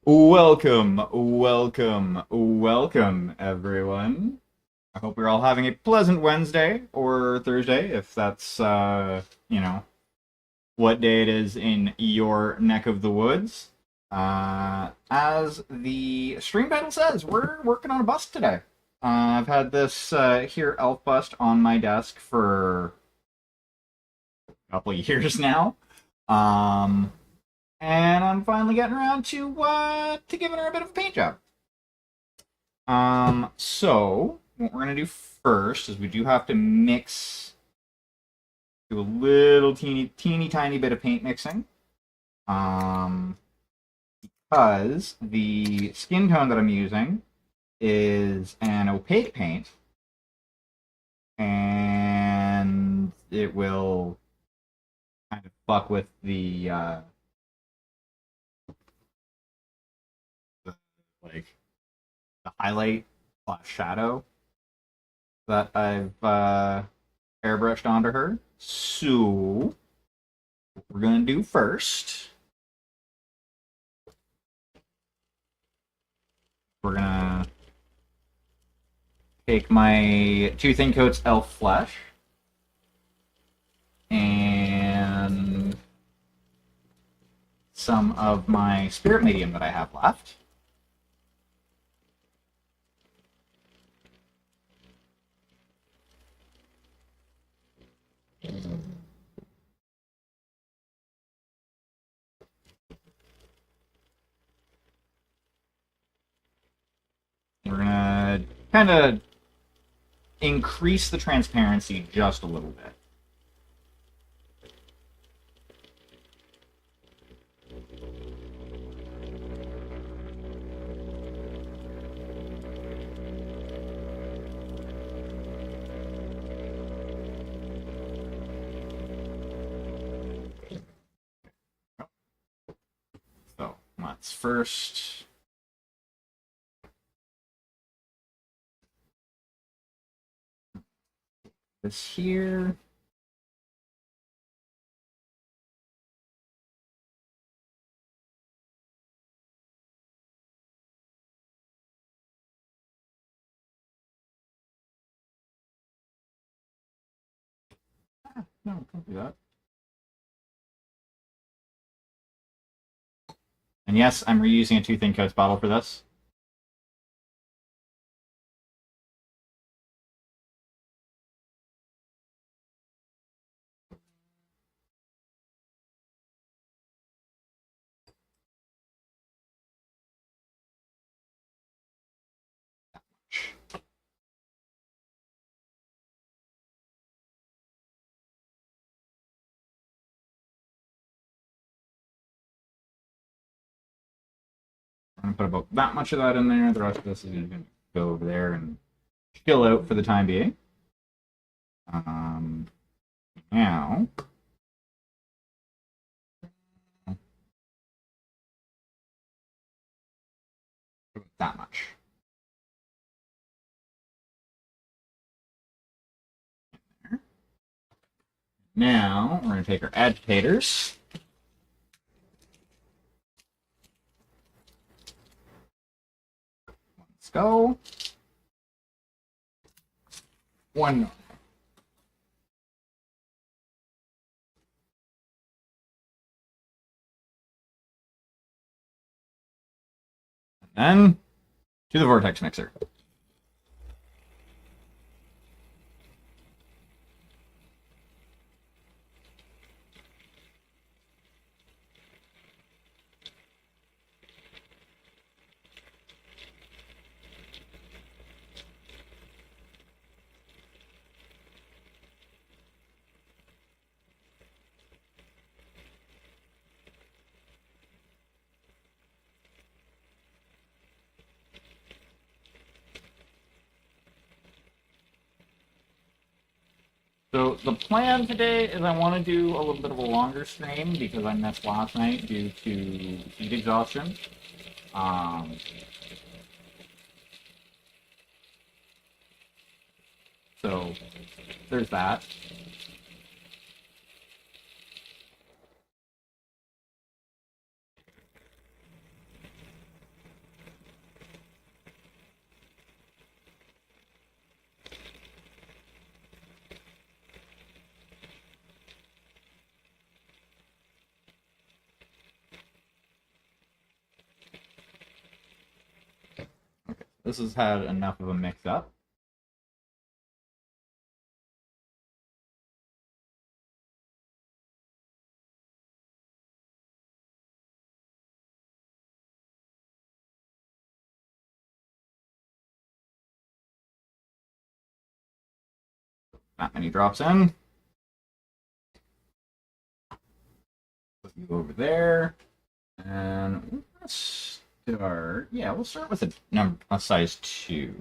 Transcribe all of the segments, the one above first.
Welcome, everyone. I hope you're all having a pleasant Wednesday or Thursday, if that's, what day it is in your neck of the woods. As the stream title says, we're working on a bust today. I've had this here elf bust on my desk for a couple of years now. Um, and I'm finally getting around to giving her a bit of a paint job. So what we're gonna do first is we do have to do a little teeny tiny bit of paint mixing. Um, because the skin tone that I'm using is an opaque paint, and it will kind of fuck with the like the highlight slash shadow that I've airbrushed onto her. So what we're gonna do first, we're gonna take my Two Thin Coats Elf Flesh and some of my Spirit Medium that I have left. We're gonna kind of increase the transparency just a little bit. So let's first this here. No, don't do that. And yes, I'm reusing a Two Thin Coats bottle for this. I'm gonna put about that much of that in there. The rest of this is gonna go over there and chill out for the time being. Um, Now, that much. Now, we're going to take our agitators. Let's go. One. And then to the vortex mixer. So the plan today is I want to do a little bit of a longer stream because I missed last night due to heat exhaustion. Um, so there's that. this has had enough of a mix up. That many drops in. Put you over there. And let's start. Yeah, we'll start with a size 2,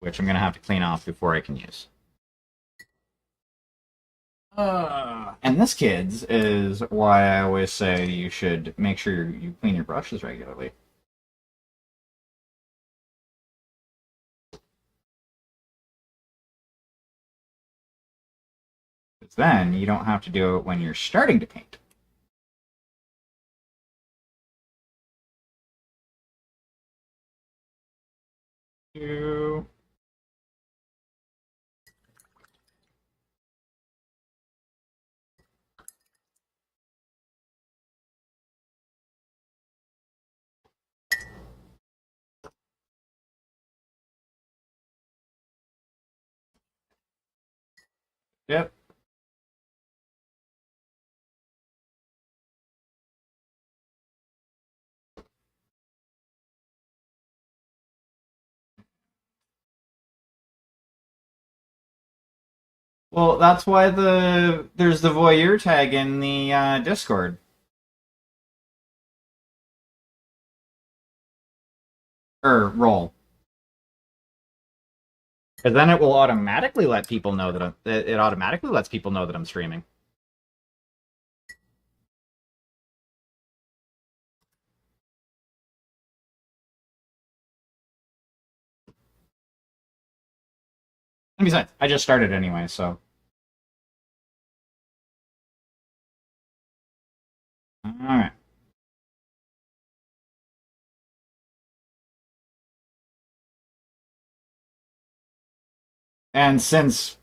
which I'm going to have to clean off before I can use. And this, kids, is why I always say you should make sure you clean your brushes regularly. Because then you don't have to do it when you're starting to paint. Two. Yep. Well, that's why there's the voyeur tag in the Discord. Or roll. Because then it will automatically let people know that it automatically lets people know that I'm streaming. And besides, I just started anyway, so. Alright. And since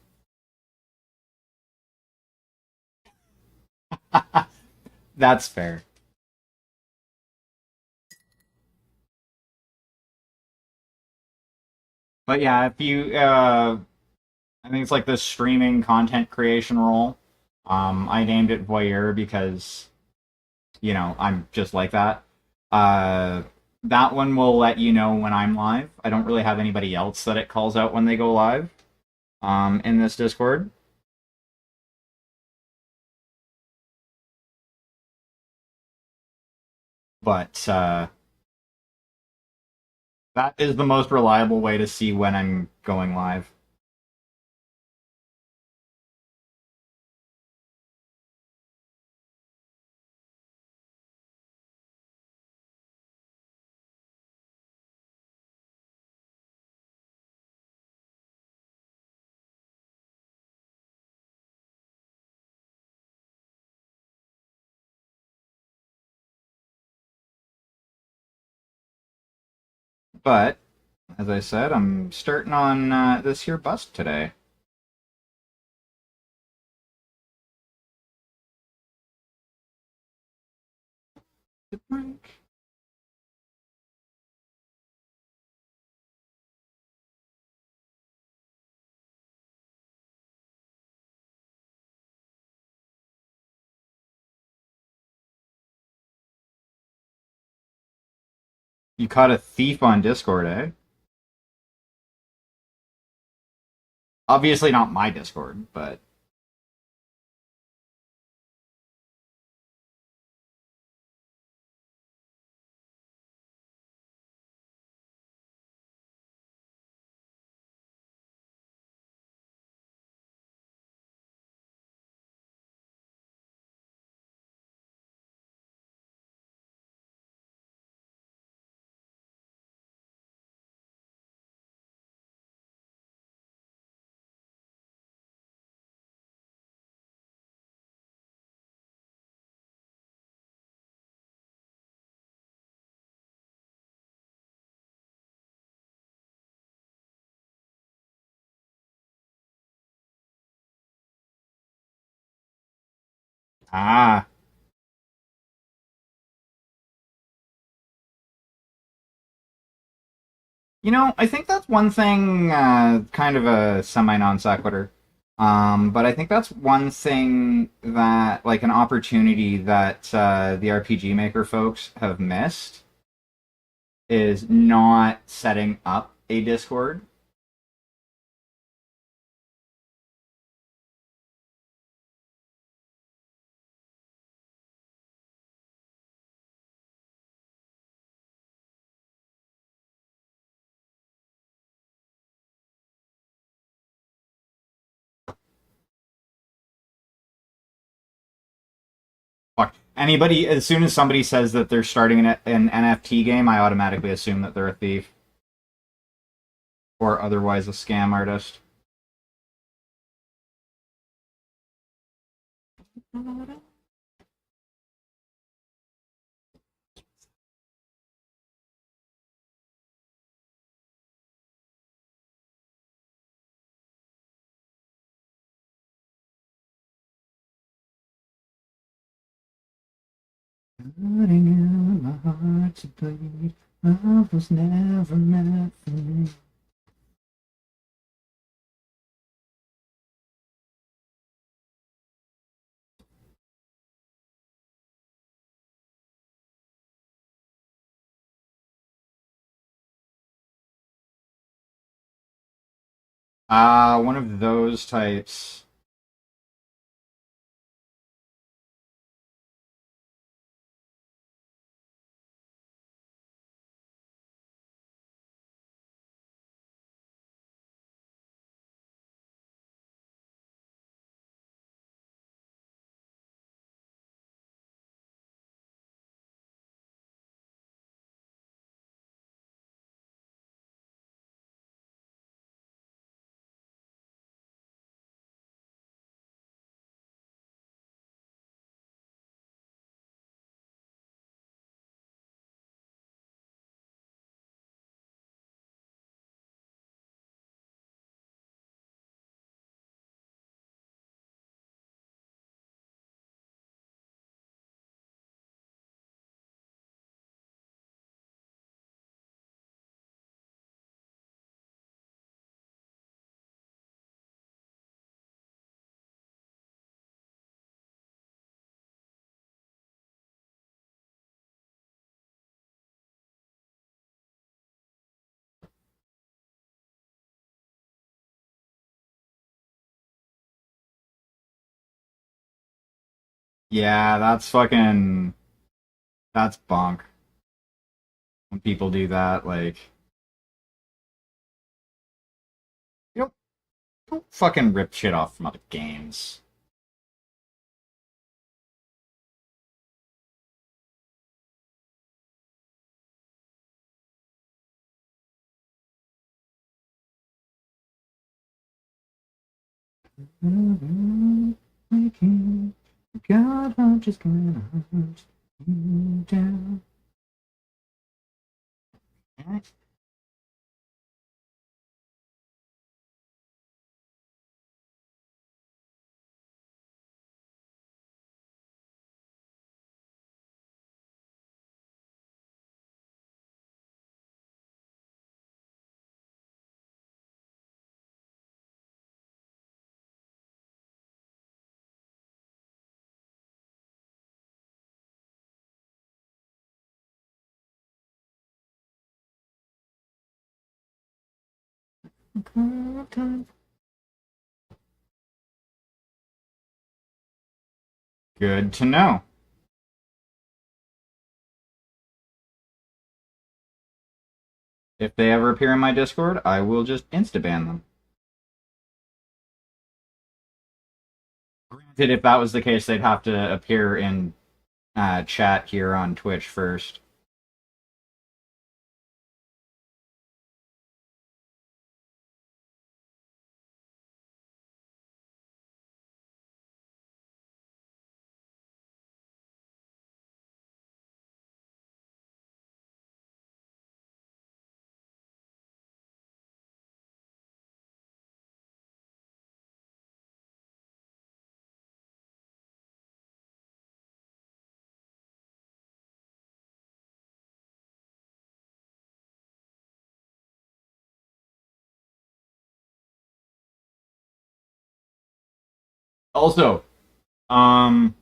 that's fair. But yeah, if you I think it's like the streaming content creation role. I named it voyeur because I'm just like that. Uh, that one will let you know when I'm live. I don't really have anybody else that it calls out when they go live. In this Discord. But that is the most reliable way to see when I'm going live. But as I said, I'm starting on this here bust today. You caught a thief on Discord, eh? Obviously not my Discord, but ah, I think that's one thing, kind of a semi non sequitur. But I think that's one thing that, like, an opportunity that the RPG Maker folks have missed is not setting up a Discord. Fuck. Anybody, as soon as somebody says that they're starting an NFT game, I automatically assume that they're a thief or otherwise a scam artist. Putting out my heart to bleed. Love was never meant for me. One of those types. Yeah, that's fucking. That's bunk. When people do that, like, don't fucking rip shit off from other games. God, I'm just gonna hunt you down. Good to know. If they ever appear in my Discord, I will just insta-ban them. Granted, if that was the case, they'd have to appear in chat here on Twitch first. Also, um,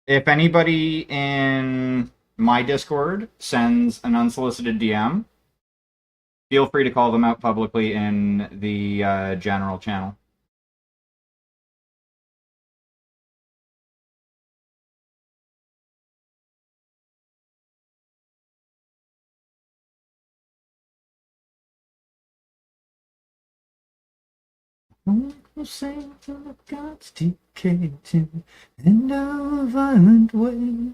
if anybody in my Discord sends an unsolicited DM, feel free to call them out publicly in the general channel. Saints of God's dictating in our violent ways.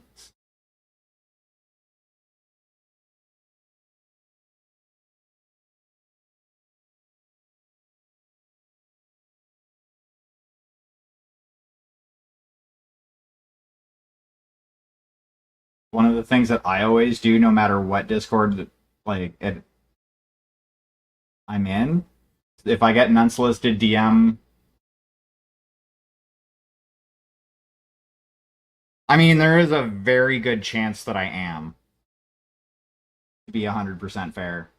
One of the things that I always do, no matter what Discord I'm in, if I get an unsolicited DM, I mean, there is a very good chance that I am, to be 100% fair.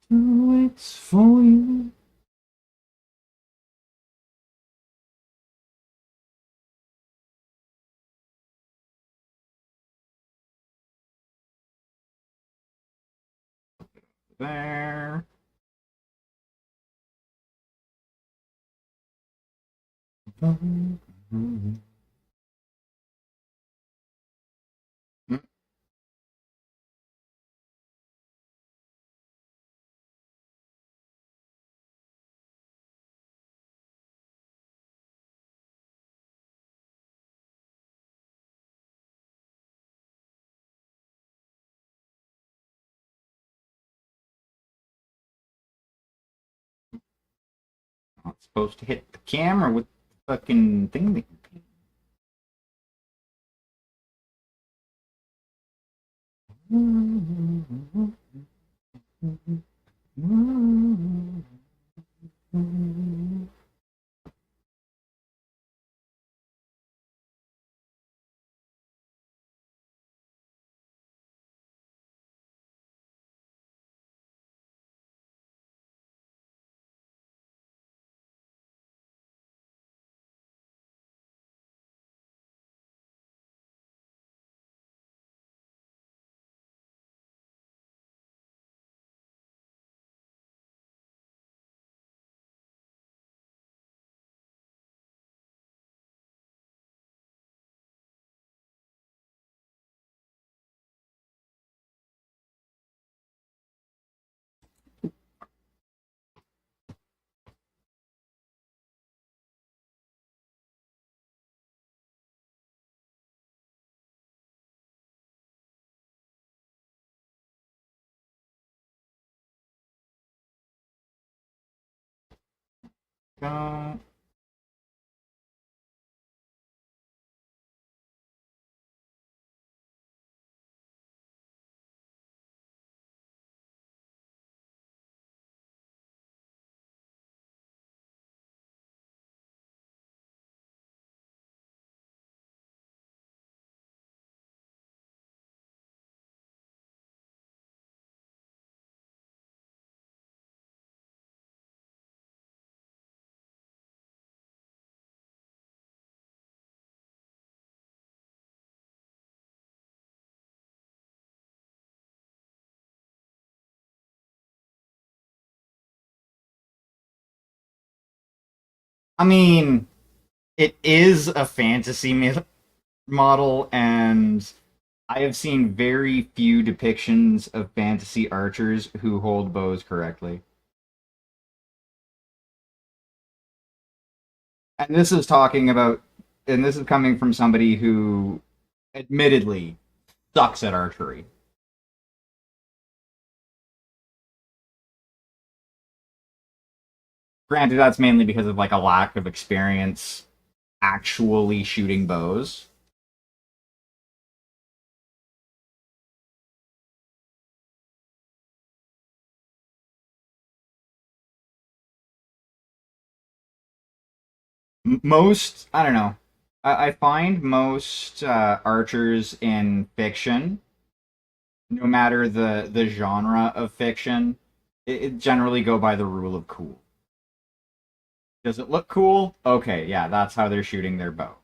Waits for you. There. Not supposed to hit the camera with the fucking thing that go. I mean, it is a fantasy model, and I have seen very few depictions of fantasy archers who hold bows correctly. And this is talking about, and this is coming from somebody who admittedly sucks at archery. Granted, that's mainly because of like a lack of experience actually shooting bows. Most, I don't know. I find most archers in fiction no matter the genre of fiction, it generally go by the rule of cool. Does it look cool? Okay, yeah, that's how they're shooting their bow.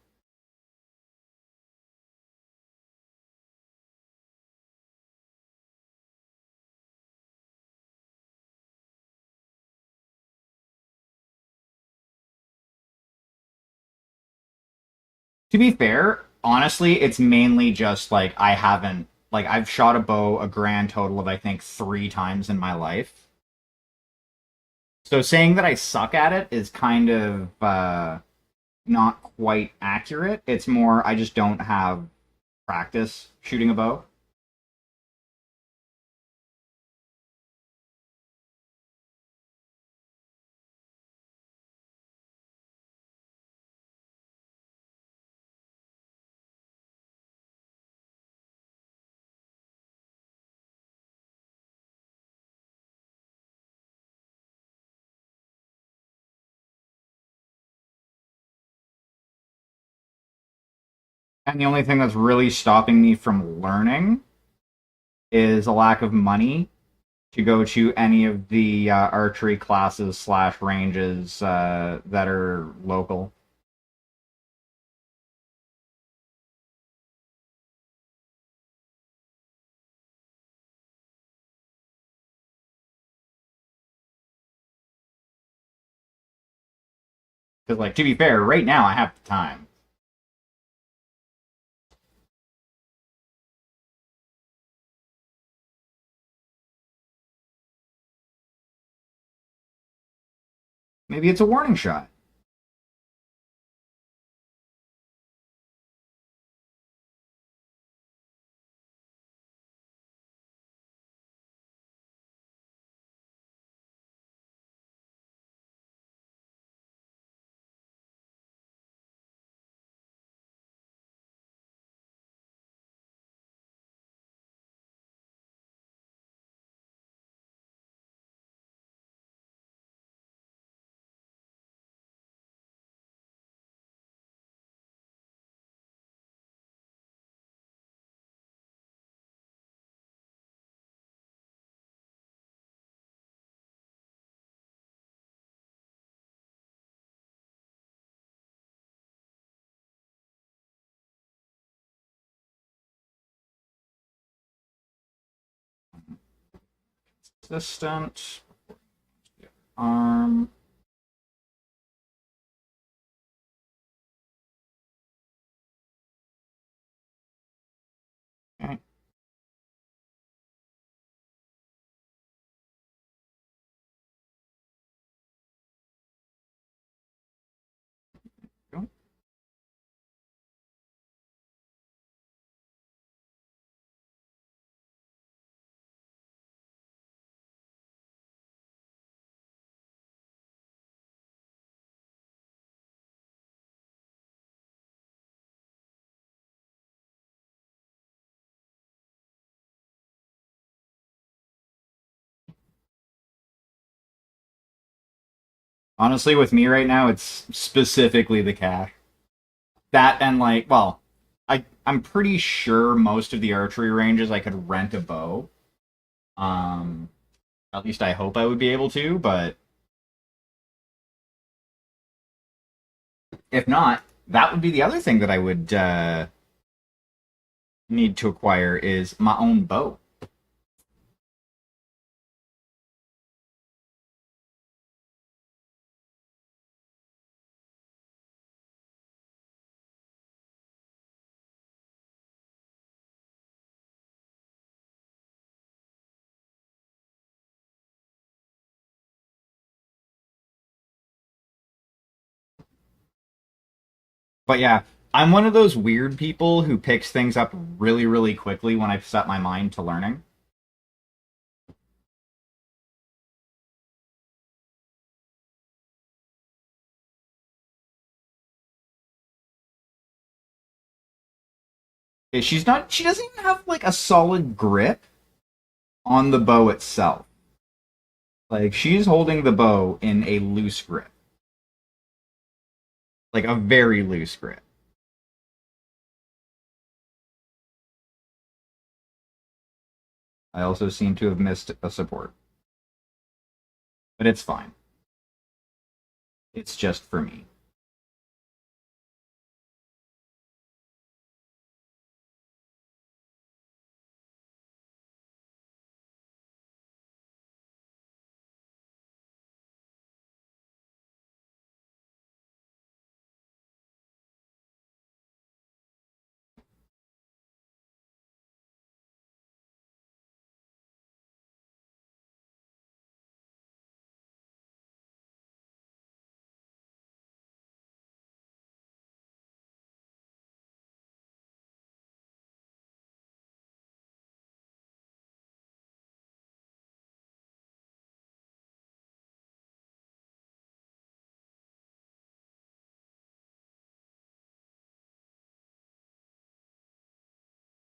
To be fair, honestly, it's mainly just like I haven't like I've shot a bow a grand total of I think 3 times in my life. So saying that I suck at it is kind of not quite accurate. It's more I just don't have practice shooting a bow. And the only thing that's really stopping me from learning is a lack of money to go to any of the archery classes slash ranges that are local. Because, like, to be fair, right now I have the time. Maybe it's a warning shot. Assistant arm. Okay. Honestly, with me right now, it's specifically the cash. That and like, well, I'm pretty sure most of the archery ranges I could rent a bow. Um, at least I hope I would be able to, but if not, that would be the other thing that I would need to acquire is my own bow. But yeah, I'm one of those weird people who picks things up really, really quickly when I've set my mind to learning. She doesn't even have like a solid grip on the bow itself. Like she's holding the bow in a loose grip, like a very loose grip. I also seem to have missed a support. But it's fine. It's just for me.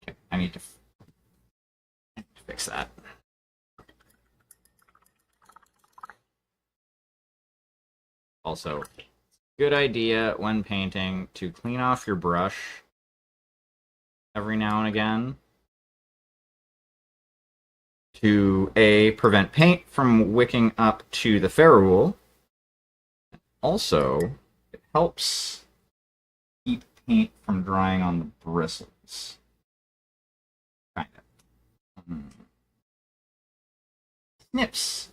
Okay, I need to fix that. Also, good idea when painting to clean off your brush every now and again to A, prevent paint from wicking up to the ferrule. Also, it helps keep paint from drying on the bristles. Kind of. Snips.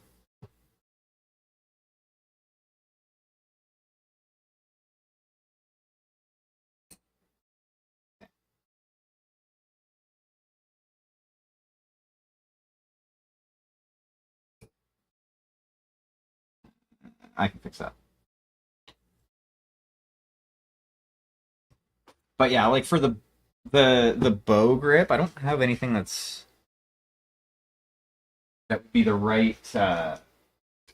I can fix that. But yeah, like for the bow grip, I don't have anything that would be the right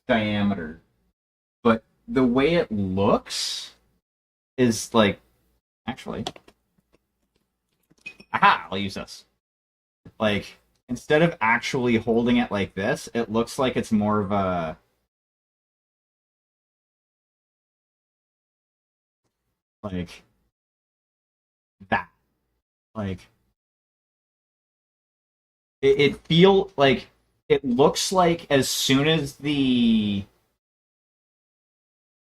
diameter. But the way it looks is like actually, aha! I'll use this. Like instead of actually holding it like this, it looks like it's more of a like that. Like it feel like it looks like as soon as the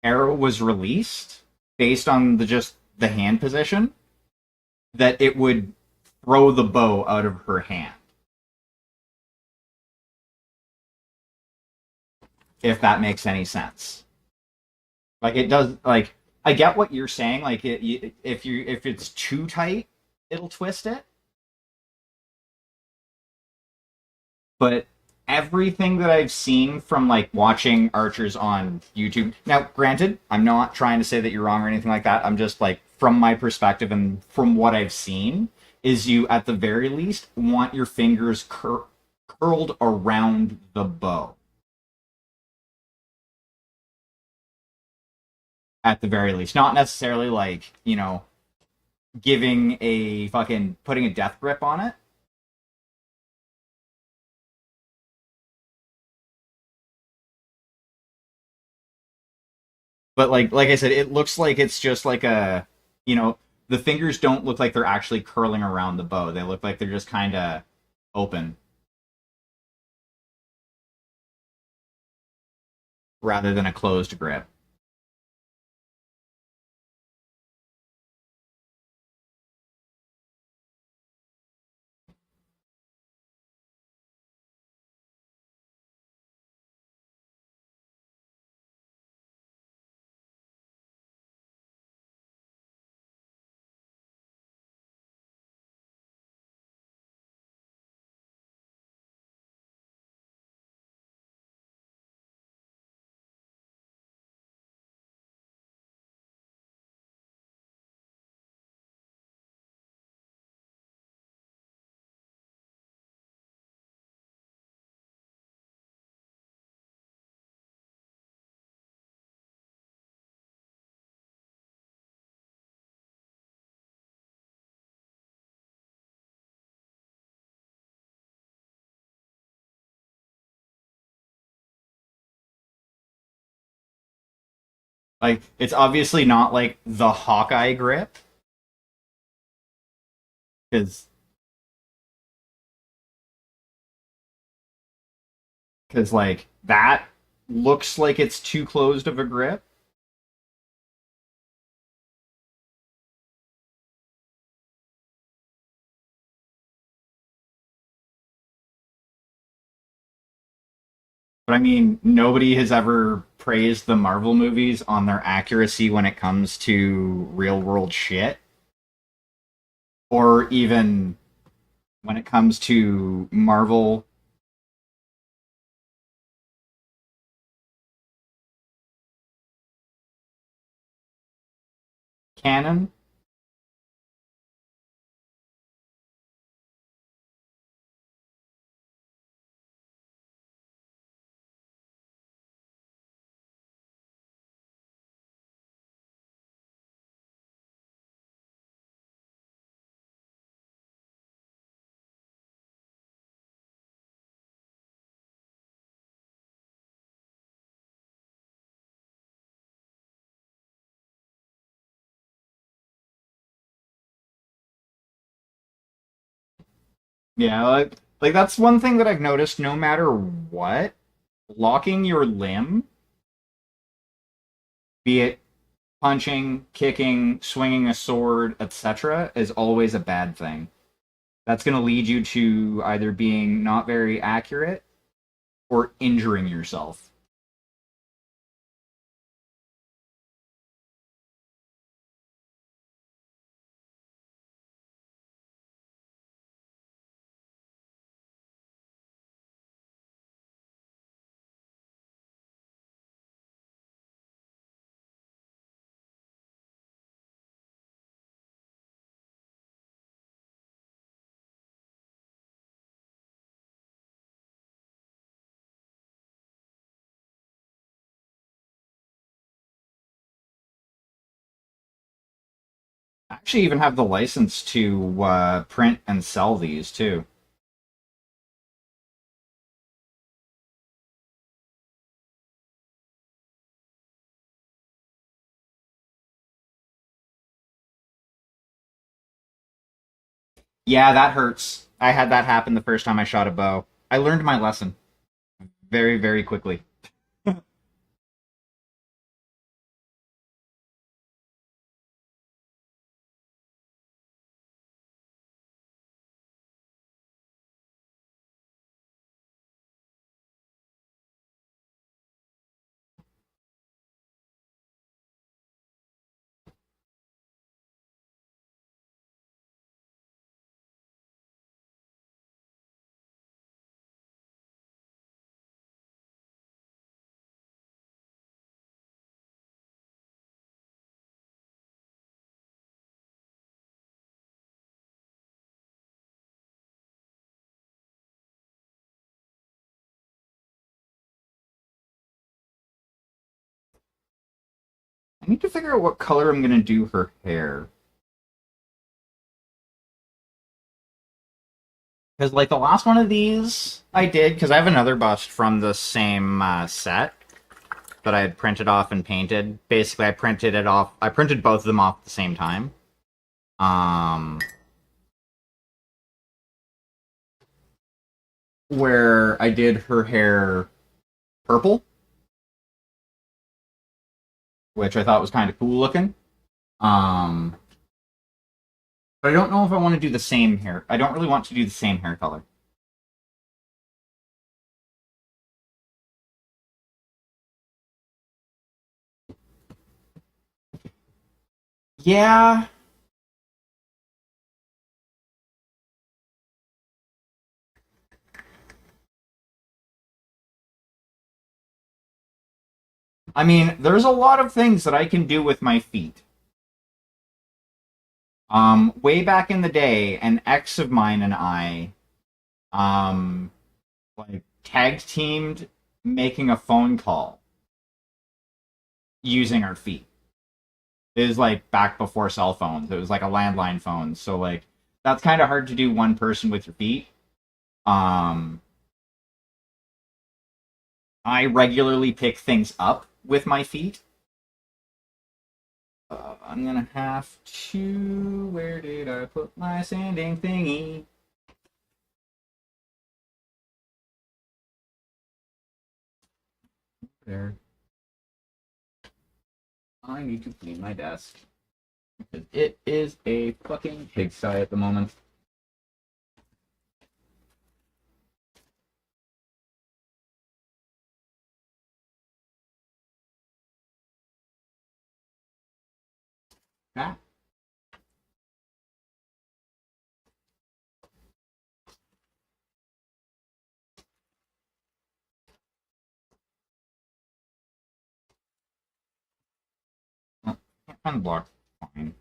arrow was released, based on the hand position, that it would throw the bow out of her hand. If that makes any sense. Like it does. Like I get what you're saying. Like if it's too tight, it'll twist it. But everything that I've seen from like watching archers on YouTube. Now, granted, I'm not trying to say that you're wrong or anything like that. I'm just like from my perspective and from what I've seen is you at the very least want your fingers curled around the bow. At the very least, not necessarily like, giving a fucking putting a death grip on it. But like I said, it looks like it's just like you know, the fingers don't look like they're actually curling around the bow. They look like they're just kind of open rather than a closed grip. Like it's obviously not like the Hawkeye grip because because like that looks like it's too closed of a grip. But I mean, nobody has ever praised the Marvel movies on their accuracy when it comes to real world shit, or even when it comes to Marvel canon. Yeah, like that's one thing that I've noticed. No matter what, locking your limb, be it punching, kicking, swinging a sword, etc., is always a bad thing. That's going to lead you to either being not very accurate or injuring yourself. I actually even have the license to print and sell these too. Yeah, that hurts. I had that happen the first time I shot a bow. I learned my lesson very, very quickly. I need to figure out what color I'm gonna do her hair. Because like the last one of these I did, because I have another bust from the same set that I had printed off and painted. Basically, I printed it off. I printed both of them off at the same time. Um, where I did her hair purple, which I thought was kind of cool looking. Um, but I don't know if I want to do the same hair. I don't really want to do the same hair color. Yeah, I mean, there's a lot of things that I can do with my feet. Way back in the day, an ex of mine and I, um, like tag teamed making a phone call using our feet. It was like back before cell phones. It was like a landline phone. So like that's kind of hard to do one person with your feet. Um, I regularly pick things up with my feet. I'm gonna have to. Where did I put my sanding thingy? There. I need to clean my desk because it is a fucking pigsty at the moment. Ah. Oh, can't find the block. Fine.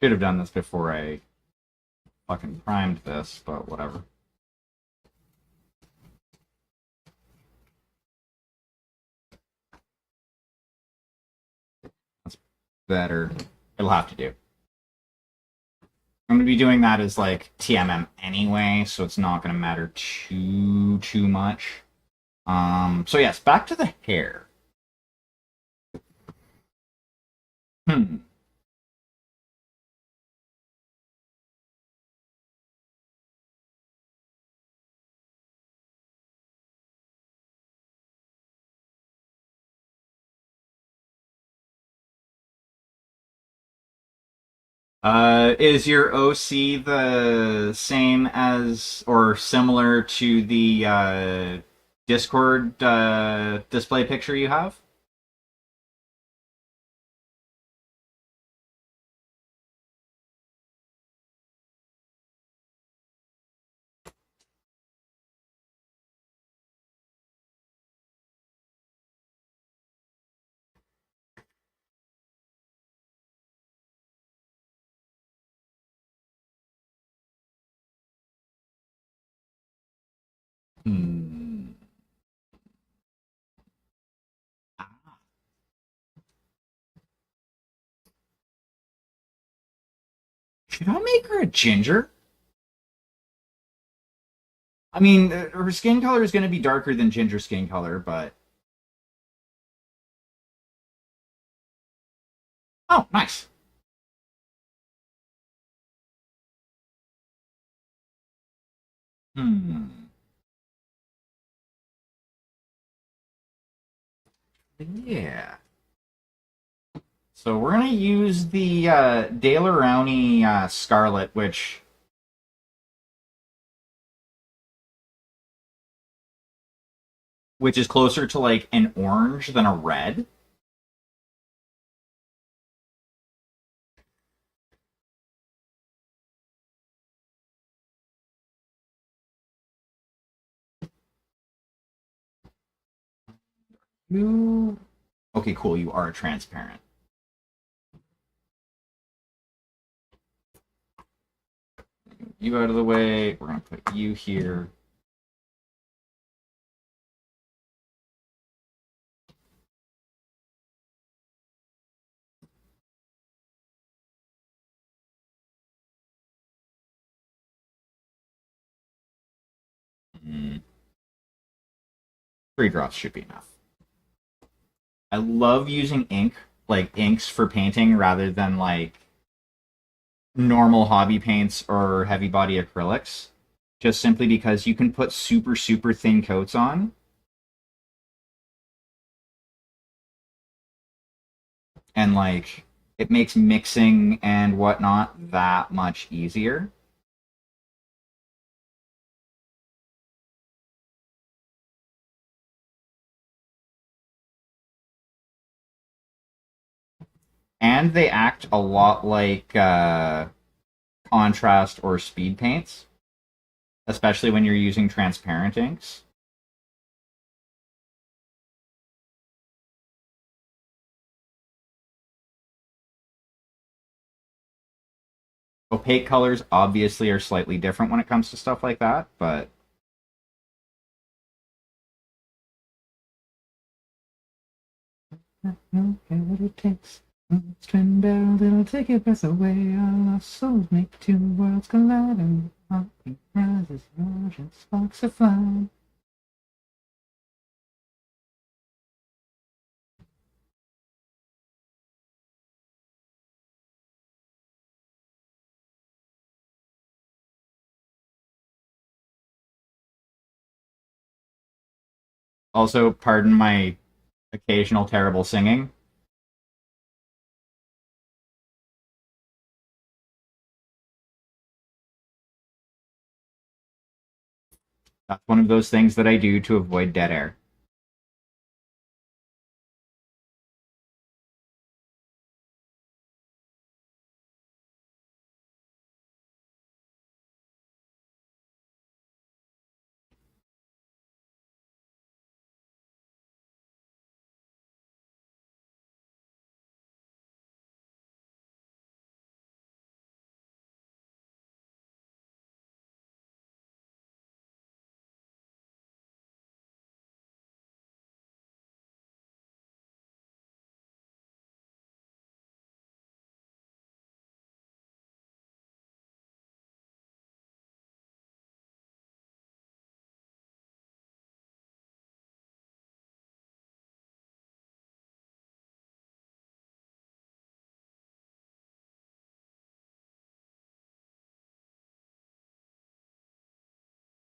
Should have done this before I fucking primed this, but whatever. That's better. It'll have to do. I'm going to be doing that as like TMM anyway, so it's not going to matter too much. So yes, back to the hair. Hmm. Is your OC the same as or similar to the Discord display picture you have? Hmm. Ah. Should I make her a ginger? I mean, her skin color is going to be darker than ginger skin color, but oh, nice. Hmm. Yeah. So we're gonna use the Daler Scarlet, which is closer to like an orange than a red. You okay? Cool. You are transparent. You out of the way. We're gonna put you here. Mm, 3 drops should be enough. I love using inks for painting rather than like normal hobby paints or heavy body acrylics. Just simply because you can put super thin coats on, and like it makes mixing and whatnot that much easier. And they act a lot like contrast or speed paints, especially when you're using transparent inks. Opaque colors obviously are slightly different when it comes to stuff like that, but Look at what it takes. It's twin barreled, it'll take your breath away. Our lost souls make two worlds collide, and heartbeat rises large and sparks are flying. Also, pardon my occasional terrible singing. That's one of those things that I do to avoid dead air.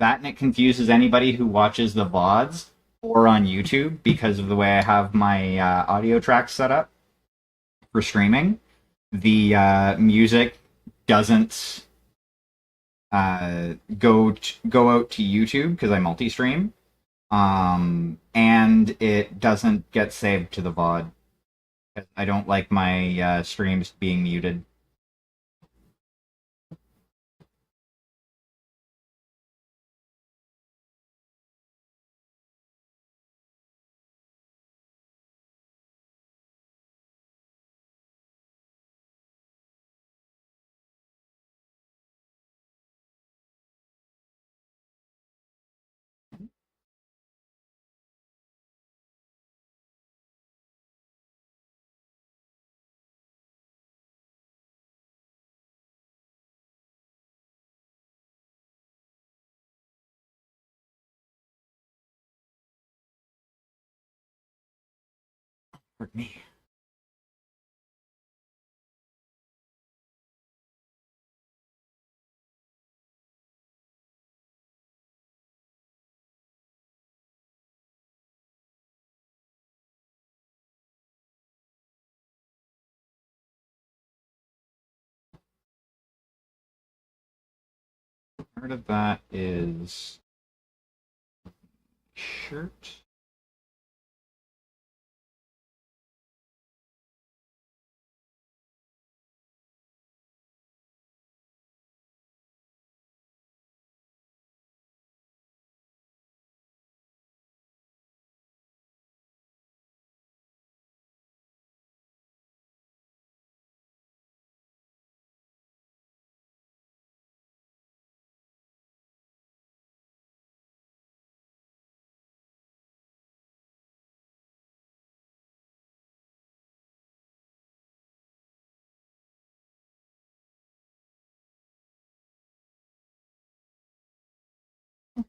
That and it confuses anybody who watches the VODs or on YouTube because of the way I have my audio tracks set up for streaming. The music doesn't go out to YouTube because I multi-stream, and it doesn't get saved to the VOD. I don't like my streams being muted. For me. Part of that is shirt.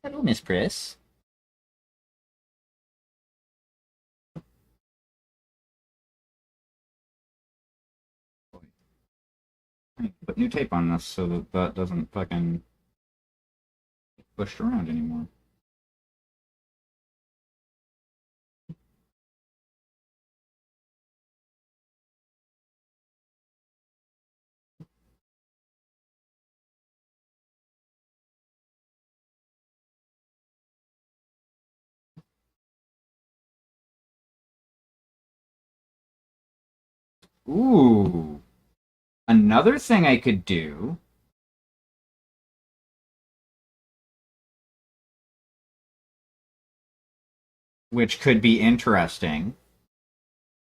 Hello, Miss Priss. Put new tape on this so that that doesn't fucking get pushed around anymore. Ooh. Another thing I could do, which could be interesting,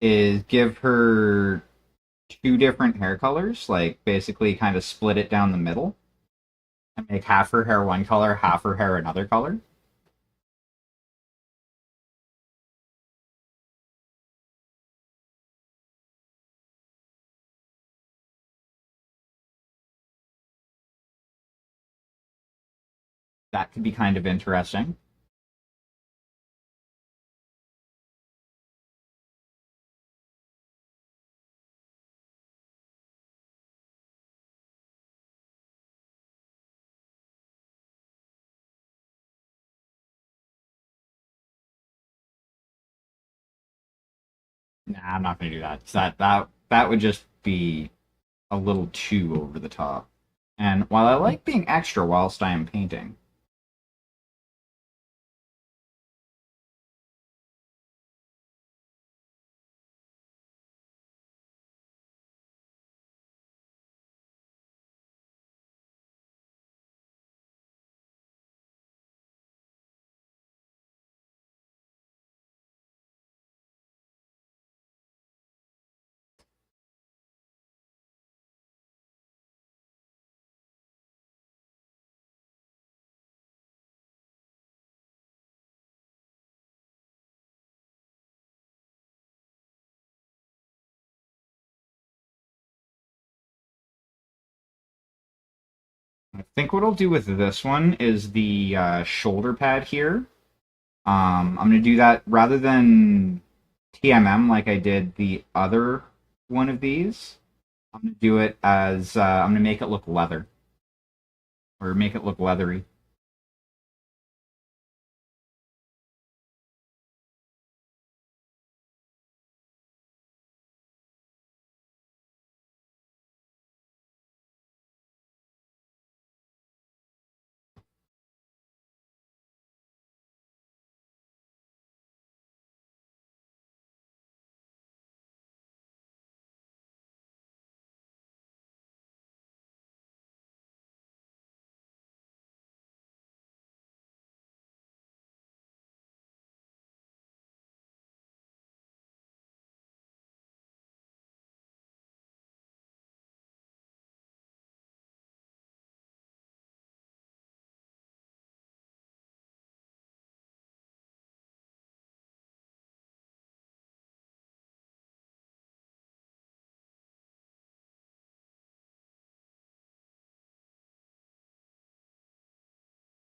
is give her two different hair colors, like basically kind of split it down the middle and make half her hair one color, half her hair another color. that could be kind of interesting. Nah, I'm not gonna do that. 'Cause that would just be a little too over the top. And while I like being extra whilst I am painting, I think what I'll do with this one is the shoulder pad here. I'm gonna do that rather than TMM like I did the other one of these. I'm gonna do it as I'm gonna make it look leather or make it look leathery.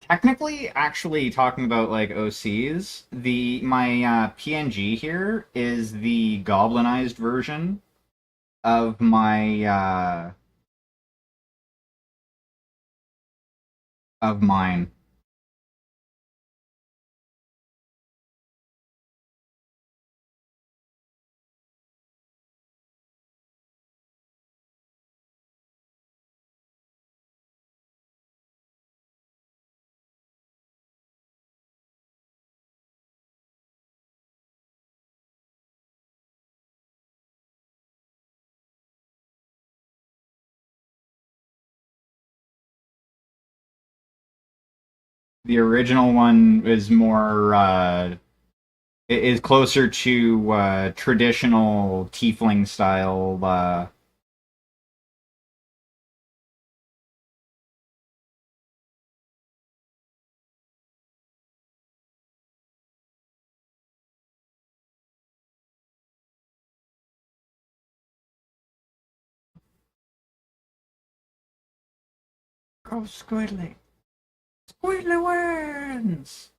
Technically, actually talking about like OCs, the my PNG here is the goblinized version of my of mine. The original one is more is closer to traditional tiefling style. Go Squidly! Squidly wins!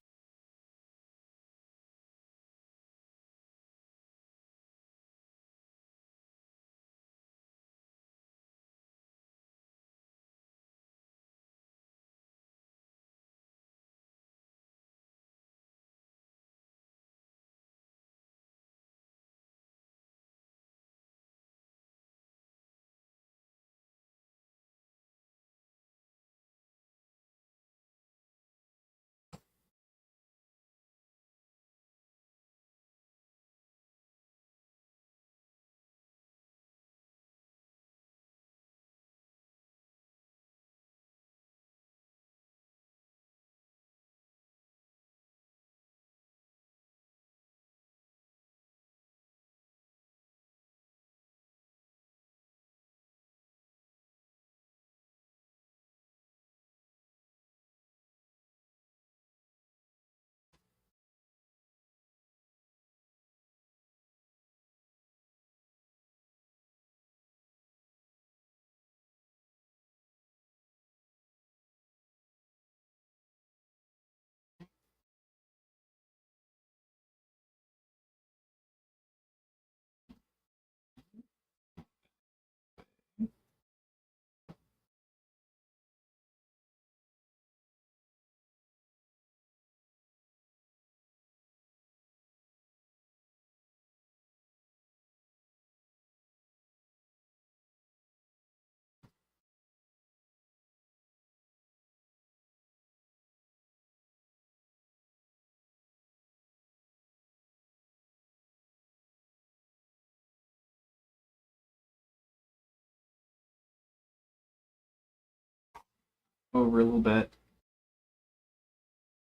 over a little bit.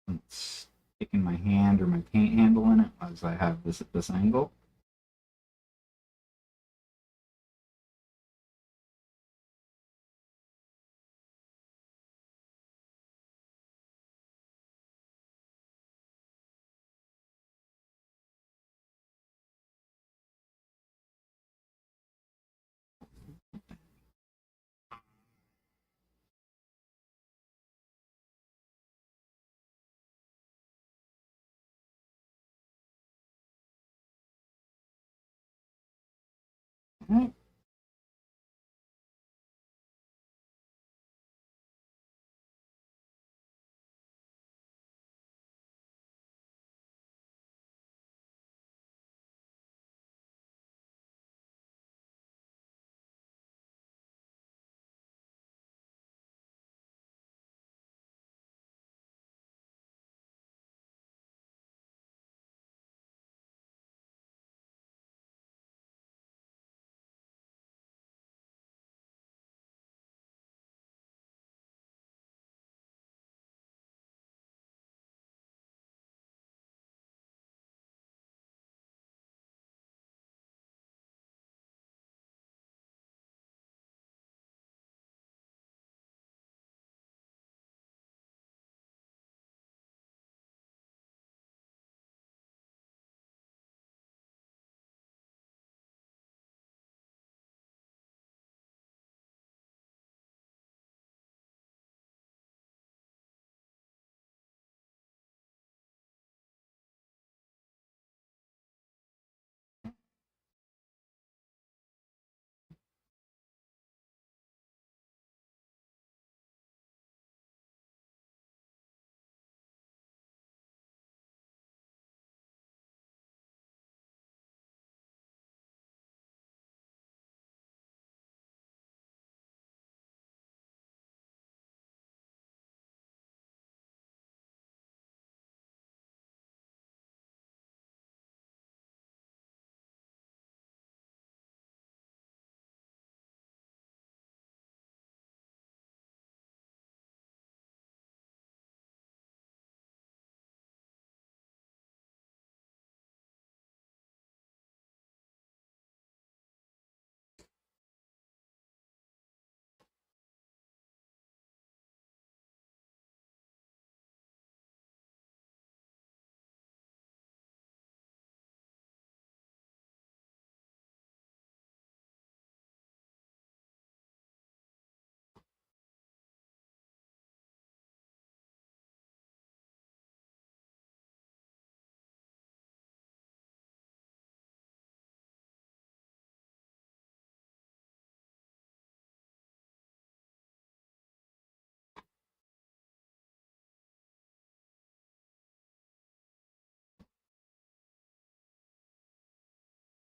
It's sticking my hand or my paint handle in it as I have this at this angle. All right.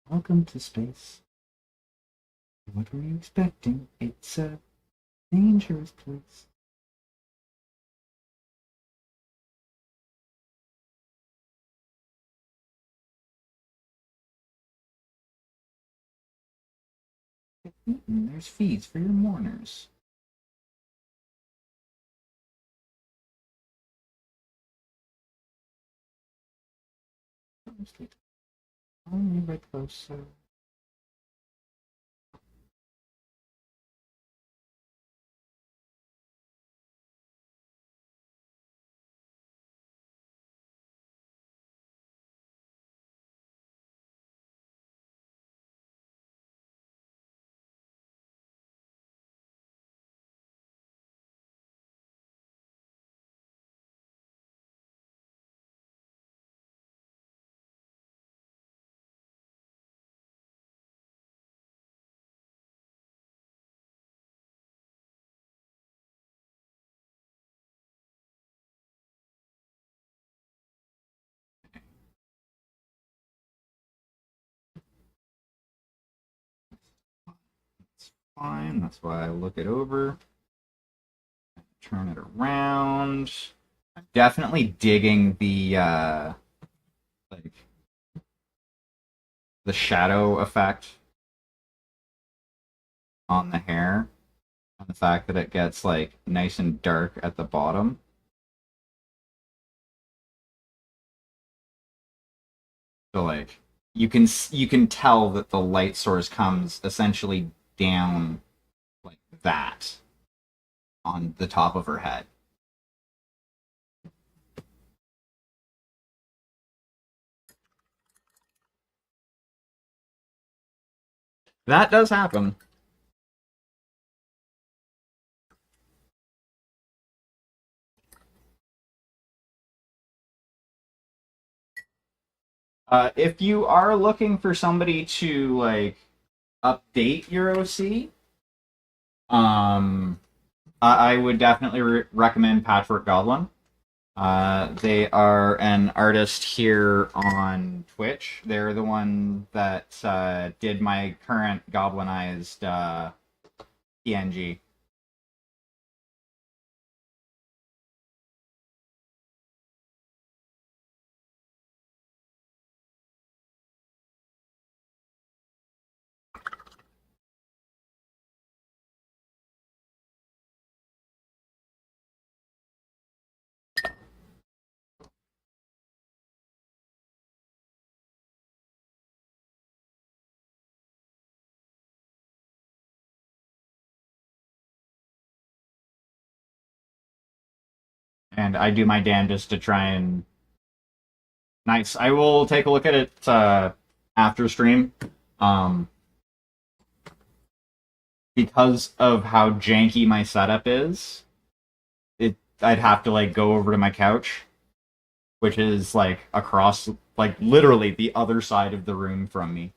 Welcome to space. What were you expecting? It's a dangerous place. There's fees for your mourners. Only right closer. It's fine. That's why I look it over. Turn it around. I'm definitely digging the like the shadow effect on the hair. And the fact that it gets like nice and dark at the bottom. So like you can tell that the light source comes essentially down like that on the top of her head. That does happen. If you are looking for somebody to like update your OC, um, I would definitely recommend Patchwork Goblin. They are an artist here on Twitch. They're the one that did my current goblinized PNG. And I do my damnedest to try and nice. I will take a look at it after stream. Um, because of how janky my setup is, I'd have to like go over to my couch, which is like across like literally the other side of the room from me.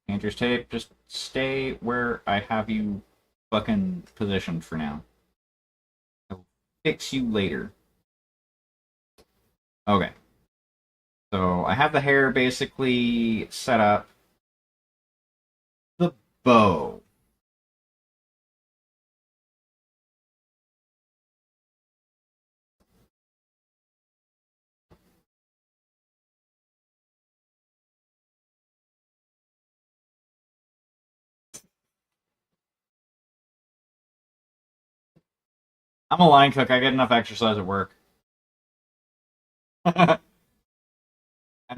Andrew's tape, just stay where I have you fucking positioned for now. I'll fix you later. Okay. So I have the hair basically set up. The bow. I'm a line cook. I get enough exercise at work. And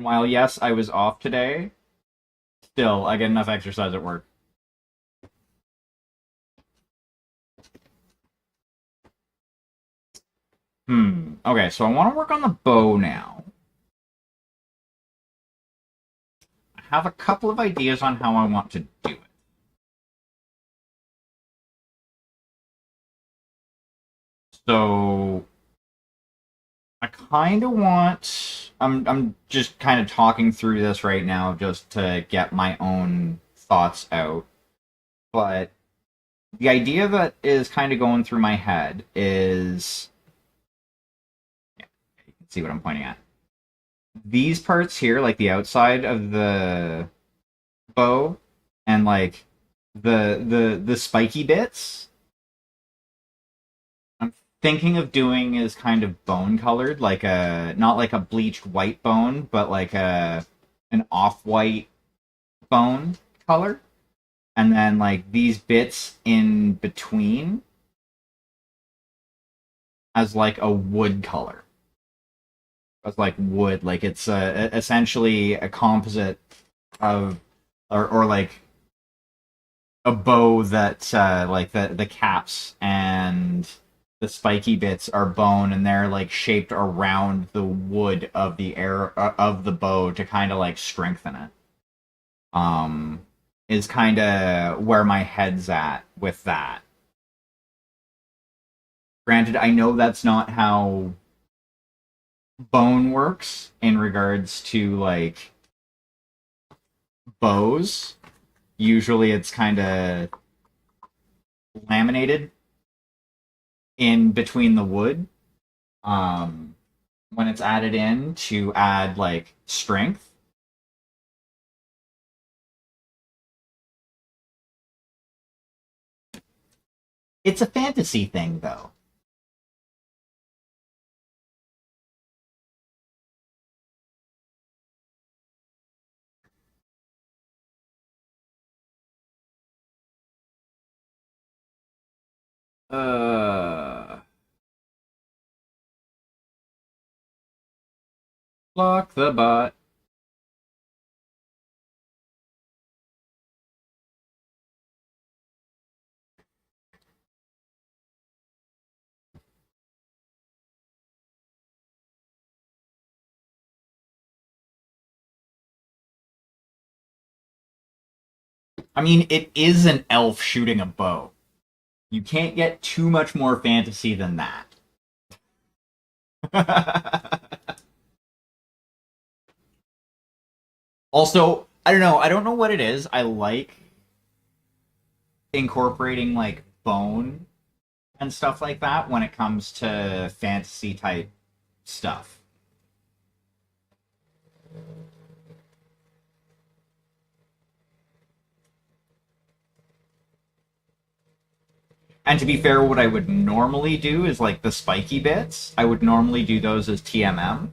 while, yes, I was off today, still, I get enough exercise at work. Okay, so I want to work on the bow now. I have a couple of ideas on how I want to do it. So I kind of want. I'm just kind of talking through this right now just to get my own thoughts out. But the idea that is kind of going through my head is, yeah, you can see what I'm pointing at. These parts here, like the outside of the bow, and like the spiky bits. I'm thinking of doing is kind of bone colored, like a not like a bleached white bone, but like a an off white bone color, and then like these bits in between as like a wood color, as like wood, like it's essentially a composite of or like a bow that like the caps and the spiky bits are bone and they're like shaped around the wood of the air of the bow to kind of like strengthen it. Is kind of where my head's at with that. Granted, I know that's not how bone works in regards to like bows. Usually it's kind of laminated in between the wood um, when it's added in to add like strength. It's a fantasy thing, though. Uh, Block the bot. I mean, it is an elf shooting a bow. You can't get too much more fantasy than that. Also, I don't know. I don't know what it is. I like incorporating like bone and stuff like that when it comes to fantasy type stuff. And to be fair, what I would normally do is like the spiky bits. I would normally do those as TMM.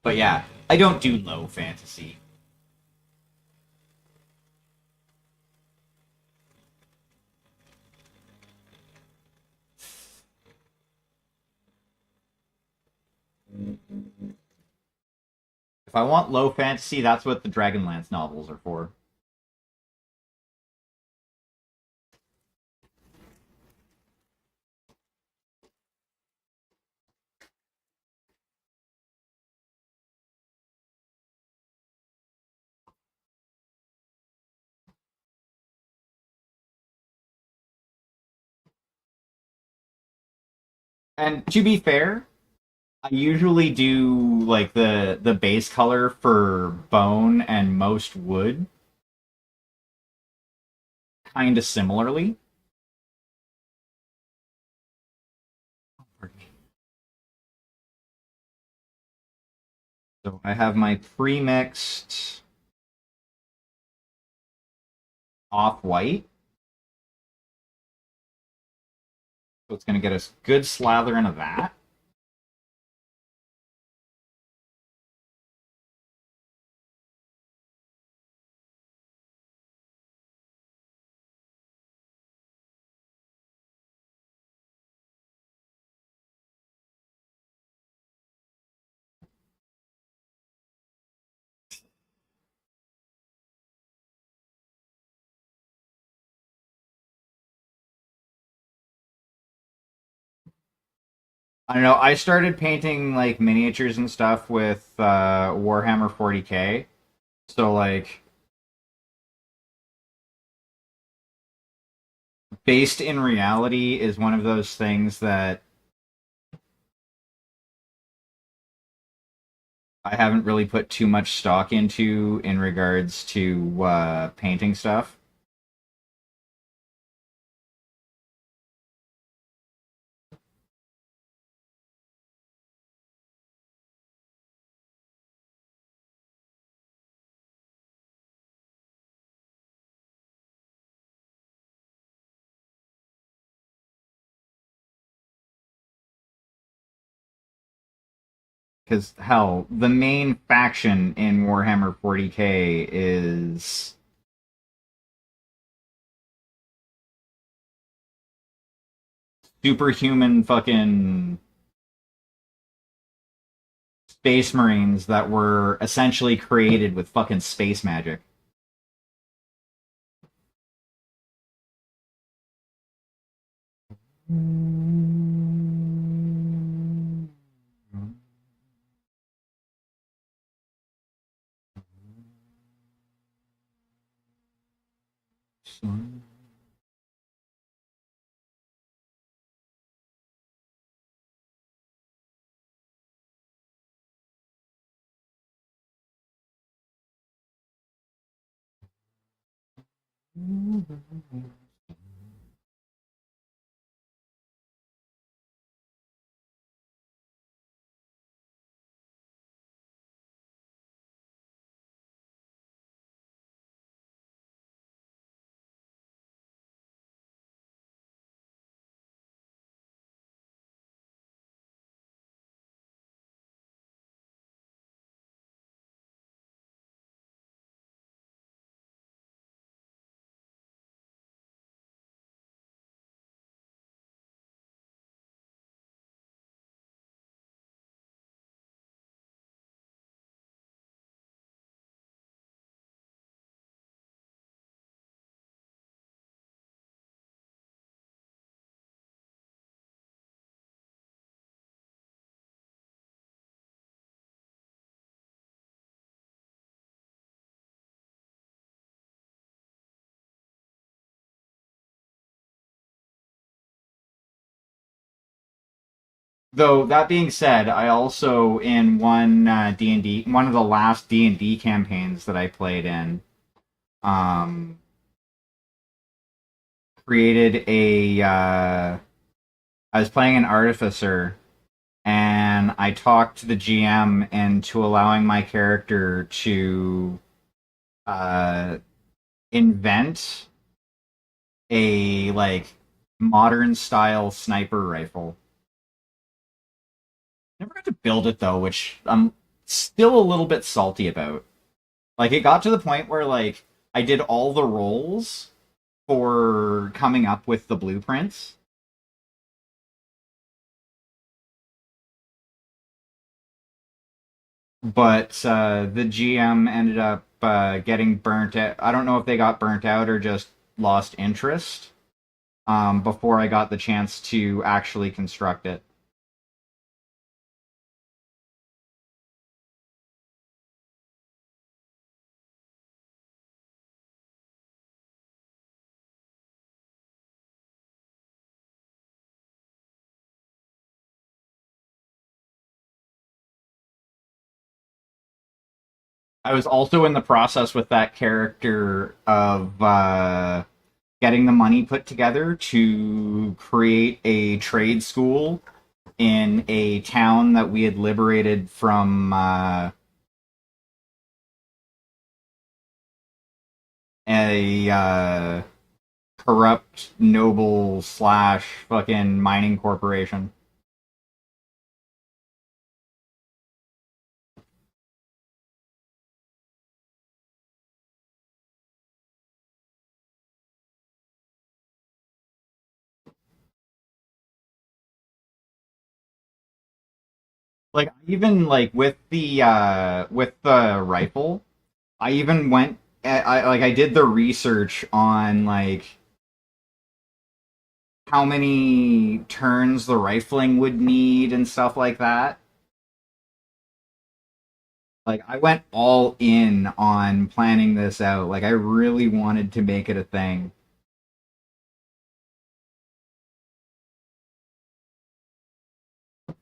But yeah, I don't do low fantasy. If I want low fantasy, that's what the Dragonlance novels are for. And to be fair, I usually do like the base color for bone and most wood kind of similarly. So I have my pre-mixed off-white. So it's going to get a good slather into that. I don't know. I started painting like miniatures and stuff with Warhammer 40K. So like based in reality is one of those things that I haven't really put too much stock into in regards to painting stuff. Because hell, the main faction in Warhammer 40K is superhuman fucking space marines that were essentially created with fucking space magic. Though that being said, I also in one D&D, one of the last D&D campaigns that I played in, um, created a. I was playing an artificer, and I talked the GM into allowing my character to uh, invent a like modern style sniper rifle. Never got to build it though, which I'm still a little bit salty about. Like it got to the point where like I did all the rolls for coming up with the blueprints, but the GM ended up getting burnt out. I don't know if they got burnt out or just lost interest before I got the chance to actually construct it. I was also in the process with that character of getting the money put together to create a trade school in a town that we had liberated from a corrupt noble slash fucking mining corporation. Like even like with the rifle, I even went I did the research on like how many turns the rifling would need and stuff like that. Like I went all in on planning this out. Like I really wanted to make it a thing.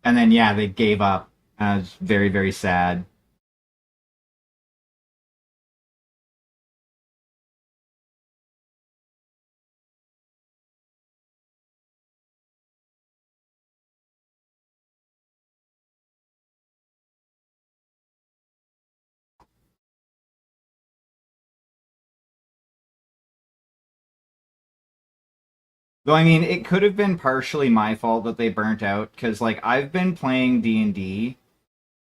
And then yeah, they gave up. I was very, very sad. Though I mean, it could have been partially my fault that they burnt out because like I've been playing D&D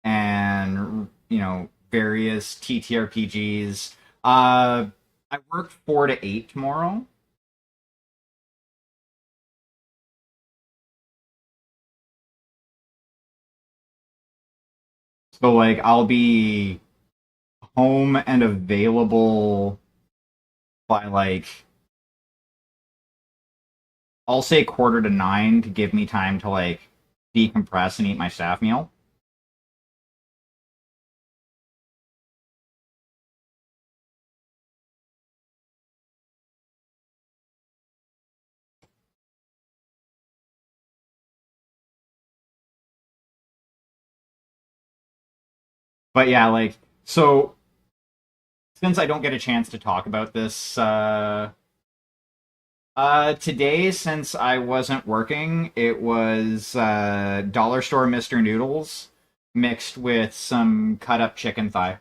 and you know various TTRPGs. I work 4 to 8 tomorrow, so like I'll be home and available by like I'll say quarter to 9 to give me time to like decompress and eat my staff meal. But yeah, like so since I don't get a chance to talk about this today, since I wasn't working, it was dollar store Mr. Noodles mixed with some cut up chicken thigh.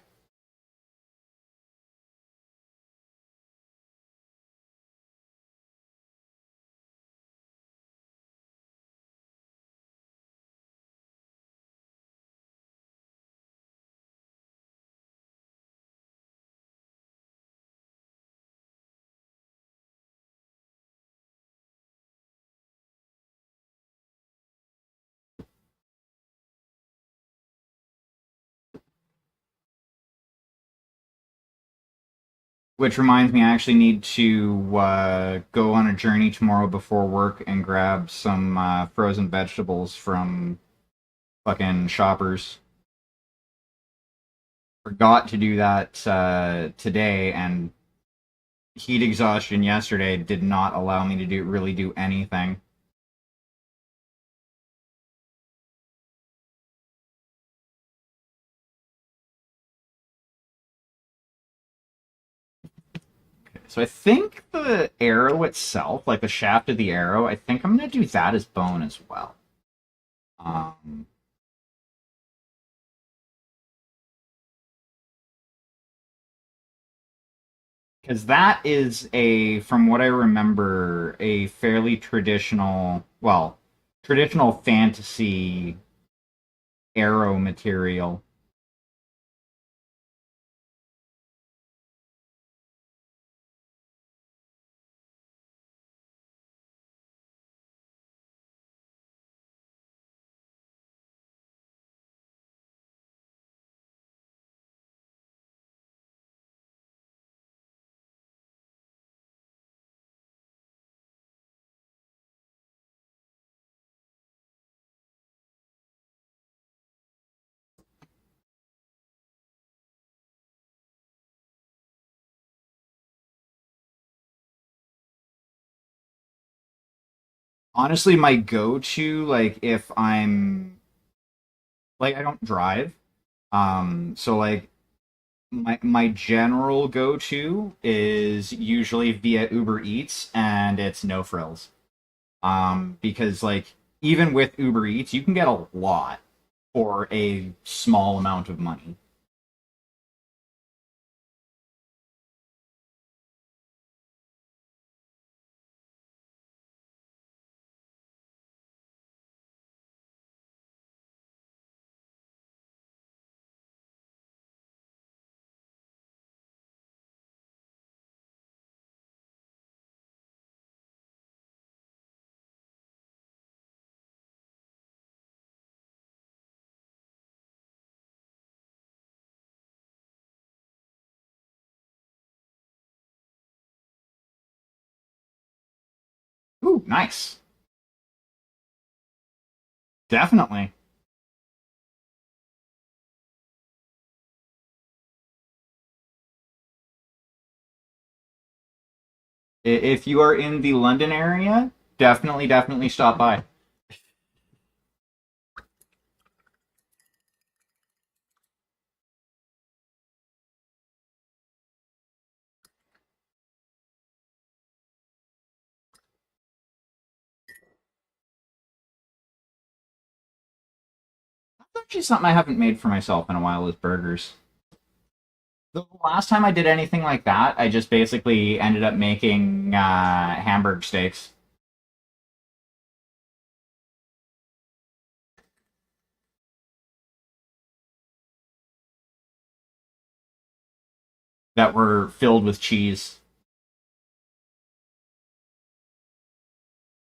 Which reminds me, I actually need to go on a journey tomorrow before work and grab some frozen vegetables from fucking Shoppers. Forgot to do that today, and heat exhaustion yesterday did not allow me to do really do anything. So I think the arrow itself, like the shaft of the arrow, I think I'm going to do that as bone as well. Um, because that is from what I remember, a fairly traditional, well, traditional fantasy arrow material. Honestly, my go-to, like if I'm like I don't drive, so like my general go-to is usually via Uber Eats, and it's no frills. Because like even with Uber Eats, you can get a lot for a small amount of money. Ooh, nice. Definitely. If you are in the London area, definitely stop by. That's actually something I haven't made for myself in a while is burgers. The last time I did anything like that, I just basically ended up making hamburg steaks that were filled with cheese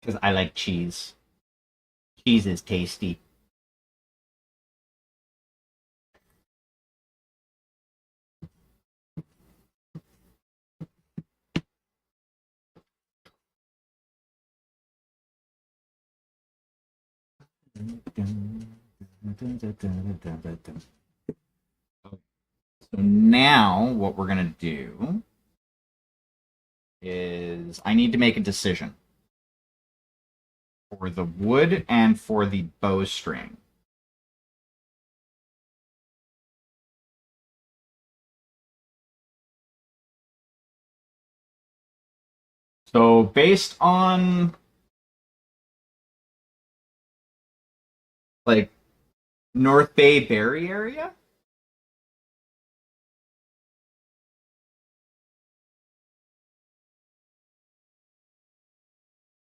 because I like cheese. Cheese is tasty. So now what we're gonna do is I need to make a decision for the wood and for the bowstring. So based on like North Bay Berry area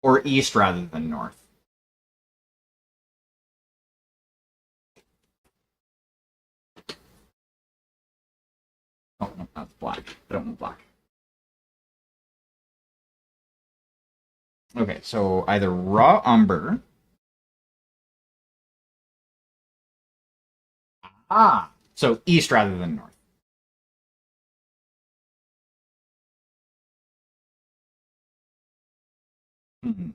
or east rather than north. Oh no, that's black. I don't want black. Okay, so either raw umber. So east rather than north. Hmm.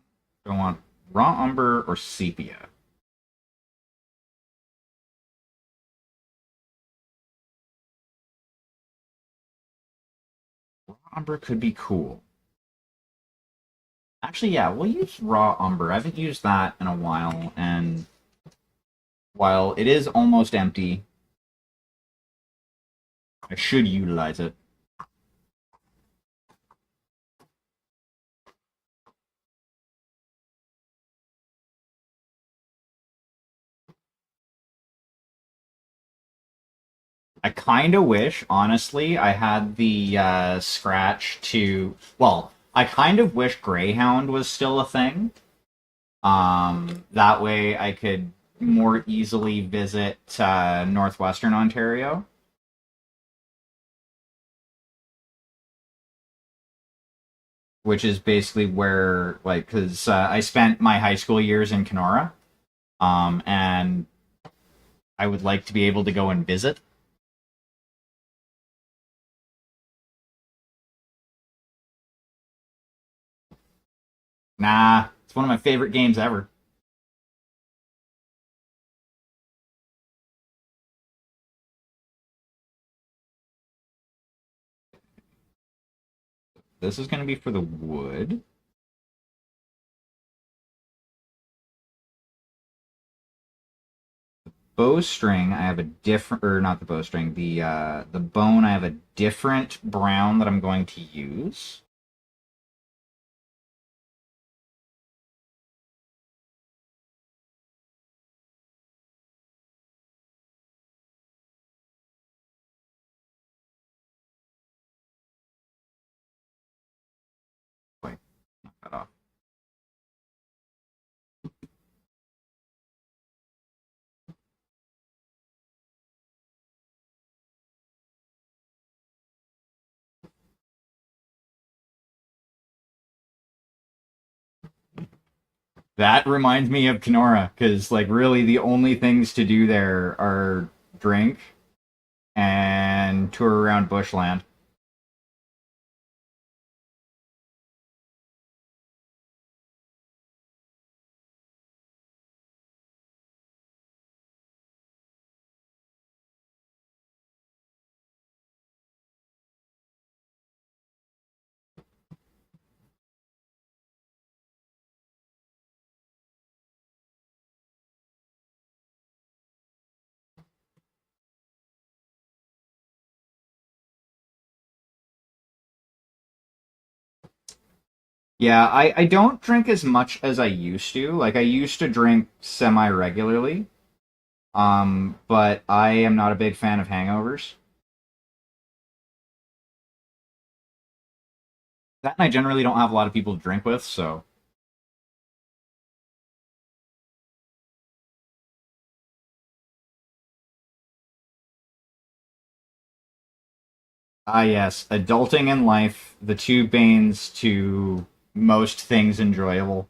Do I want raw umber or sepia? Raw umber could be cool. Actually, yeah, we'll use raw umber. I haven't used that in a while, and while it is almost empty, I should utilize it. I kind of wish, honestly, I had the scratch to. Well, I kind of wish Greyhound was still a thing. That way I could more easily visit northwestern Ontario, which is basically where, like, because I spent my high school years in Kenora, and I would like to be able to go and visit. Nah, it's one of my favorite games ever. This is going to be for the wood. Bowstring, I have a different, or not the bowstring, the bone. I have a different brown that I'm going to use. Wait, knock that off. That reminds me of Kenora, because like really the only things to do there are drink and tour around bushland. Yeah, I don't drink as much as I used to. Like I used to drink semi regularly. But I am not a big fan of hangovers. That and I generally don't have a lot of people to drink with, so yes, adulting and life, the two banes to most things enjoyable.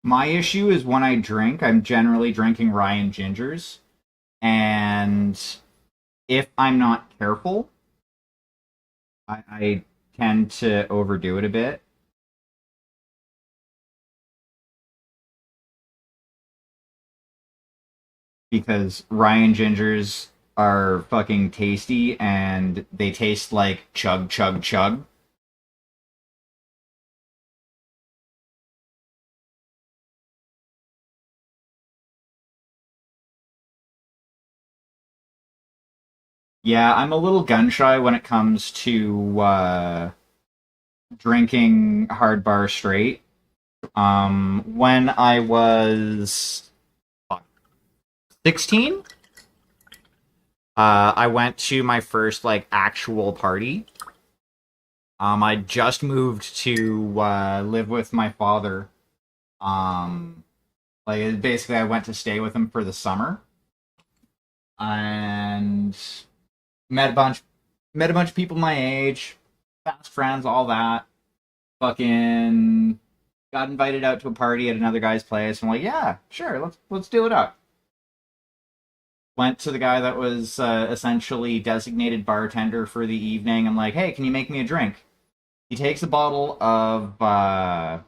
My issue is when I drink, I'm generally drinking rye and gingers, and if I'm not careful, I tend to overdo it a bit because rye and gingers are fucking tasty and they taste like chug chug chug. Yeah, I'm a little gun shy when it comes to drinking hard bar straight. When I was 16, I went to my first like actual party. I just moved to live with my father. Like basically, I went to stay with him for the summer. and met a bunch met a bunch of people my age, fast friends, all that. Fucking got invited out to a party at another guy's place. I'm like, yeah, sure, let's do it up. Went to the guy that was essentially designated bartender for the evening. I'm like, hey, can you make me a drink? He takes a bottle of what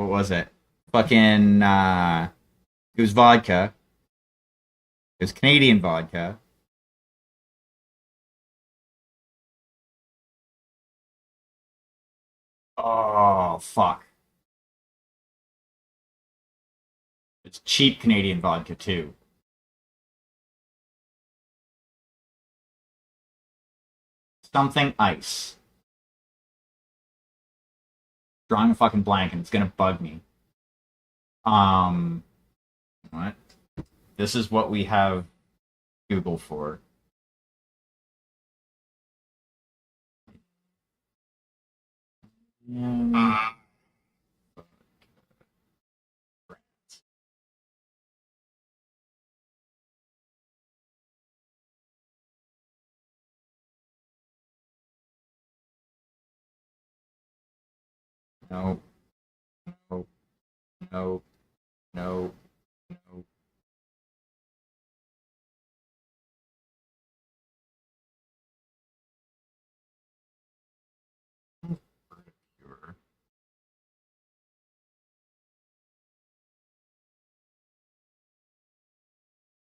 was it? Fucking it was vodka. It was Canadian vodka. Oh fuck. It's cheap Canadian vodka too. Something ice. Drawing a fucking blank and it's gonna bug me. Um what? This is what we have Google for. Um, no, no, no, no, no.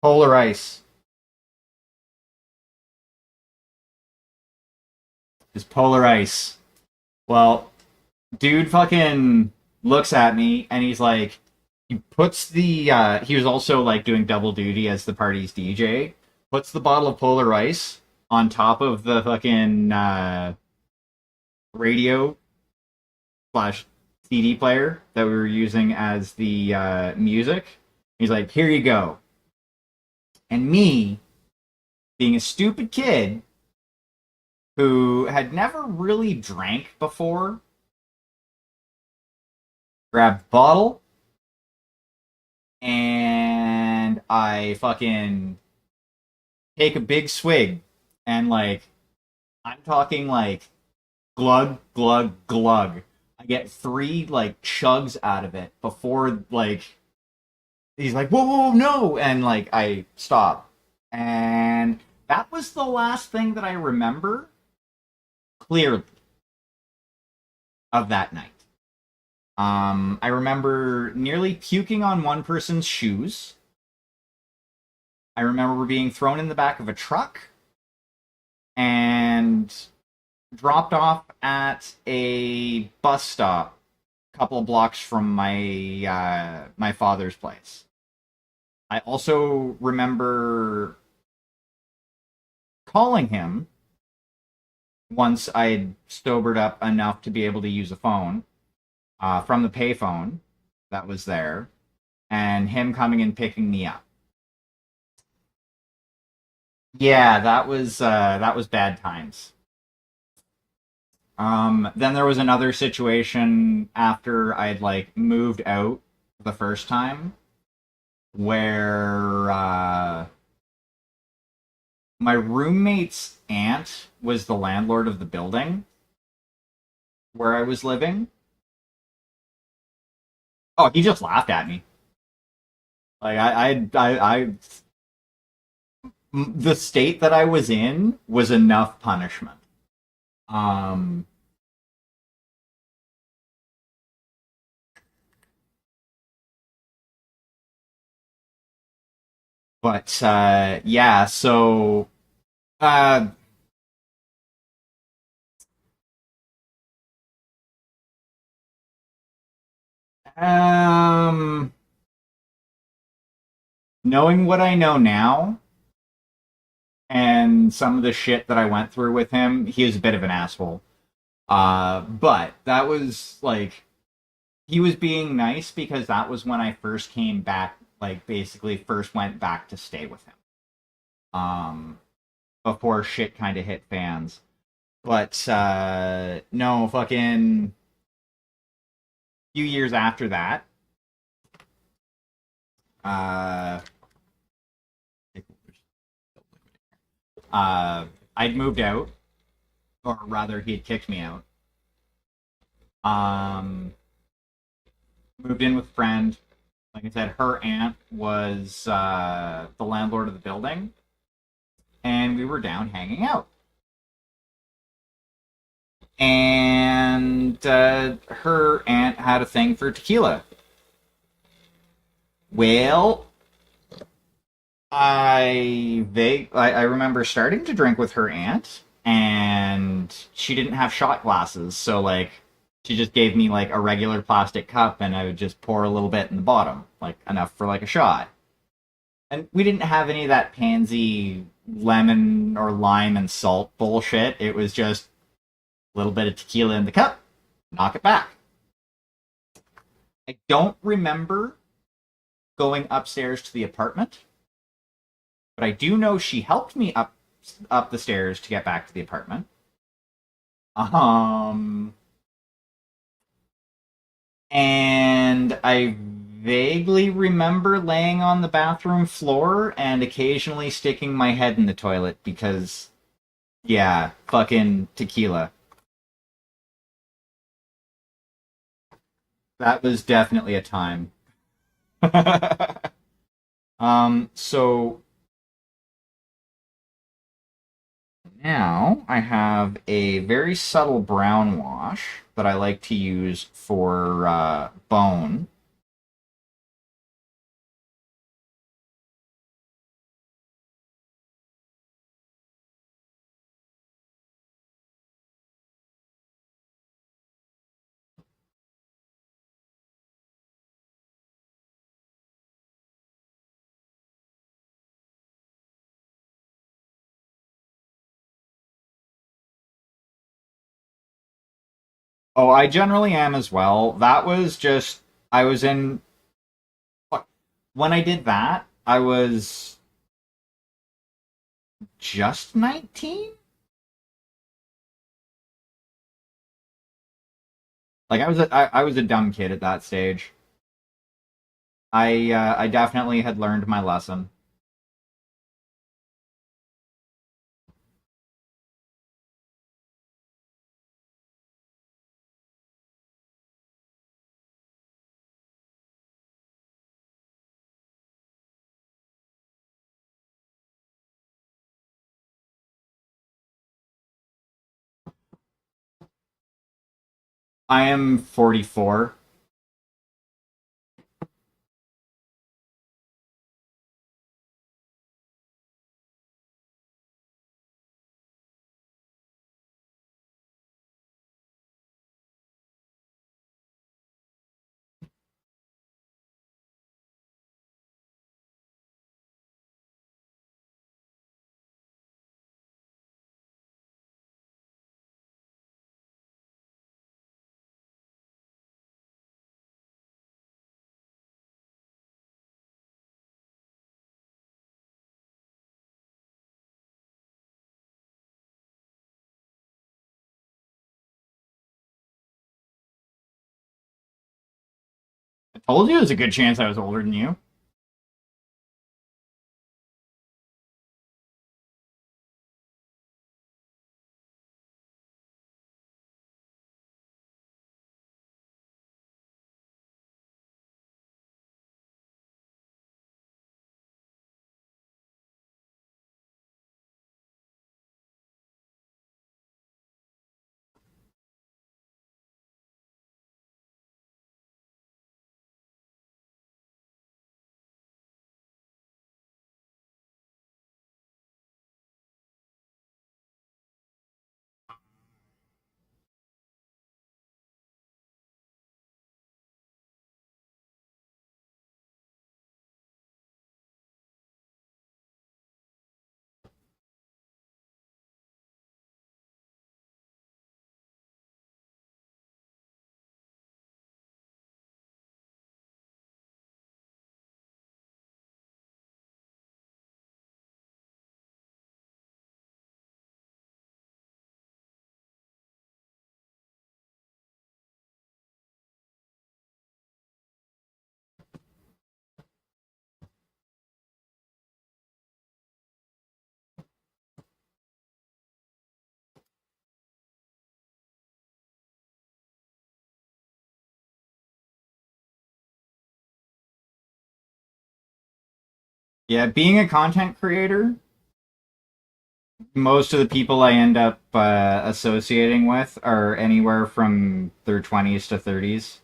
Polar ice is polar ice. Well, dude fucking looks at me and he's like, he puts the, he was also like doing double duty as the party's DJ, puts the bottle of polar ice on top of the fucking radio slash CD player that we were using as the music. He's like, here you go. And me, being a stupid kid who had never really drank before, grabbed the bottle and I fucking take a big swig and like I'm talking like glug glug glug. I get three like chugs out of it before like he's like whoa whoa, whoa no and like I stop and that was the last thing that I remember clearly of that night. I remember nearly puking on one person's shoes. I remember being thrown in the back of a truck and dropped off at a bus stop a couple of blocks from my father's place. I also remember calling him once I'd sobered up enough to be able to use a phone from the payphone that was there, and him coming and picking me up. Yeah, that was bad times. Then there was another situation after I'd like moved out the first time where my roommate's aunt was the landlord of the building where I was living. Oh, he just laughed at me. Like the state that I was in was enough punishment. Um, but yeah, so uh, um, knowing what I know now and some of the shit that I went through with him, he was a bit of an asshole. But that was like he was being nice because that was when I first came back, like basically first went back to stay with him. Um, before shit kind of hit fans. But no, fucking few years after that, uh, Uh, I'd moved out, or rather, he had kicked me out. Um, Moved in with a friend. Like I said, her aunt was the landlord of the building, and we were down hanging out. And her aunt had a thing for tequila. Well, I remember starting to drink with her aunt, and she didn't have shot glasses, so like she just gave me like a regular plastic cup, and I would just pour a little bit in the bottom, like enough for like a shot. And we didn't have any of that pansy lemon or lime and salt bullshit. It was just a little bit of tequila in the cup, knock it back. I don't remember going upstairs to the apartment, but I do know she helped me up the stairs to get back to the apartment. Um, and I vaguely remember laying on the bathroom floor and occasionally sticking my head in the toilet because, yeah, fucking tequila. That was definitely a time. So now I have a very subtle brown wash that I like to use for bone. Oh, I generally am as well. That was just I was in when I did that, I was just 19. Like I was a dumb kid at that stage. I definitely had learned my lesson. I am 44. I told you there's a good chance I was older than you. Yeah, being a content creator, most of the people I end up associating with are anywhere from their 20s to 30s.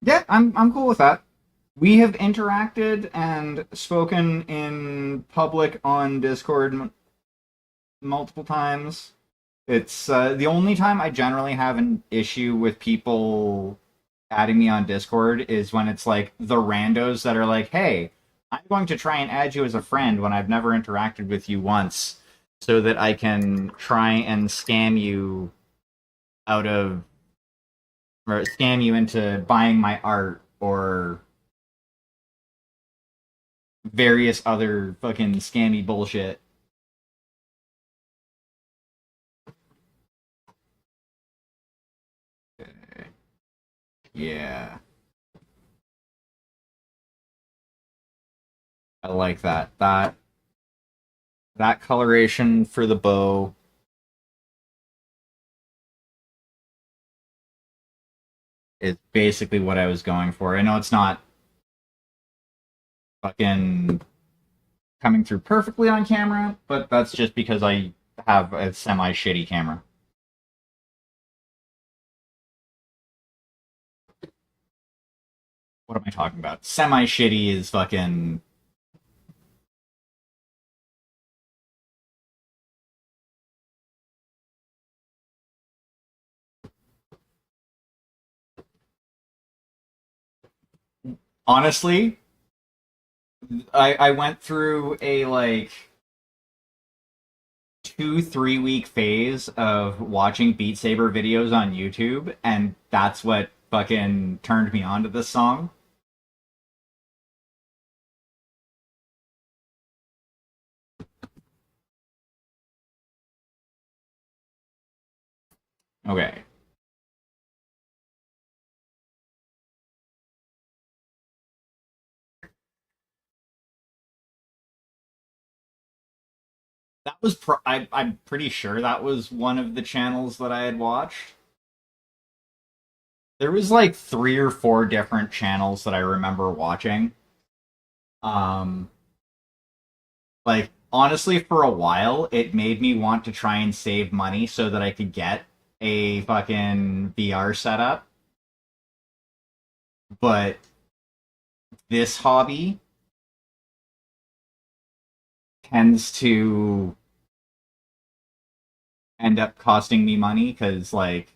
Yeah, I'm cool with that. We have interacted and spoken in public on Discord multiple times. It's the only time I generally have an issue with people adding me on Discord is when it's like the randos that are like, "Hey, I'm going to try and add you as a friend when I've never interacted with you once, so that I can try and scam you out of or scam you into buying my art or various other fucking scammy bullshit." Yeah, I like that. That coloration for the bow is basically what I was going for. I know it's not fucking coming through perfectly on camera, but that's just because I have a semi shitty camera. What am I talking about? Semi shitty is fucking. Honestly, I went through a like 2 3 week phase of watching Beat Saber videos on YouTube, and that's what fucking turned me on to this song. Okay. I'm pretty sure that was one of the channels that I had watched. There was like 3 or 4 different channels that I remember watching. Um, like honestly, for a while, it made me want to try and save money so that I could get a fucking VR setup. But this hobby tends to end up costing me money because, like,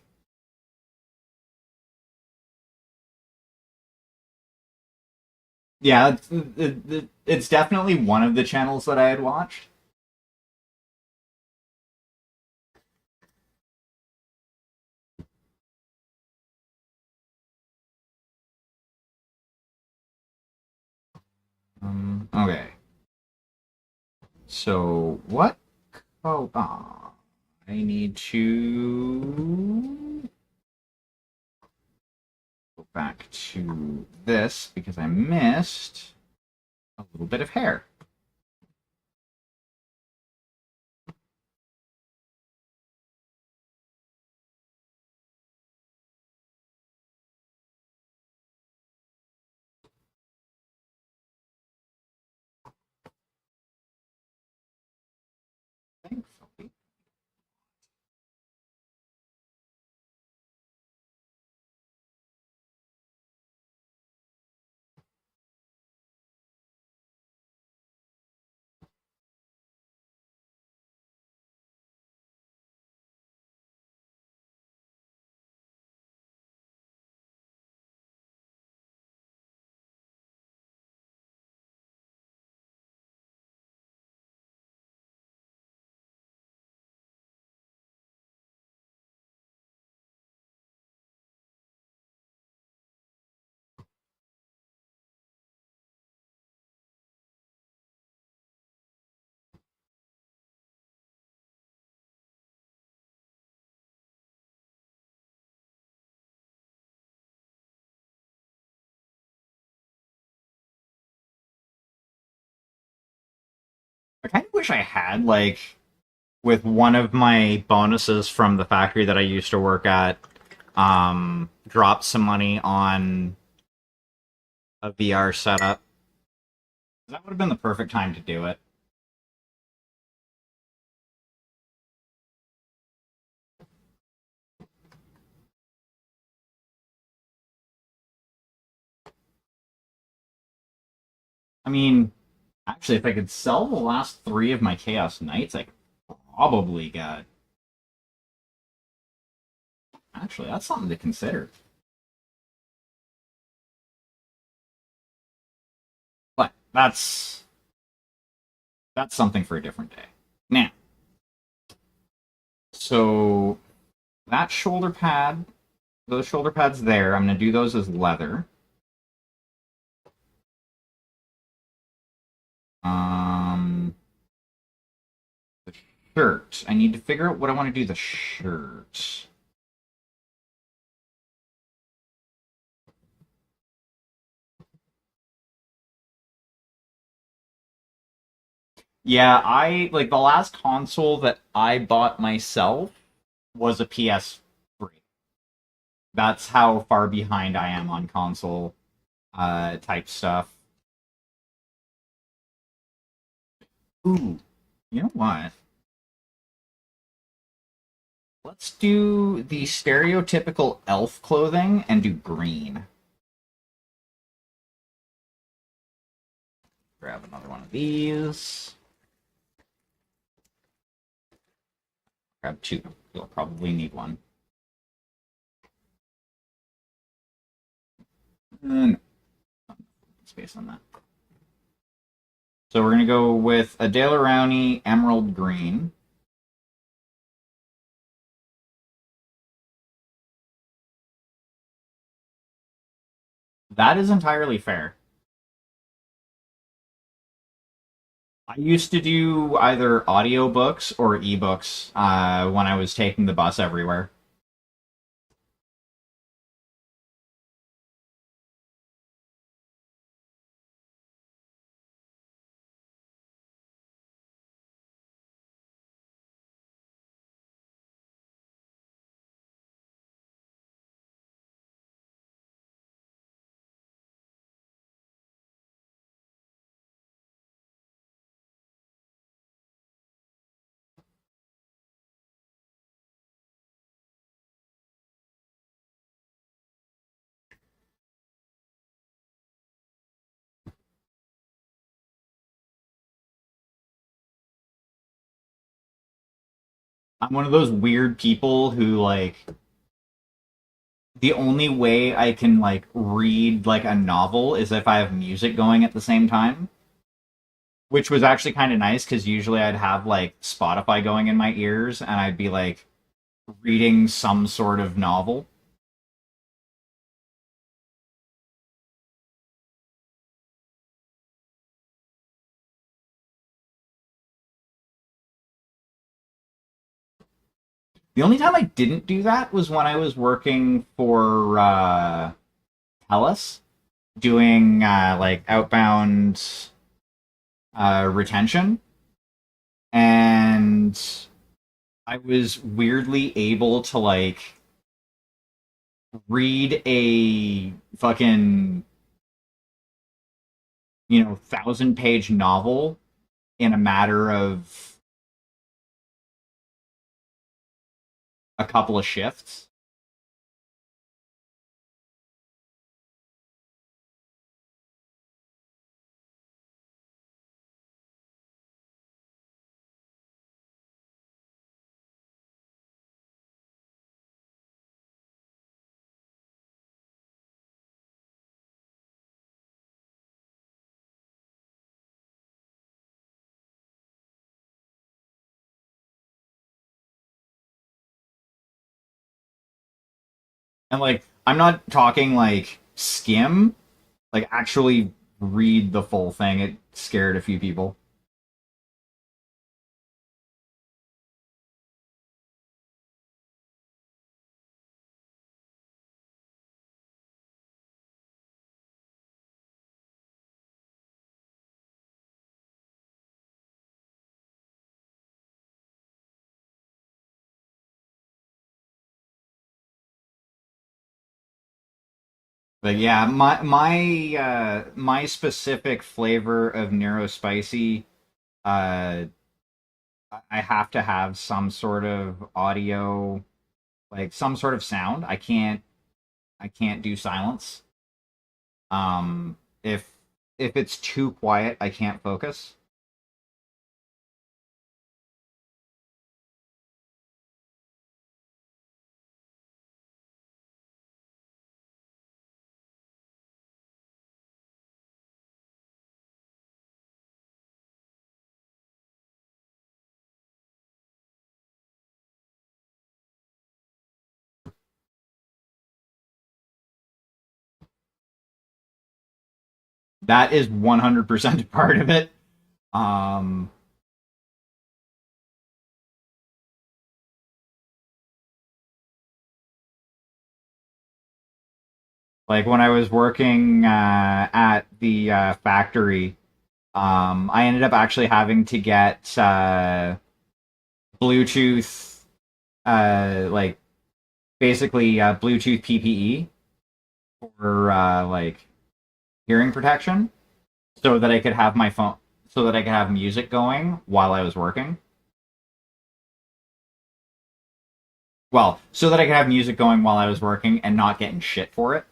yeah, it's definitely one of the channels that I had watched. Okay. So what? Oh, I need to go back to this because I missed a little bit of hair. Thankfully. I kind of wish I had, like, with one of my bonuses from the factory that I used to work at, dropped some money on a VR setup. That would have been the perfect time to do it. I mean, actually, if I could sell the last three of my Chaos Knights, I could probably get. Actually, that's something to consider. But that's something for a different day. Now, so that shoulder pad, those shoulder pads there, I'm gonna do those as leather. Um, the shirt. I need to figure out what I want to do the shirt. Yeah, I like the last console that I bought myself was a PS3. That's how far behind I am on console type stuff. Ooh, you know what? Let's do the stereotypical elf clothing and do green. Grab another one of these. Grab two. You'll probably need one. No. Space on that. So we're gonna go with a Daler Emerald Green. That is entirely fair. I used to do either audiobooks or ebooks when I was taking the bus everywhere. I'm one of those weird people who like the only way I can like read like a novel is if I have music going at the same time, which was actually kind of nice because usually I'd have like Spotify going in my ears and I'd be like reading some sort of novel. The only time I didn't do that was when I was working for Hellas, doing like outbound retention, and I was weirdly able to like read a fucking 1,000-page novel in a matter of a couple of shifts. And like I'm not talking like skim, like actually read the full thing. It scared a few people. But yeah, my specific flavor of Nero spicy, uh, I have to have some sort of audio, like some sort of sound. I can't do silence. Um, if it's too quiet, I can't focus. That is 100% a part of it. Um, like when I was working at the factory, I ended up actually having to get Bluetooth, like basically Bluetooth PPE for like hearing protection, so that I could have my phone, so that I could have music going while I was working. Well, so that I could have music going while I was working and not getting shit for it.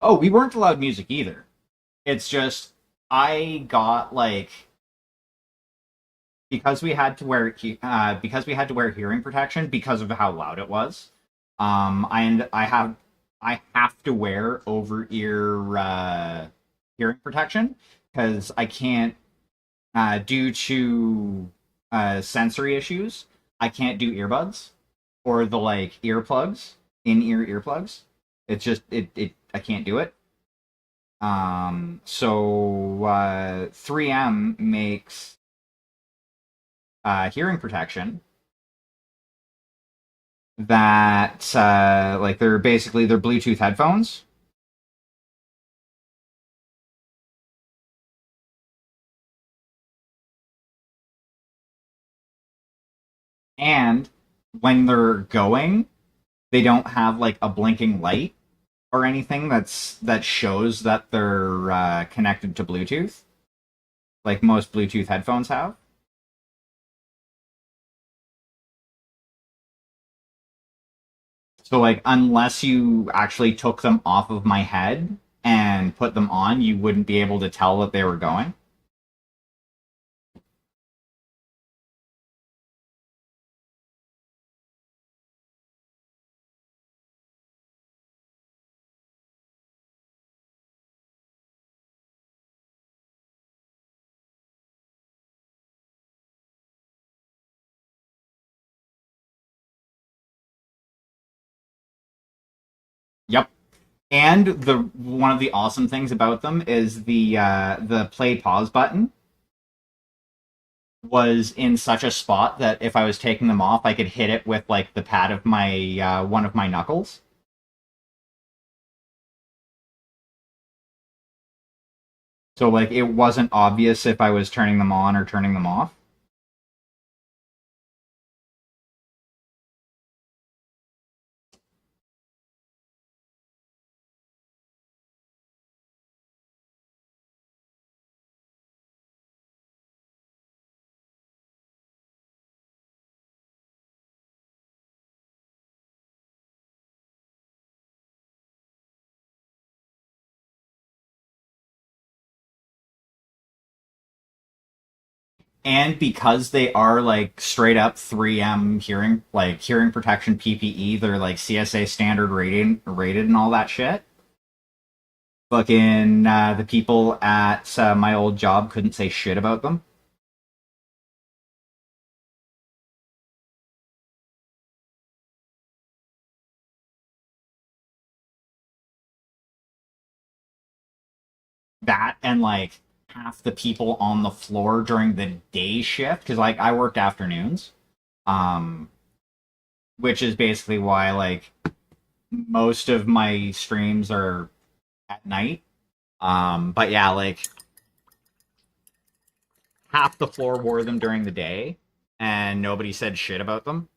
Oh, we weren't allowed music either. It's just I got like, because we had to wear hearing protection because of how loud it was. I have to wear over ear hearing protection because I can't, due to sensory issues, I can't do earbuds or the like earplugs, in ear earplugs. It's just it I can't do it. So 3M makes hearing protection that like they're Bluetooth headphones, and when they're going, they don't have like a blinking light or anything that shows that they're connected to Bluetooth, like most Bluetooth headphones have. So like unless you actually took them off of my head and put them on, you wouldn't be able to tell that they were going. Yep. And the one of the awesome things about them is the play pause button was in such a spot that if I was taking them off, I could hit it with like the pad of my one of my knuckles. So like it wasn't obvious if I was turning them on or turning them off. And because they are like straight up 3M hearing protection PPE, they're like CSA standard rated and all that shit. Fucking the people at my old job couldn't say shit about them. That and like half the people on the floor during the day shift, because like I worked afternoons, um, which is basically why like most of my streams are at night. But yeah, like half the floor wore them during the day, and nobody said shit about them.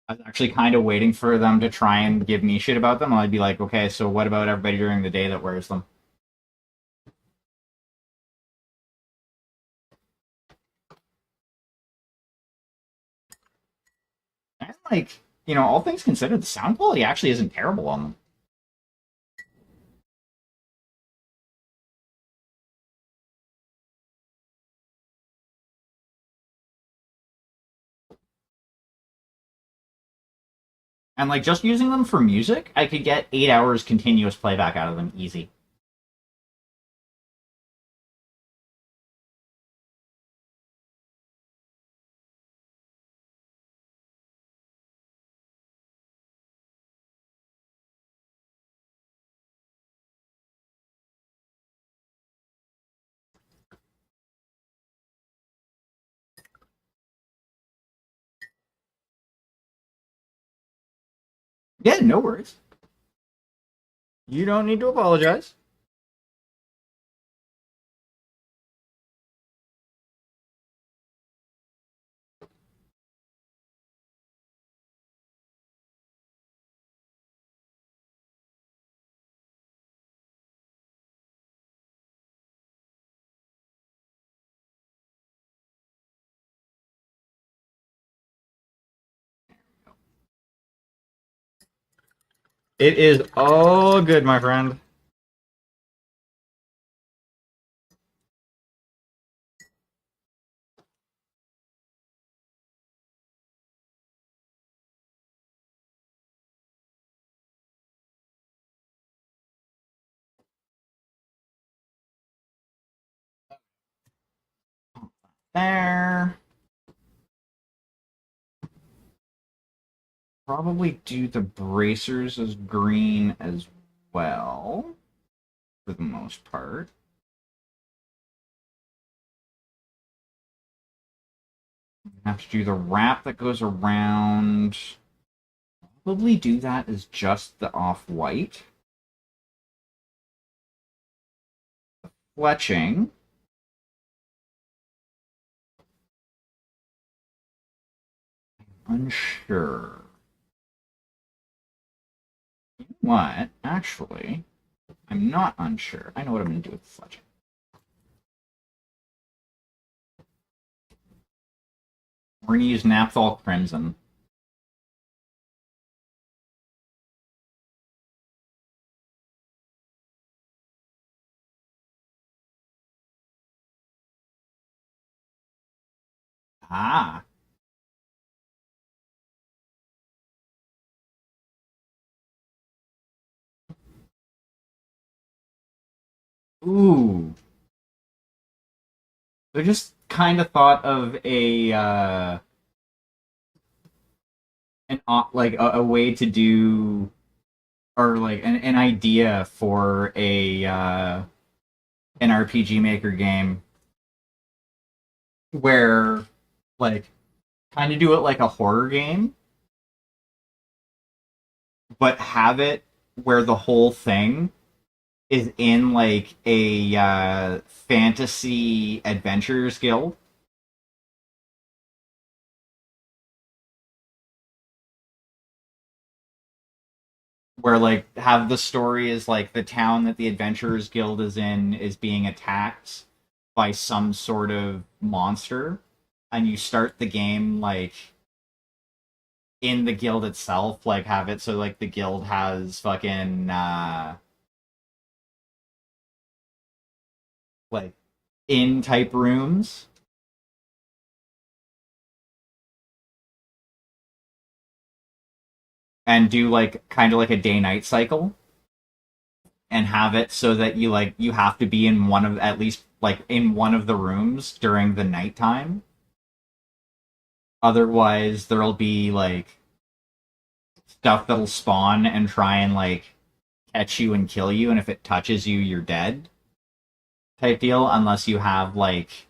I was actually kind of waiting for them to try and give me shit about them. I'd be like, okay, so what about everybody during the day that wears them? And like, all things considered, the sound quality actually isn't terrible on them. And like just using them for music, I could get 8 hours continuous playback out of them easy. Yeah, no worries. You don't need to apologize. It is all good, my friend. There. Probably do the bracers as green as well, for the most part. Have to do the wrap that goes around. Probably do that as just the off-white. Fletching. Unsure. What? Actually, I'm not unsure. I know what I'm going to do with the fletching. We're going to use Naphthol Crimson. Ah. Ooh. I just kind of thought of a way to do, or like an idea for a an RPG Maker game where like kind of do it like a horror game, but have it where the whole thing is in like a fantasy adventures guild, where like have the story is like the town that the adventurers guild is in is being attacked by some sort of monster, and you start the game like in the guild itself, like have it so like the guild has fucking like in type rooms. and do like kind of like a day night cycle and have it so that you have to be in one of at least like in one of the rooms during the nighttime. Otherwise, there'll be like stuff that'll spawn and try and like catch you and kill you, and if it touches you, you're dead type deal. Unless you have like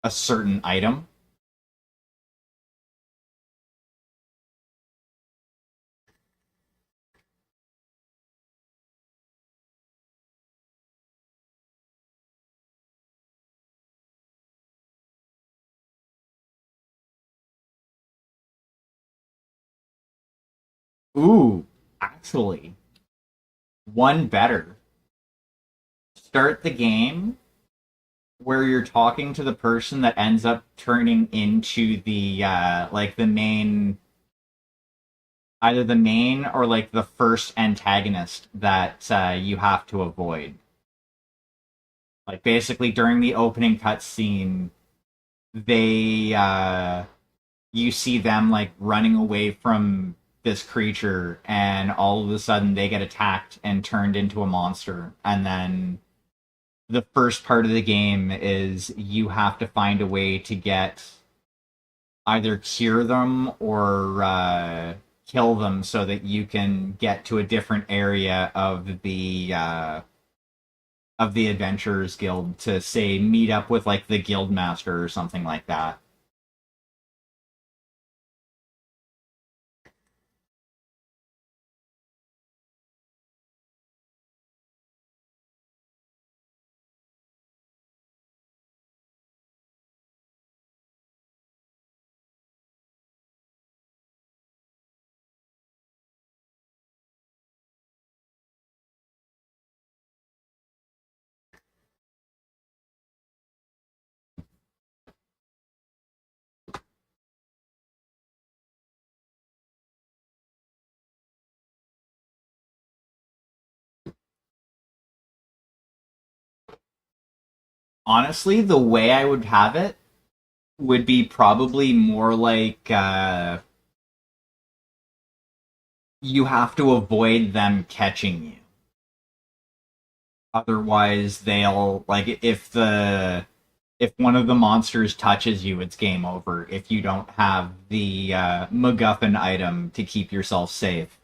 a certain item. Ooh, actually, one better. Start the game where you're talking to the person that ends up turning into the like the main, either the main or like the first antagonist that you have to avoid. Like basically during the opening cutscene, they you see them like running away from this creature, and all of a sudden they get attacked and turned into a monster, and then the first part of the game is you have to find a way to get either cure them or kill them so that you can get to a different area of the Adventurers Guild to say meet up with like the guild master or something like that. Honestly, the way I would have it would be probably more like you have to avoid them catching you. Otherwise, they'll like if one of the monsters touches you, it's game over if you don't have the MacGuffin item to keep yourself safe.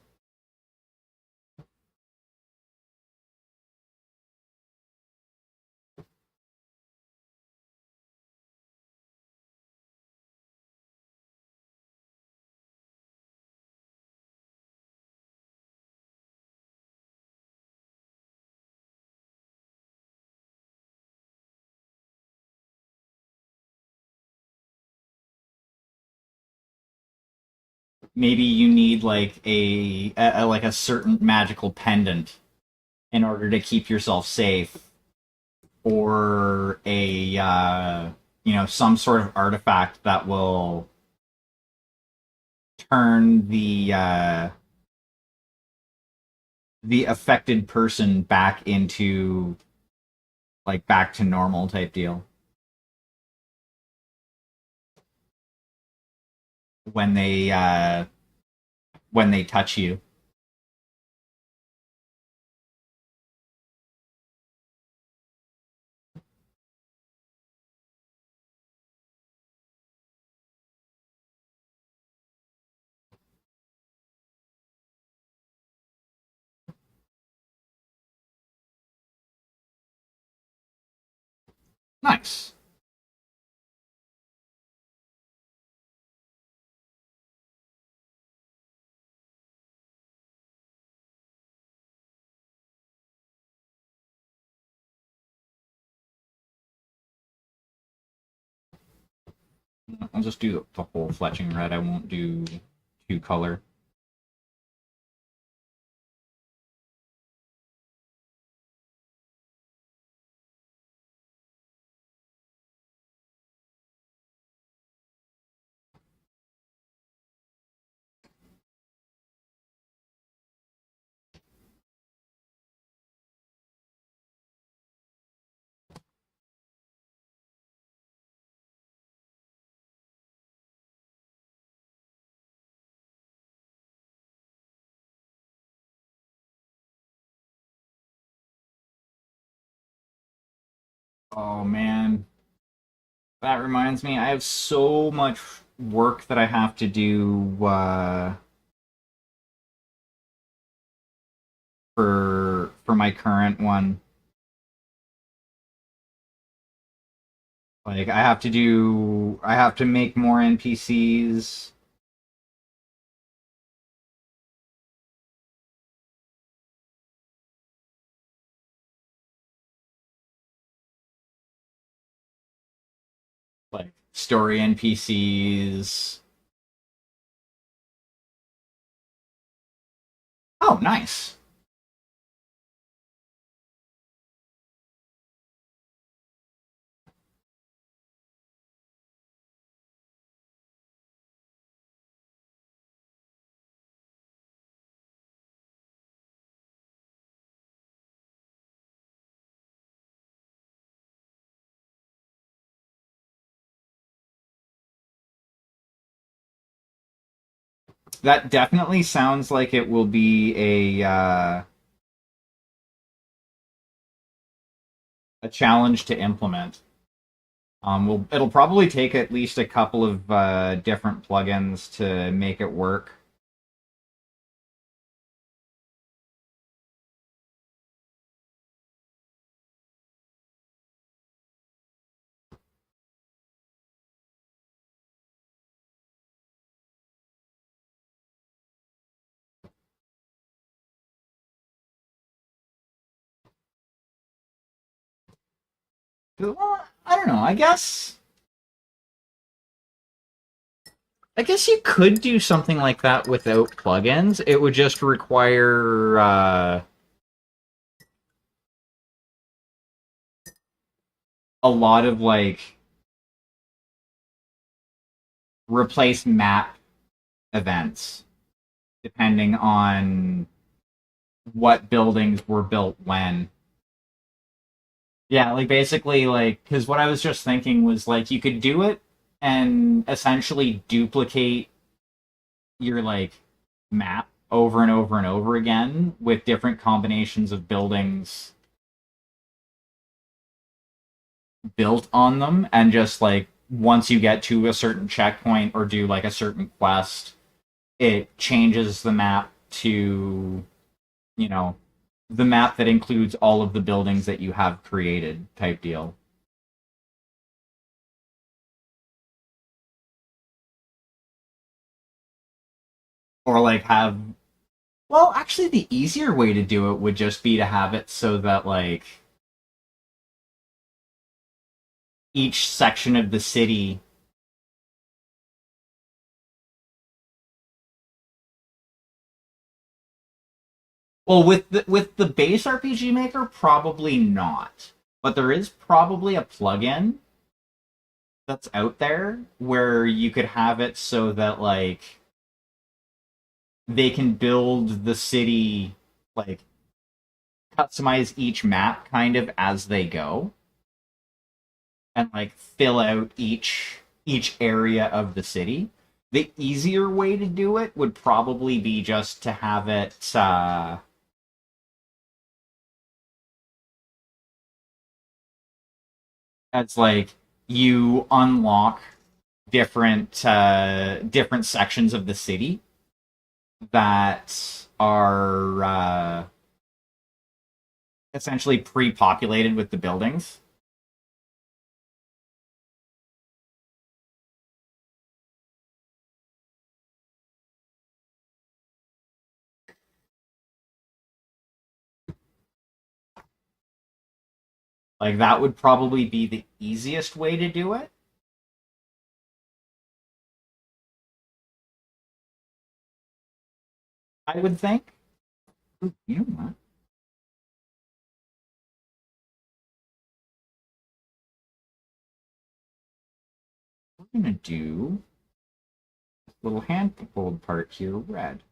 Maybe you need like like a certain magical pendant in order to keep yourself safe, or a some sort of artifact that will turn the affected person back into like back to normal type deal when they touch you. Nice. I'll just do the whole fletching red. I won't do two color. Oh man, that reminds me. I have so much work that I have to do for my current one. Like I have to make more NPCs. Like story NPCs. Oh, nice. That definitely sounds like it will be a challenge to implement. It'll probably take at least a couple of different plugins to make it work. Well, I don't know. I guess you could do something like that without plugins. It would just require a lot of like replace map events depending on what buildings were built when. Yeah, like basically like cuz what I was just thinking was like you could do it and essentially duplicate your like map over and over and over again with different combinations of buildings built on them, and just like once you get to a certain checkpoint or do like a certain quest, it changes the map to, you know, the map that includes all of the buildings that you have created type deal. Or like have, well, actually the easier way to do it would just be to have it so that like each section of the city. Well, with the base RPG Maker, probably not. But there is probably a plugin that's out there where you could have it so that like they can build the city, like customize each map kind of as they go, and like fill out each area of the city. The easier way to do it would probably be just to have it as like you unlock different sections of the city that are essentially pre-populated with the buildings. Like that would probably be the easiest way to do it, I would think. You know what? We're gonna do this little hand pulled part here red.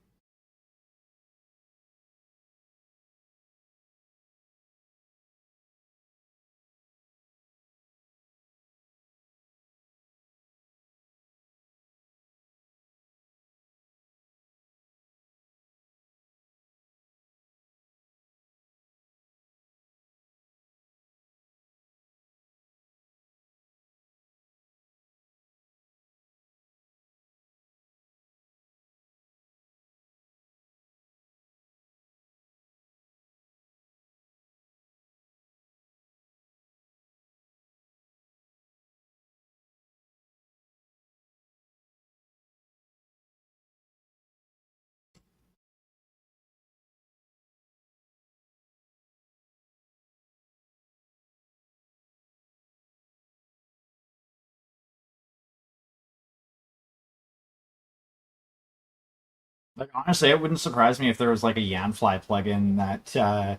Like honestly, it wouldn't surprise me if there was like a Yanfly plugin that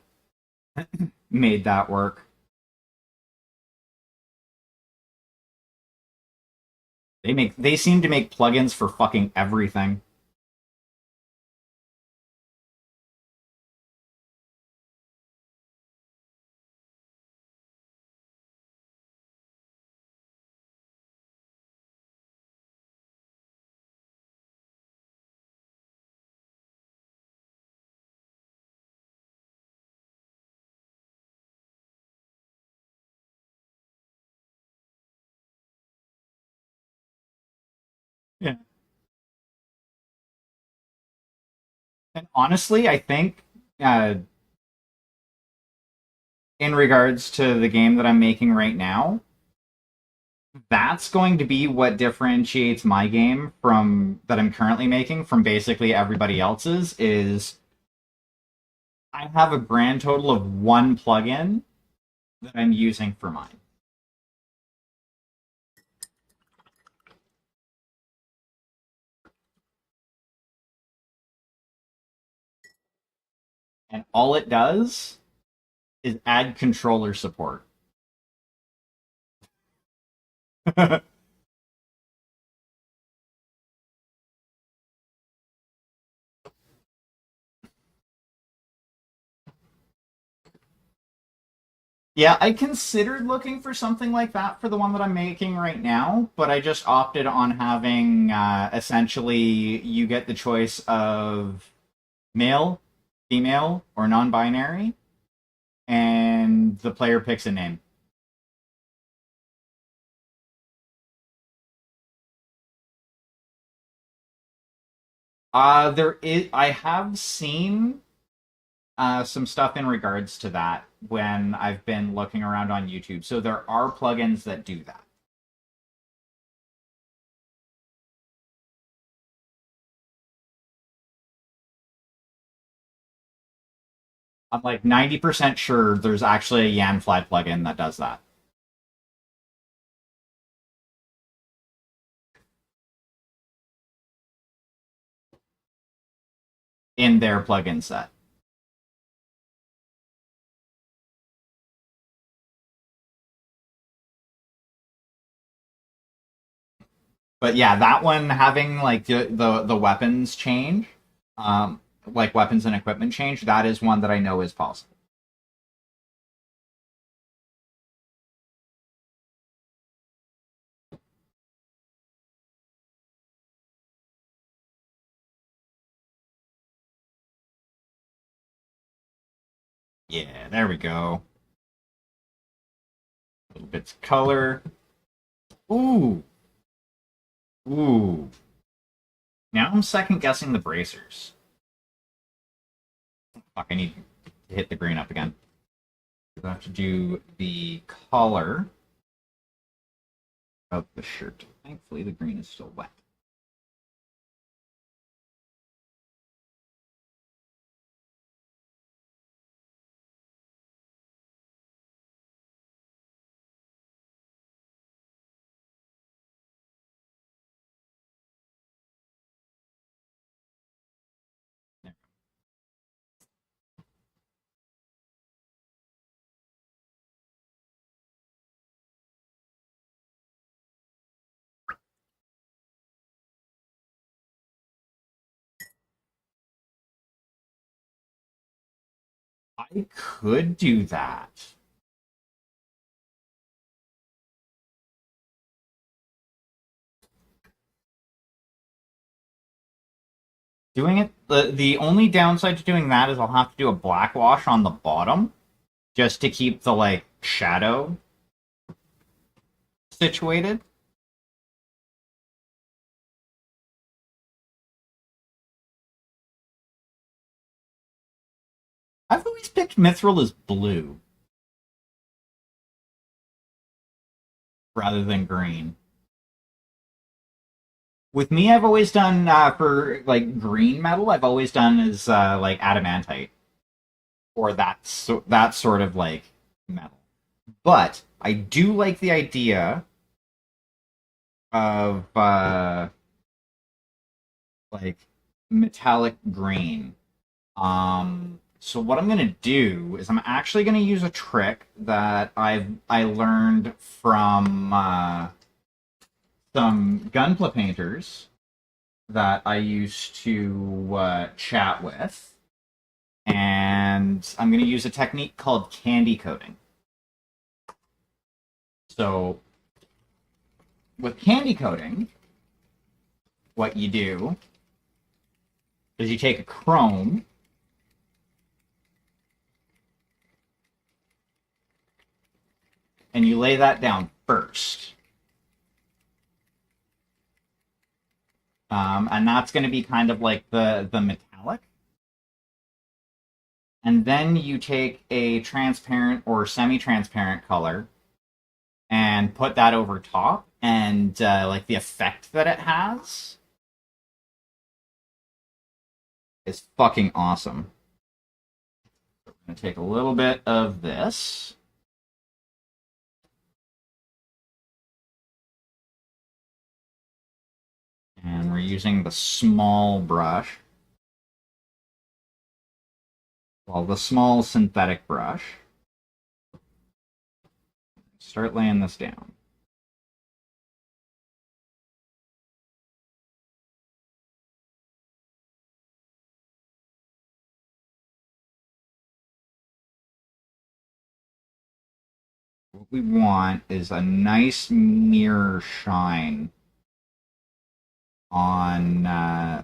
made that work. They seem to make plugins for fucking everything. Yeah. And honestly, I think uh, in regards to the game that I'm making right now, that's going to be what differentiates my game from that I'm currently making from basically everybody else's is I have a grand total of one plugin that I'm using for mine. And all it does is add controller support. Yeah, I considered looking for something like that for the one that I'm making right now, but I just opted on having essentially you get the choice of male, female, or non binary, and the player picks a name. I have seen some stuff in regards to that when I've been looking around on YouTube. So there are plugins that do that. I'm like 90% sure there's actually a Yanfly plugin that does that in their plugin set. But yeah, that one having like the weapons change, like weapons and equipment change, that is one that I know is possible Yeah, there we go. Little bits of color. Ooh, ooh. Now I'm second guessing the bracers. Fuck, I need to hit the green up again. We have to do the collar of the shirt. Thankfully, the green is still wet. I could do that. Doing it, the only downside to doing that is I'll have to do a black wash on the bottom just to keep the like shadow situated. I've always picked Mithril as blue rather than green. With me, I've always done for like green metal. I've always done is like adamantite or that sort of like metal. But I do like the idea of like metallic green. So what I'm gonna do is I'm actually gonna use a trick that I learned from some gunpla painters that I used to chat with, and I'm gonna use a technique called candy coating. So with candy coating, what you do is you take a chrome and you lay that down first. And that's going to be kind of like the metallic. And then you take a transparent or semi-transparent color and put that over top, and like the effect that it has is fucking awesome. I'm going to take a little bit of this. And we're using the small brush. Well, the small synthetic brush. Start laying this down. What we want is a nice mirror shine on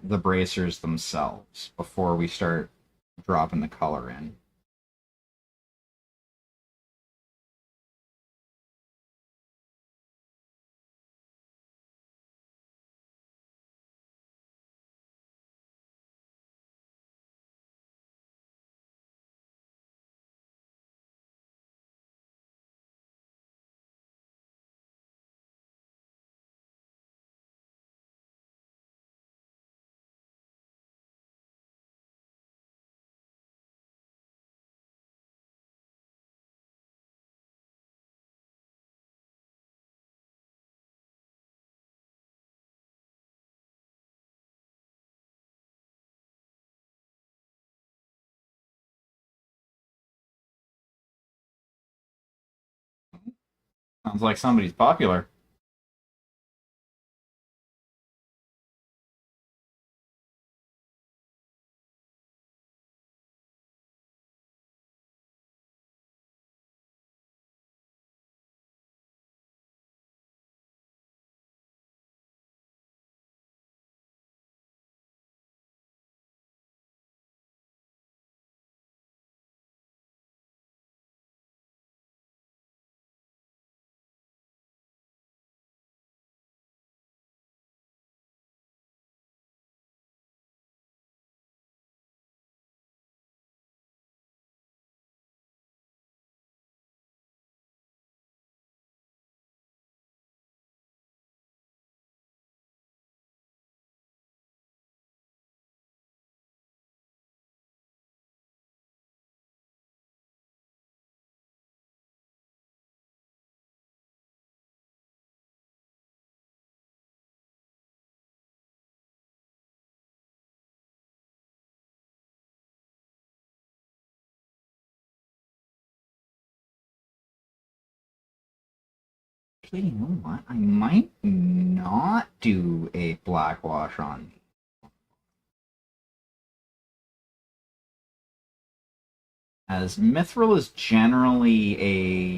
the bracers themselves before we start dropping the color in. Sounds like somebody's popular. Actually, you know what? I might not do a black wash on me. As mithril is generally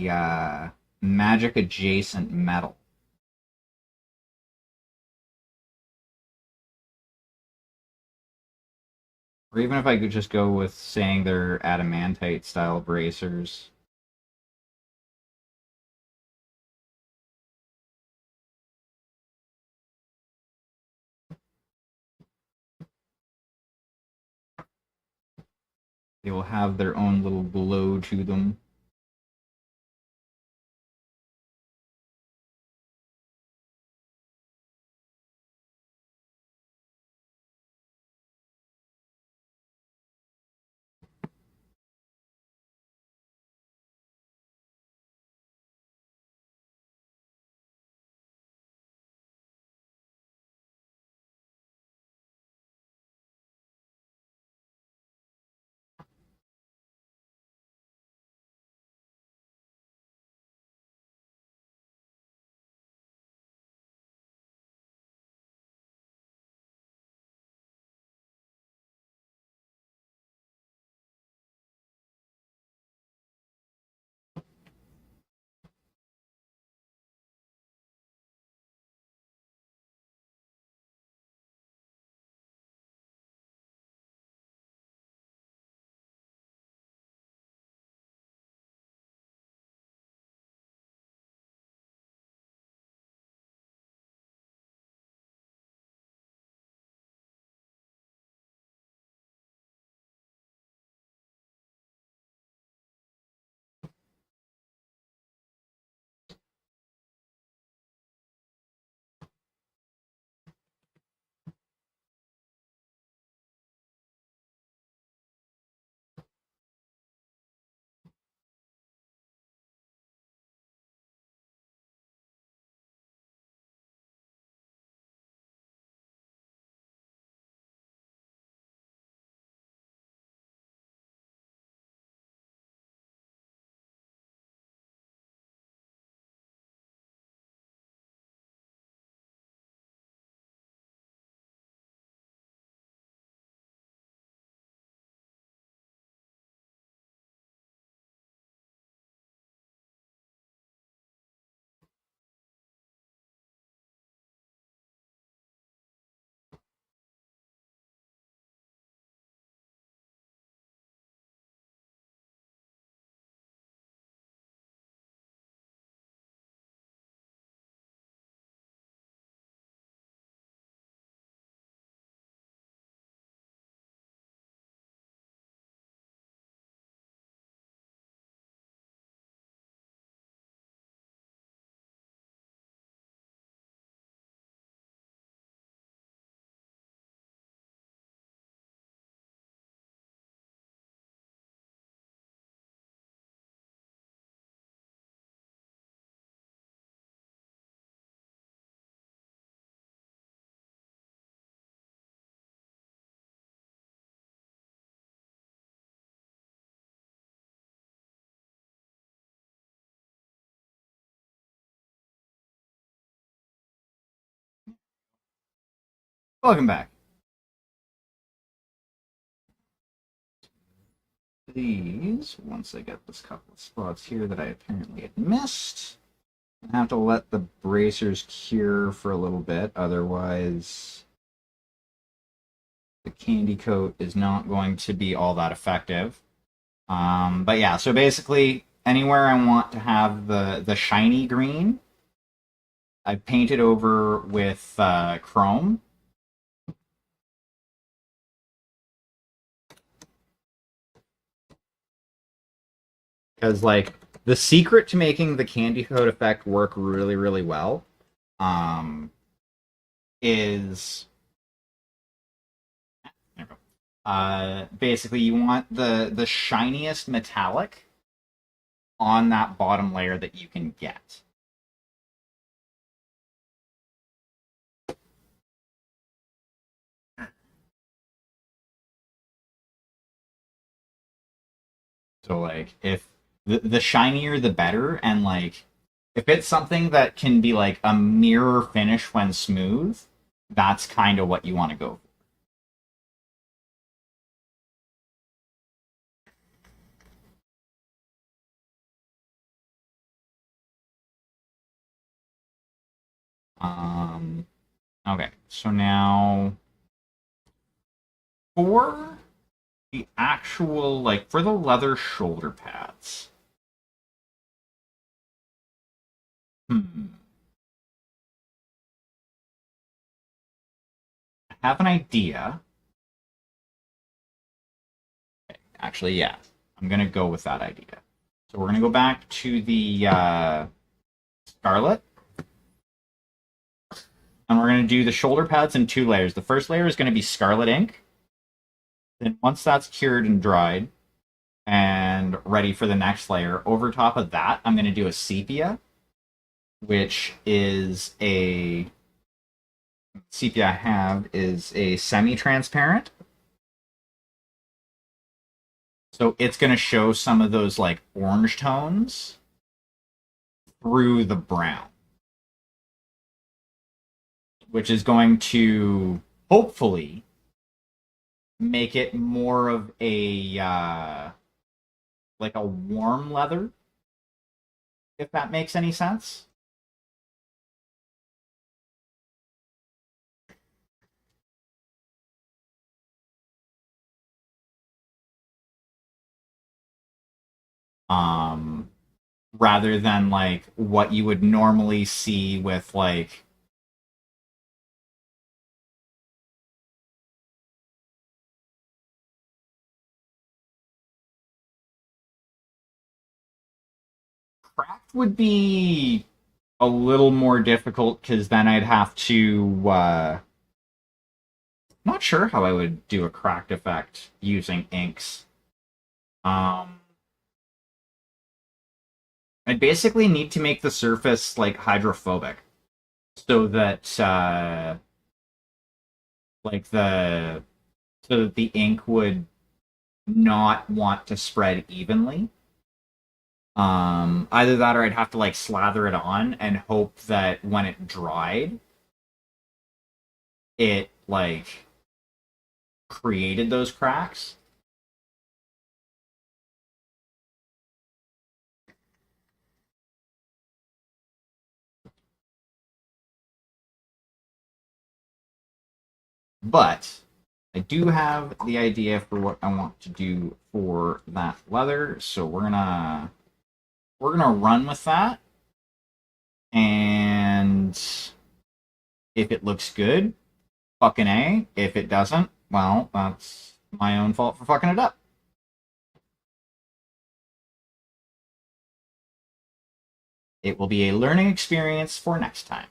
a magic adjacent metal. Or even if I could just go with saying they're adamantite style bracers. They will have their own little glow to them. Welcome back. These, once I get this couple of spots here that I apparently had missed, I have to let the bracers cure for a little bit, otherwise the candy coat is not going to be all that effective. But yeah, so basically anywhere I want to have the shiny green, I paint it over with chrome. Because like the secret to making the candy coat effect work really, really well, um, is basically you want the shiniest metallic on that bottom layer that you can get. So like if the shinier the better, and like if it's something that can be like a mirror finish when smooth, that's kind of what you want to go for. Okay, so now for the actual like for the leather shoulder pads. Hmm. I have an idea. Actually, yeah. I'm gonna go with that idea. So we're gonna go back to the Scarlet, and we're gonna do the shoulder pads in two layers. The first layer is gonna be Scarlet ink. Then once that's cured and dried and ready for the next layer, over top of that, I'm gonna do a sepia, which is a sepia I have is a semi-transparent. So it's going to show some of those like orange tones through the brown, which is going to hopefully make it more of a like a warm leather, if that makes any sense. Um, Rather than like what you would normally see with like craft would be a little more difficult because then I'd have to not sure how I would do a cracked effect using inks. Um, I basically need to make the surface like hydrophobic so that like the so that the ink would not want to spread evenly. Either that or I'd have to like slather it on and hope that when it dried, it like created those cracks. But I do have the idea for what I want to do for that leather, so we're gonna run with that, and if it looks good, fucking A. If it doesn't, well, that's my own fault for fucking it up. It will be a learning experience for next time.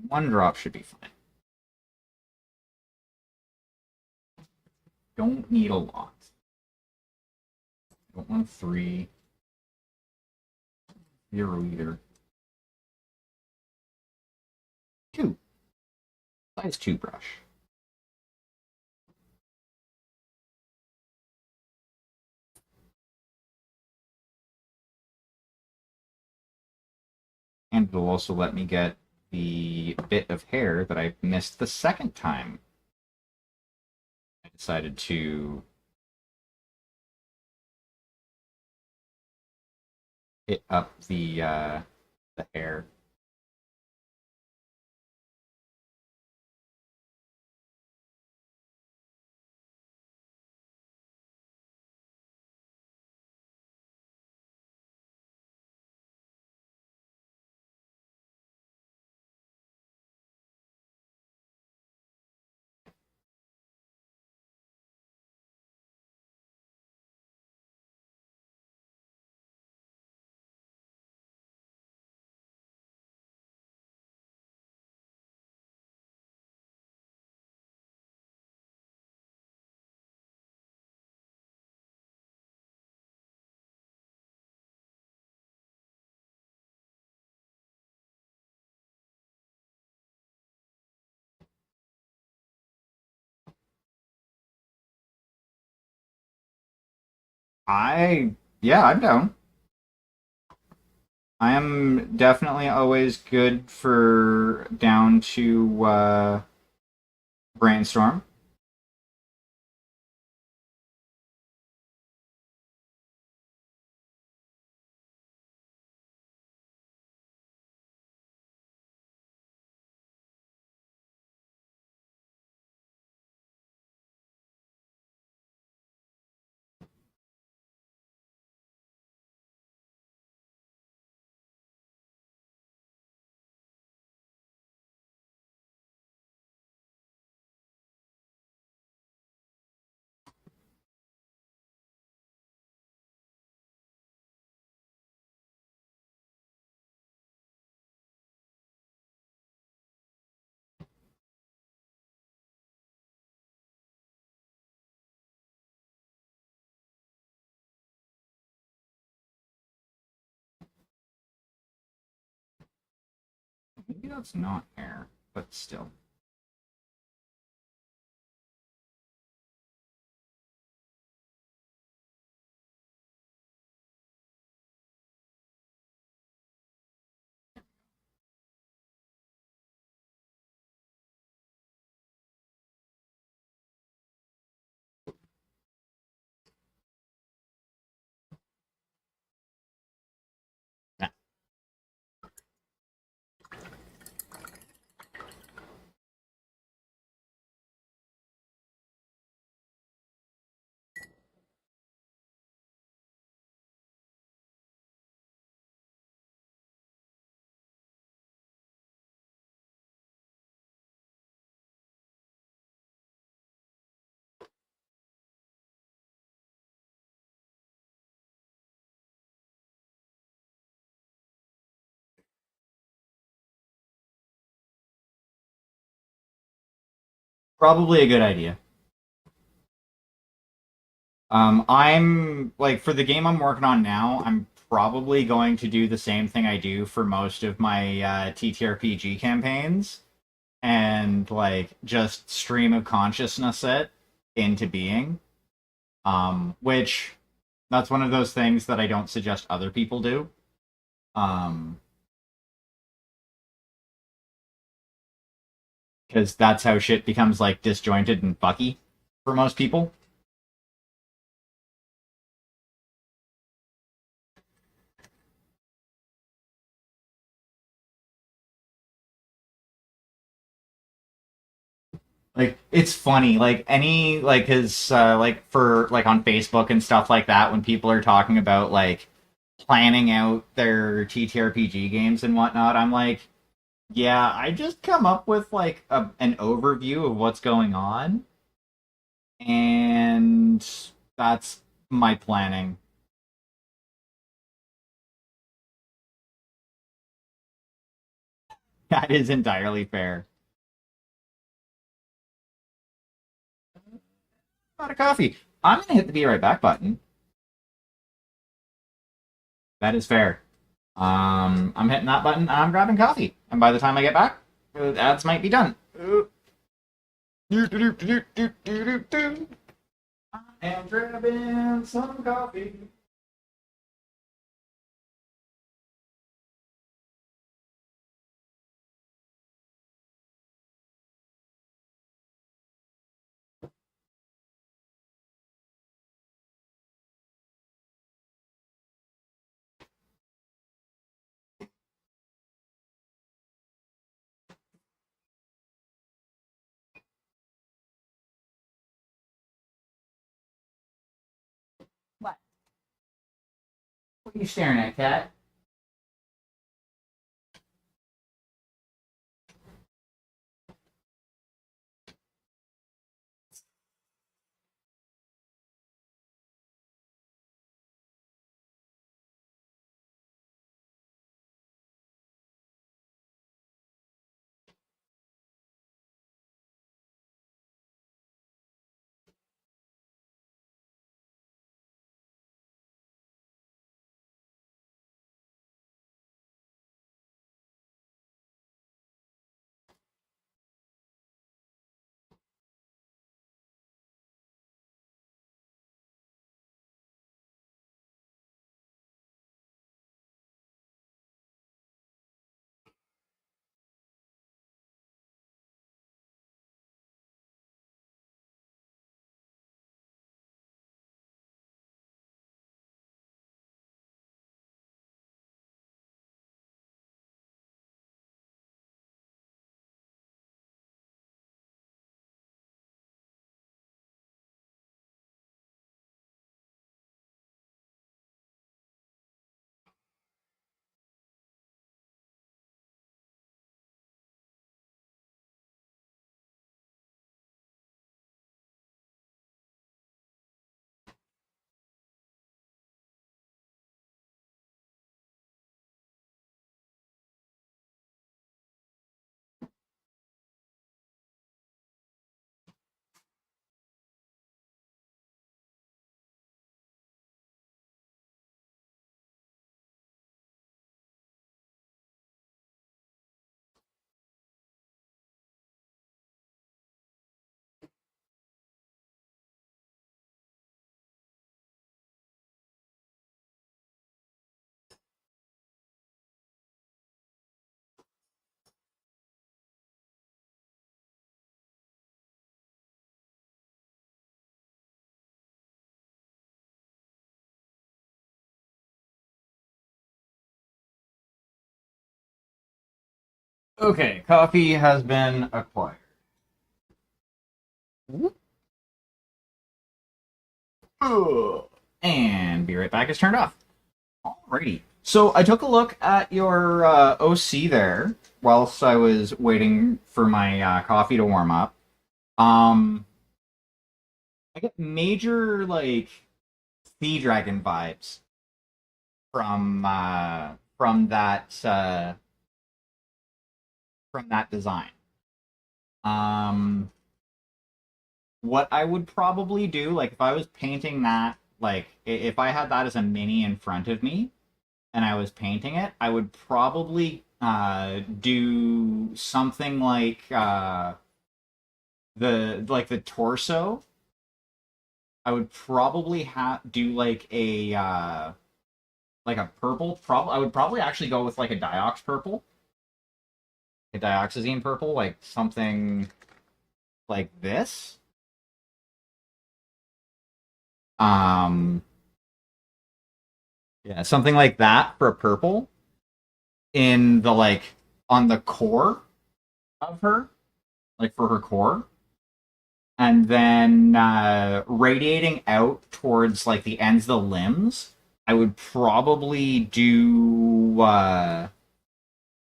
One drop should be fine. Don't need a lot. Don't want three. Zero either. Two. Size two brush. And it'll also let me get the bit of hair that I missed the second time. I decided to hit up the hair. Yeah, I'm down. I am definitely always good for down to brainstorm. Maybe that's not hair, but still. Nah. Probably a good idea. I'm like for the game I'm working on now, I'm probably going to do the same thing I do for most of my TTRPG campaigns and like just stream of consciousness it into being. Which that's one of those things that I don't suggest other people do. Um, because that's how shit becomes like disjointed and fucky for most people. Like it's funny, like any like his like for like on Facebook and stuff like that when people are talking about like planning out their TTRPG games and whatnot, I'm like, yeah, I just come up with like an overview of what's going on, and that's my planning. That is entirely fair. Not a coffee. I'm gonna hit the be right back button. That is fair. I'm hitting that button. I'm grabbing coffee, and by the time I get back, the ads might be done. And grabbing some coffee. What are you staring at, cat? Okay, coffee has been acquired. Ugh. And be right back is turned off. Alrighty. So I took a look at your OC there whilst I was waiting for my coffee to warm up. Um, I get major like Sea Dragon vibes from that design. Um, what I would probably do, like if I was painting that, like if I had that as a mini in front of me and I was painting it, I would probably do something like the torso. I would probably have do like a purple. I would probably actually go with like a Diox purple, a dioxazine purple, like something like this. Um, yeah, something like that for a purple in the like on the core of her, like for her core, and then radiating out towards like the ends of the limbs. I would probably do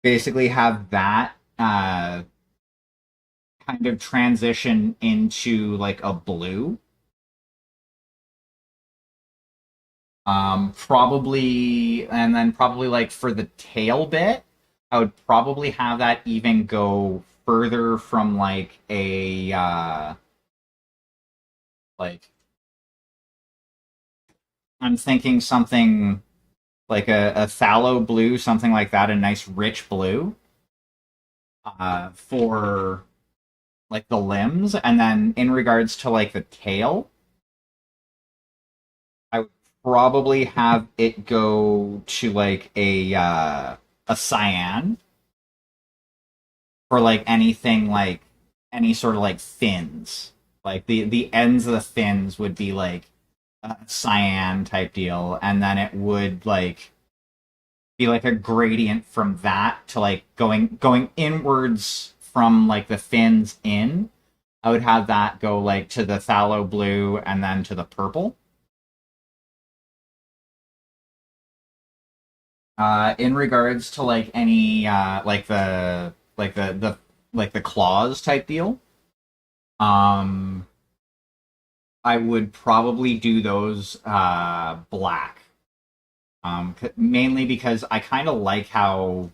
basically have that kind of transition into like a blue. Probably, and then probably like for the tail bit, I would probably have that even go further from like a like I'm thinking something like a phthalo blue, something like that, a nice rich blue for like the limbs, and then in regards to like the tail, I would probably have it go to like a cyan for like anything like any sort of like fins. Like the ends of the fins would be like a cyan type deal, and then it would like be like a gradient from that to like going inwards from like the fins in. I would have that go like to the phthalo blue and then to the purple. In regards to like any like the claws type deal, um, I would probably do those black. Mainly because I kind of like how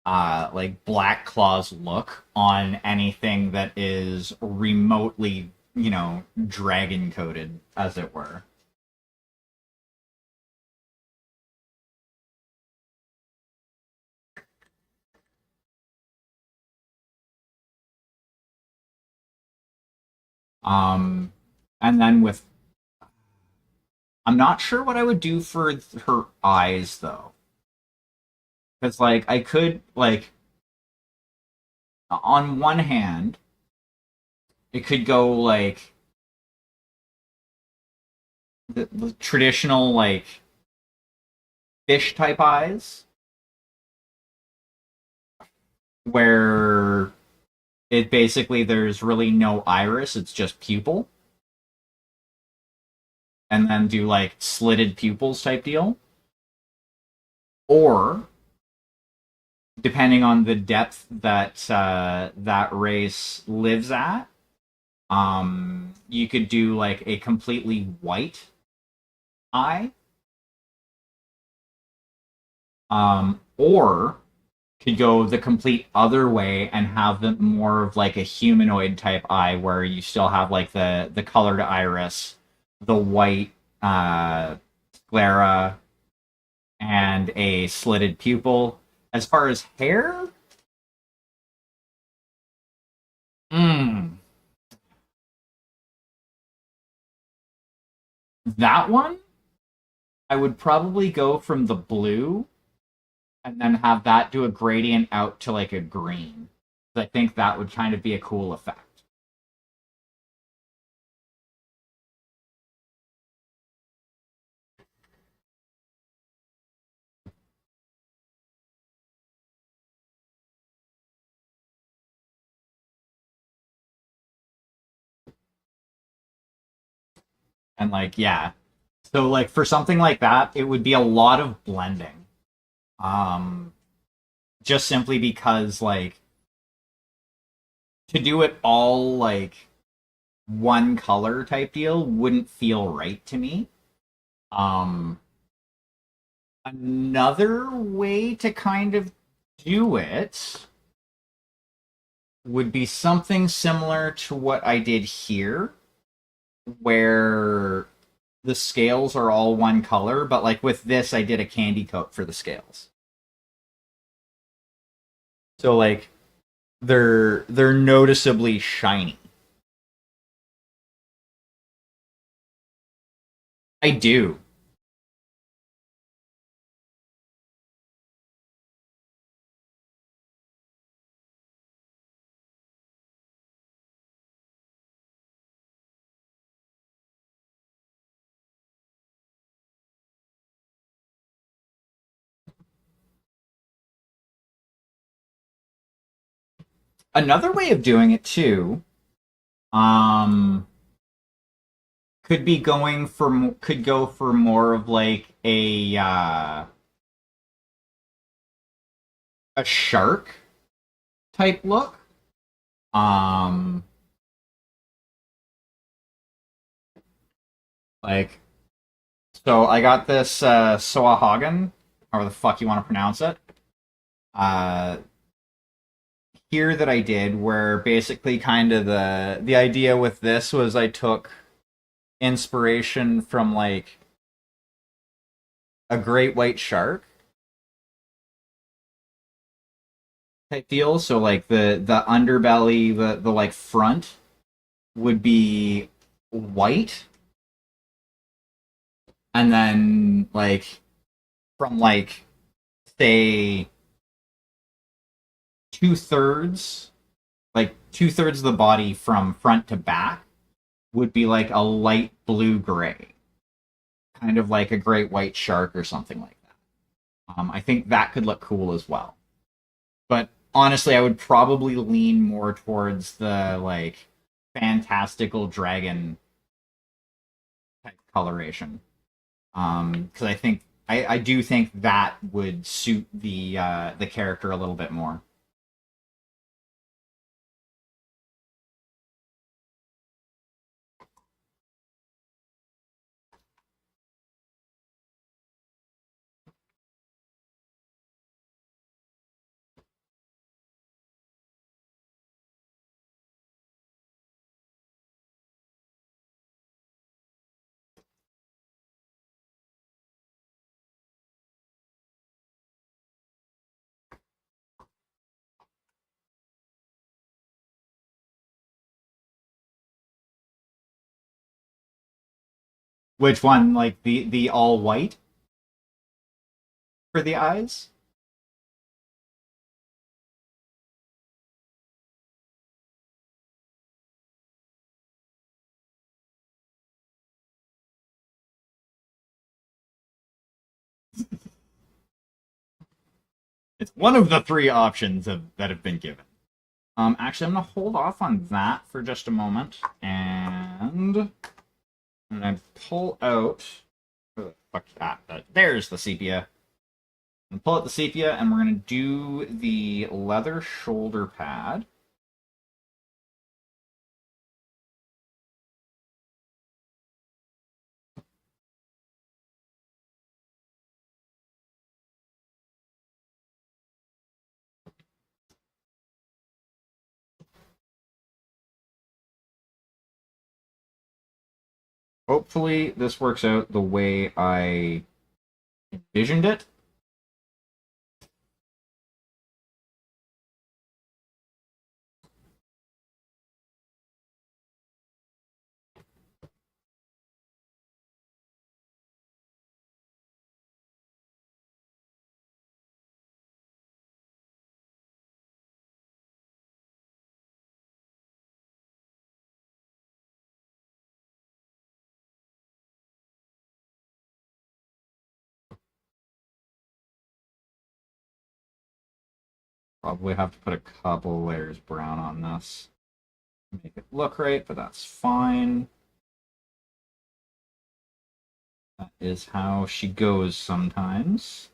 like black claws look on anything that is remotely, dragon coated, as it were. Um, and then with, I'm not sure what I would do for her eyes though, because like I could like on one hand, it could go like the traditional like fish type eyes, where it basically there's really no iris, it's just pupil, and then do like slitted pupils type deal. Or depending on the depth that that race lives at, you could do like a completely white eye, or could go the complete other way and have them more of like a humanoid type eye, where you still have like the colored iris, the white sclera, and a slitted pupil. As far as hair, mm, that one I would probably go from the blue and then have that do a gradient out to like a green. I think that would kind of be a cool effect. And like, yeah. So like for something like that, it would be a lot of blending. Um just simply because like to do it all like one color type deal wouldn't feel right to me. Um Another way to kind of do it would be something similar to what I did here, where the scales are all one color, but like with this, I did a candy coat for the scales. So like they're noticeably shiny. I do. Another way of doing it too, um, could go for more of like a shark type look. Um, like so I got this Soahagen, however the fuck you want to pronounce it. Uh, Here that I did, where basically kind of the idea with this was I took inspiration from like a great white shark type deal. So like the underbelly, the like front would be white, and then like from like say two-thirds, like two-thirds of the body from front to back would be like a light blue gray, kind of like a great white shark or something like that. I think that could look cool as well. But honestly, I would probably lean more towards the like fantastical dragon type coloration. Because I do think that would suit the character a little bit more. Which one? Like the all white for the eyes? It's one of the three options that have been given. Actually, I'm gonna hold off on that for just a moment, and I'm gonna pull out. Oh, fuck that! There's the sepia. And pull out the sepia, and we're gonna do the leather shoulder pad. Hopefully, this works out the way I envisioned it. Probably have to put a couple layers brown on this. Make it look right, but that's fine. That is how she goes sometimes.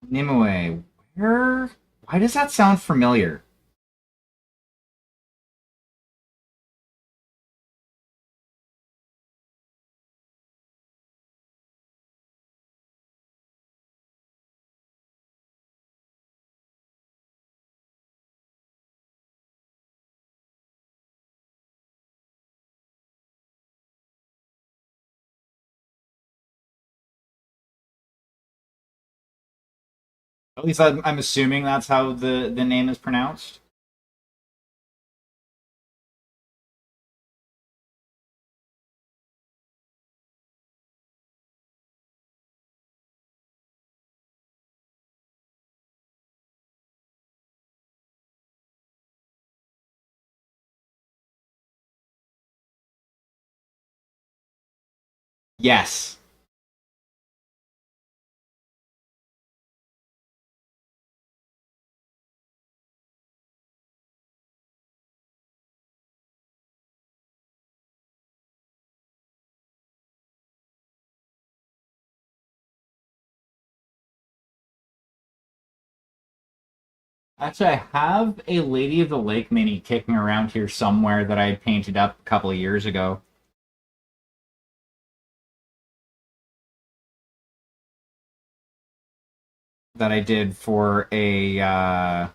Nimue, where? Why does that sound familiar? At least I'm assuming that's how the name is pronounced. Yes. Actually, I have a Lady of the Lake mini kicking around here somewhere that I painted up a couple of years ago. That I did for a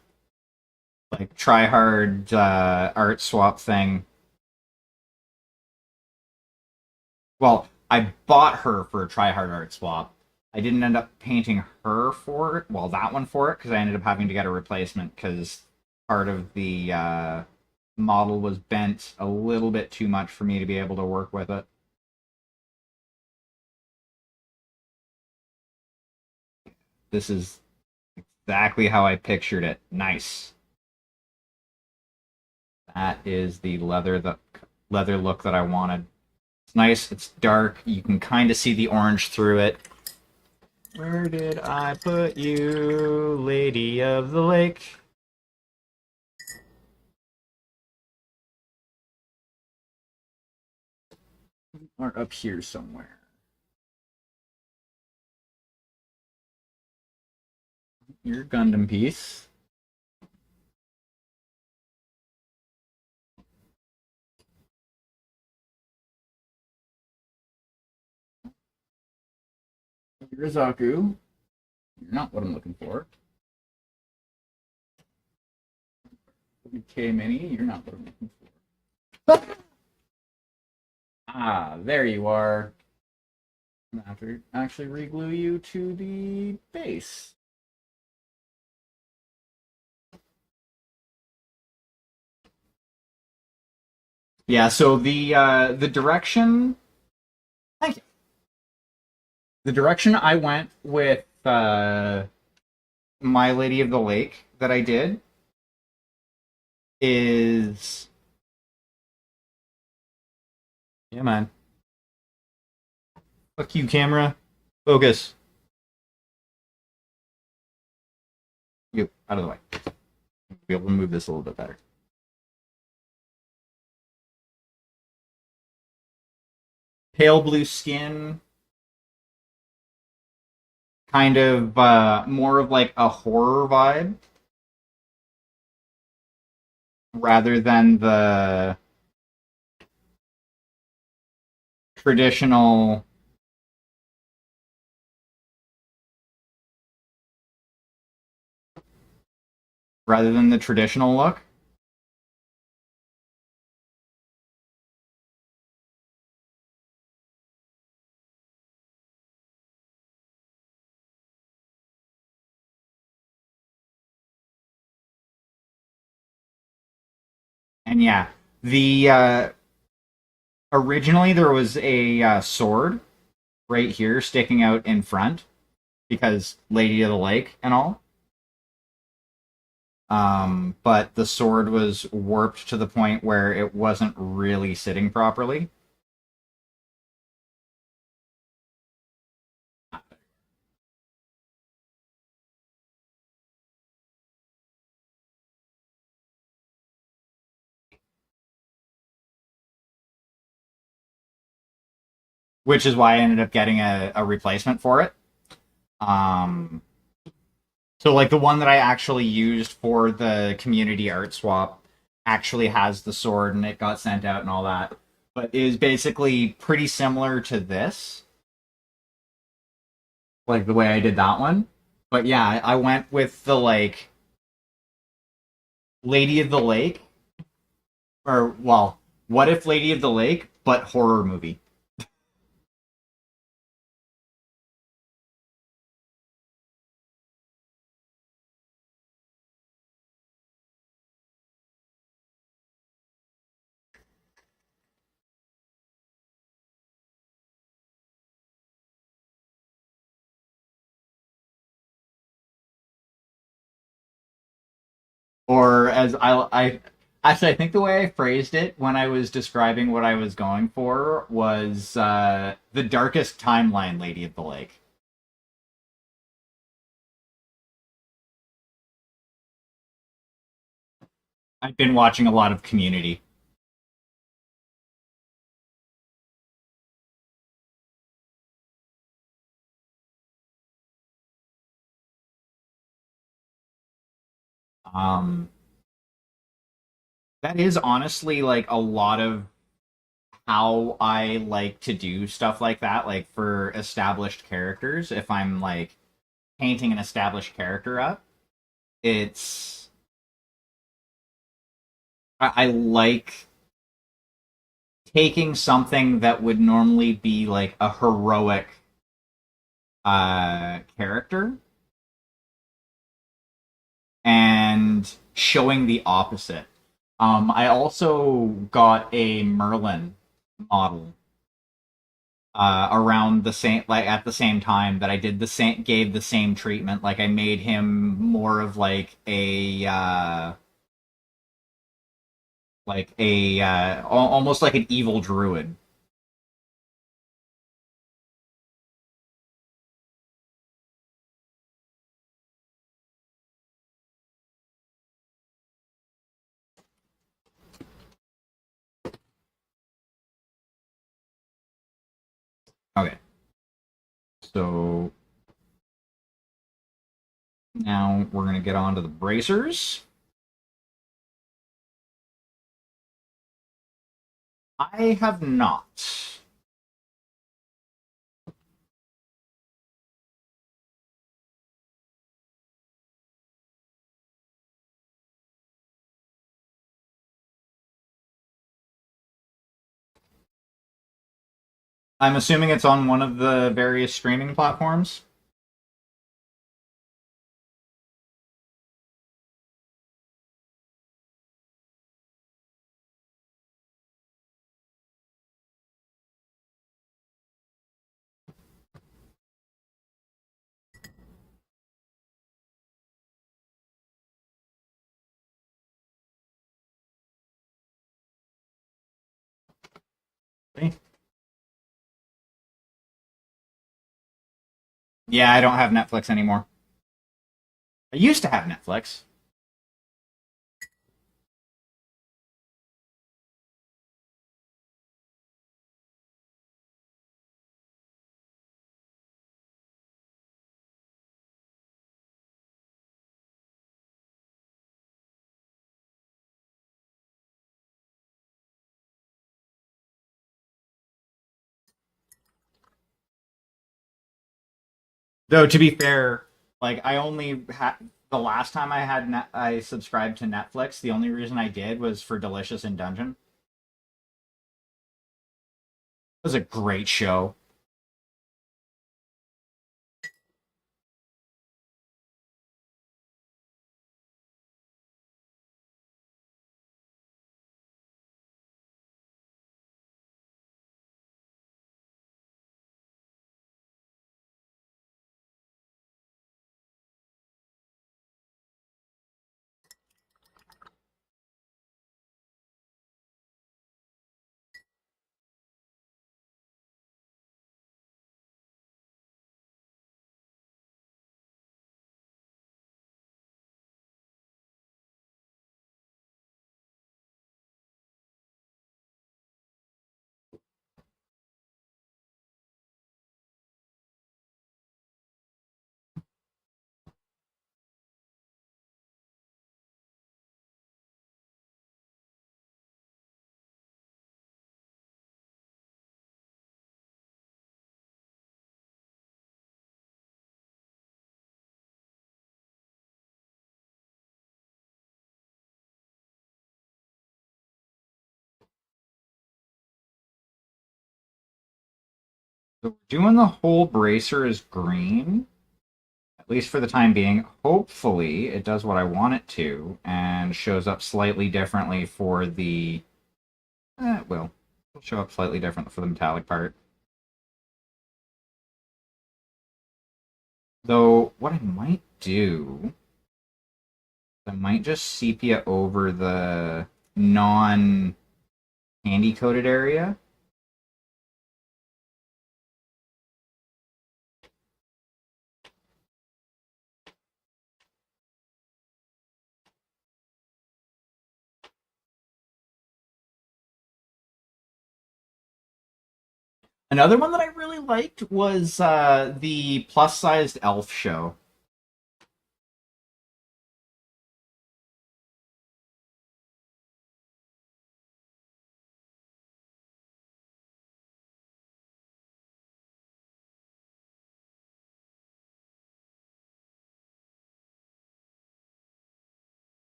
like try hard art swap thing. Well, I bought her for a try hard art swap, I didn't end up painting her for it, well, that one for it, because I ended up having to get a replacement because part of the model was bent a little bit too much for me to be able to work with it. This is exactly how I pictured it. Nice. That is the leather look that I wanted. It's nice. It's dark. You can kind of see the orange through it. Where did I put you, Lady of the Lake? Or up here somewhere. Your Gundam piece. Rizaku. You're not what I'm looking for. K Mini. You're not what I'm looking for. Ah, there you are. I'm gonna have to actually reglue you to the base. Yeah, so the direction. Thank you. The direction I went with My Lady of the Lake that I did is, yeah, man. Fuck you, camera. Focus. You out of the way. Be able to move this a little bit better. Pale blue skin, kind of more of like a horror vibe rather than the traditional look. And yeah, the originally there was a sword right here sticking out in front because Lady of the Lake and all. But the sword was warped to the point where it wasn't really sitting properly. Which is why I ended up getting a replacement for it. Um, so like the one that I actually used for the community art swap actually has the sword and it got sent out and all that, but is basically pretty similar to this, like the way I did that one. But yeah, I went with the like Lady of the Lake, or well, what if Lady of the Lake, but horror movie. Or as I actually I think the way I phrased it when I was describing what I was going for was the darkest timeline Lady of the Lake. I've been watching a lot of Community. Um, that is honestly like a lot of how I like to do stuff like that, like for established characters. If I'm like painting an established character up, it's I like taking something that would normally be like a heroic character and showing the opposite. I also got a Merlin model around the same, like at the same time that I did the same, gave the same treatment. Like I made him more of like a almost like an evil druid. Okay, so now we're gonna get on to the bracers. I have not. I'm assuming it's on one of the various streaming platforms. Okay. Yeah, I don't have Netflix anymore. I used to have Netflix. Though to be fair, like I only had the last time I subscribed to Netflix, the only reason I did was for Delicious in Dungeon. It was a great show. So we're doing the whole bracer is green, at least for the time being. Hopefully, it does what I want it to and shows up slightly differently for the. It will. It'll show up slightly different for the metallic part. Though, what I might do, I might just sepia over the non candy coated area. Another one that I really liked was the plus sized elf show.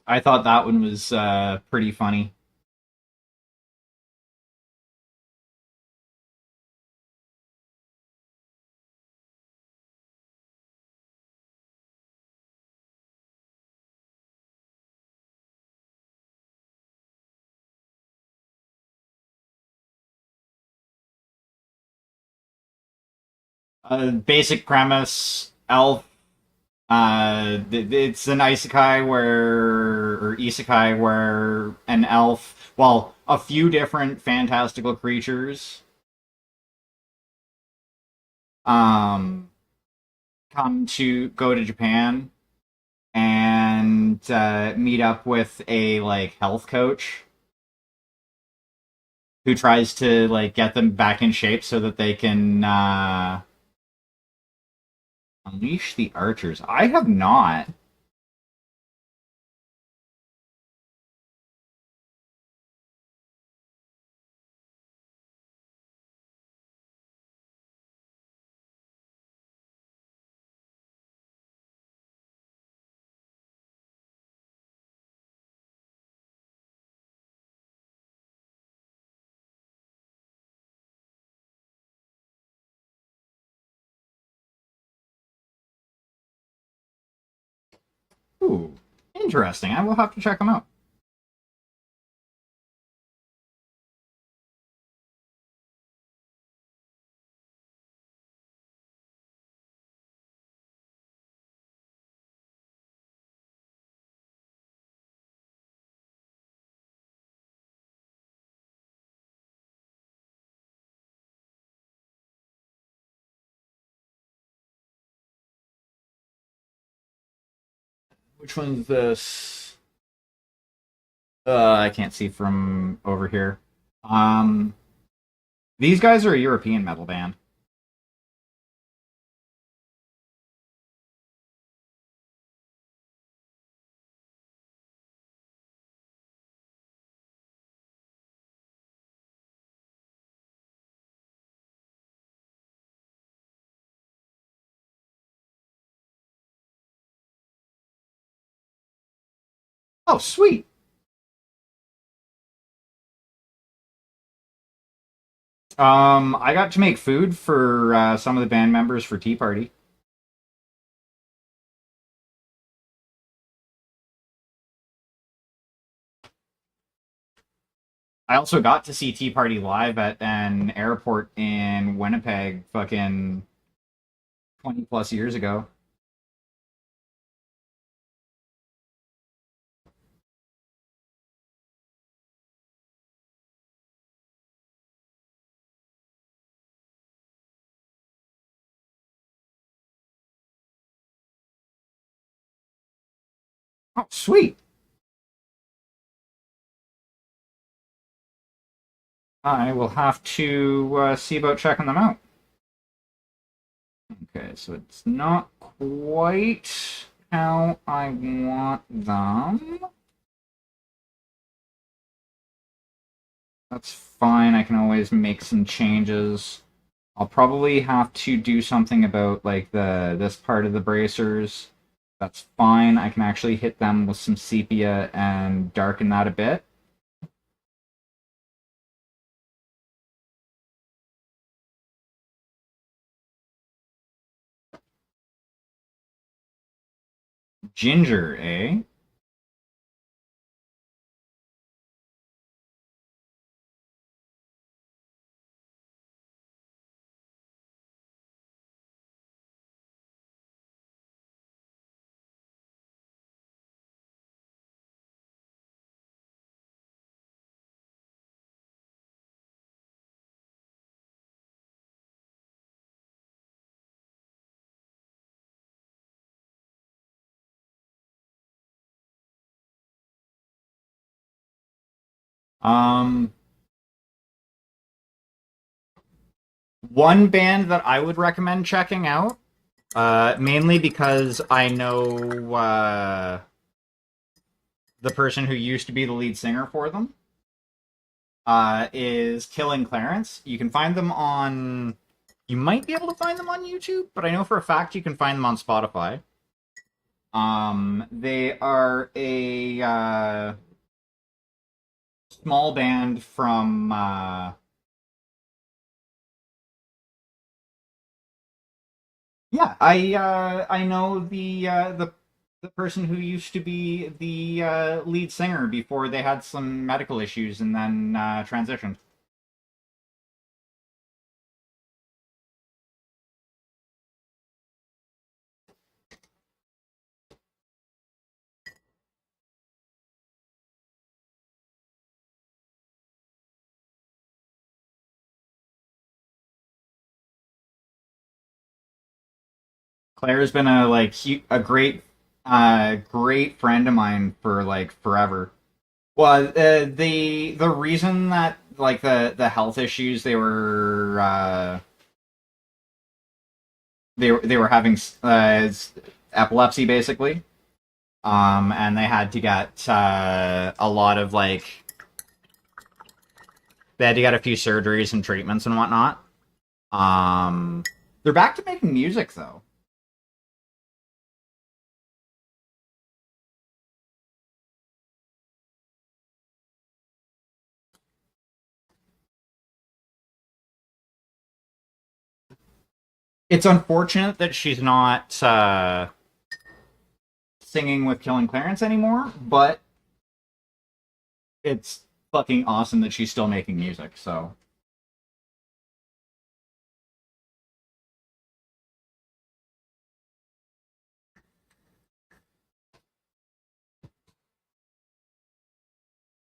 I thought that one was pretty funny. Basic premise: elf. It's an isekai or isekai where an elf, well, a few different fantastical creatures, um, go to Japan and meet up with a like health coach who tries to like get them back in shape so that they can unleash the archers. I have not. Ooh, interesting. I will have to check them out. Which one's this? I can't see from over here. Um, these guys are a European metal band. Oh, sweet. I got to make food for some of the band members for Tea Party. I also got to see Tea Party live at an airport in Winnipeg, fucking 20 plus years ago. Oh, sweet. I will have to see about checking them out. Okay, so it's not quite how I want them. That's fine. I can always make some changes. I'll probably have to do something about like the this part of the bracers. That's fine. I can actually hit them with some sepia and darken that a bit. Ginger, eh? Um, one band that I would recommend checking out, mainly because I know the person who used to be the lead singer for them, is Killing Clarence. You can find them on. You might be able to find them on YouTube, but I know for a fact you can find them on Spotify. They are a small band from. Yeah, I know the person who used to be the lead singer before they had some medical issues and then transitioned. Claire's been a a great great friend of mine for like forever. Well, the reason that like the health issues they were having epilepsy basically, and they had to get a lot of like they had to get a few surgeries and treatments and whatnot. Um, they're back to making music though. It's unfortunate that she's not singing with Killing Clarence anymore, but it's fucking awesome that she's still making music. So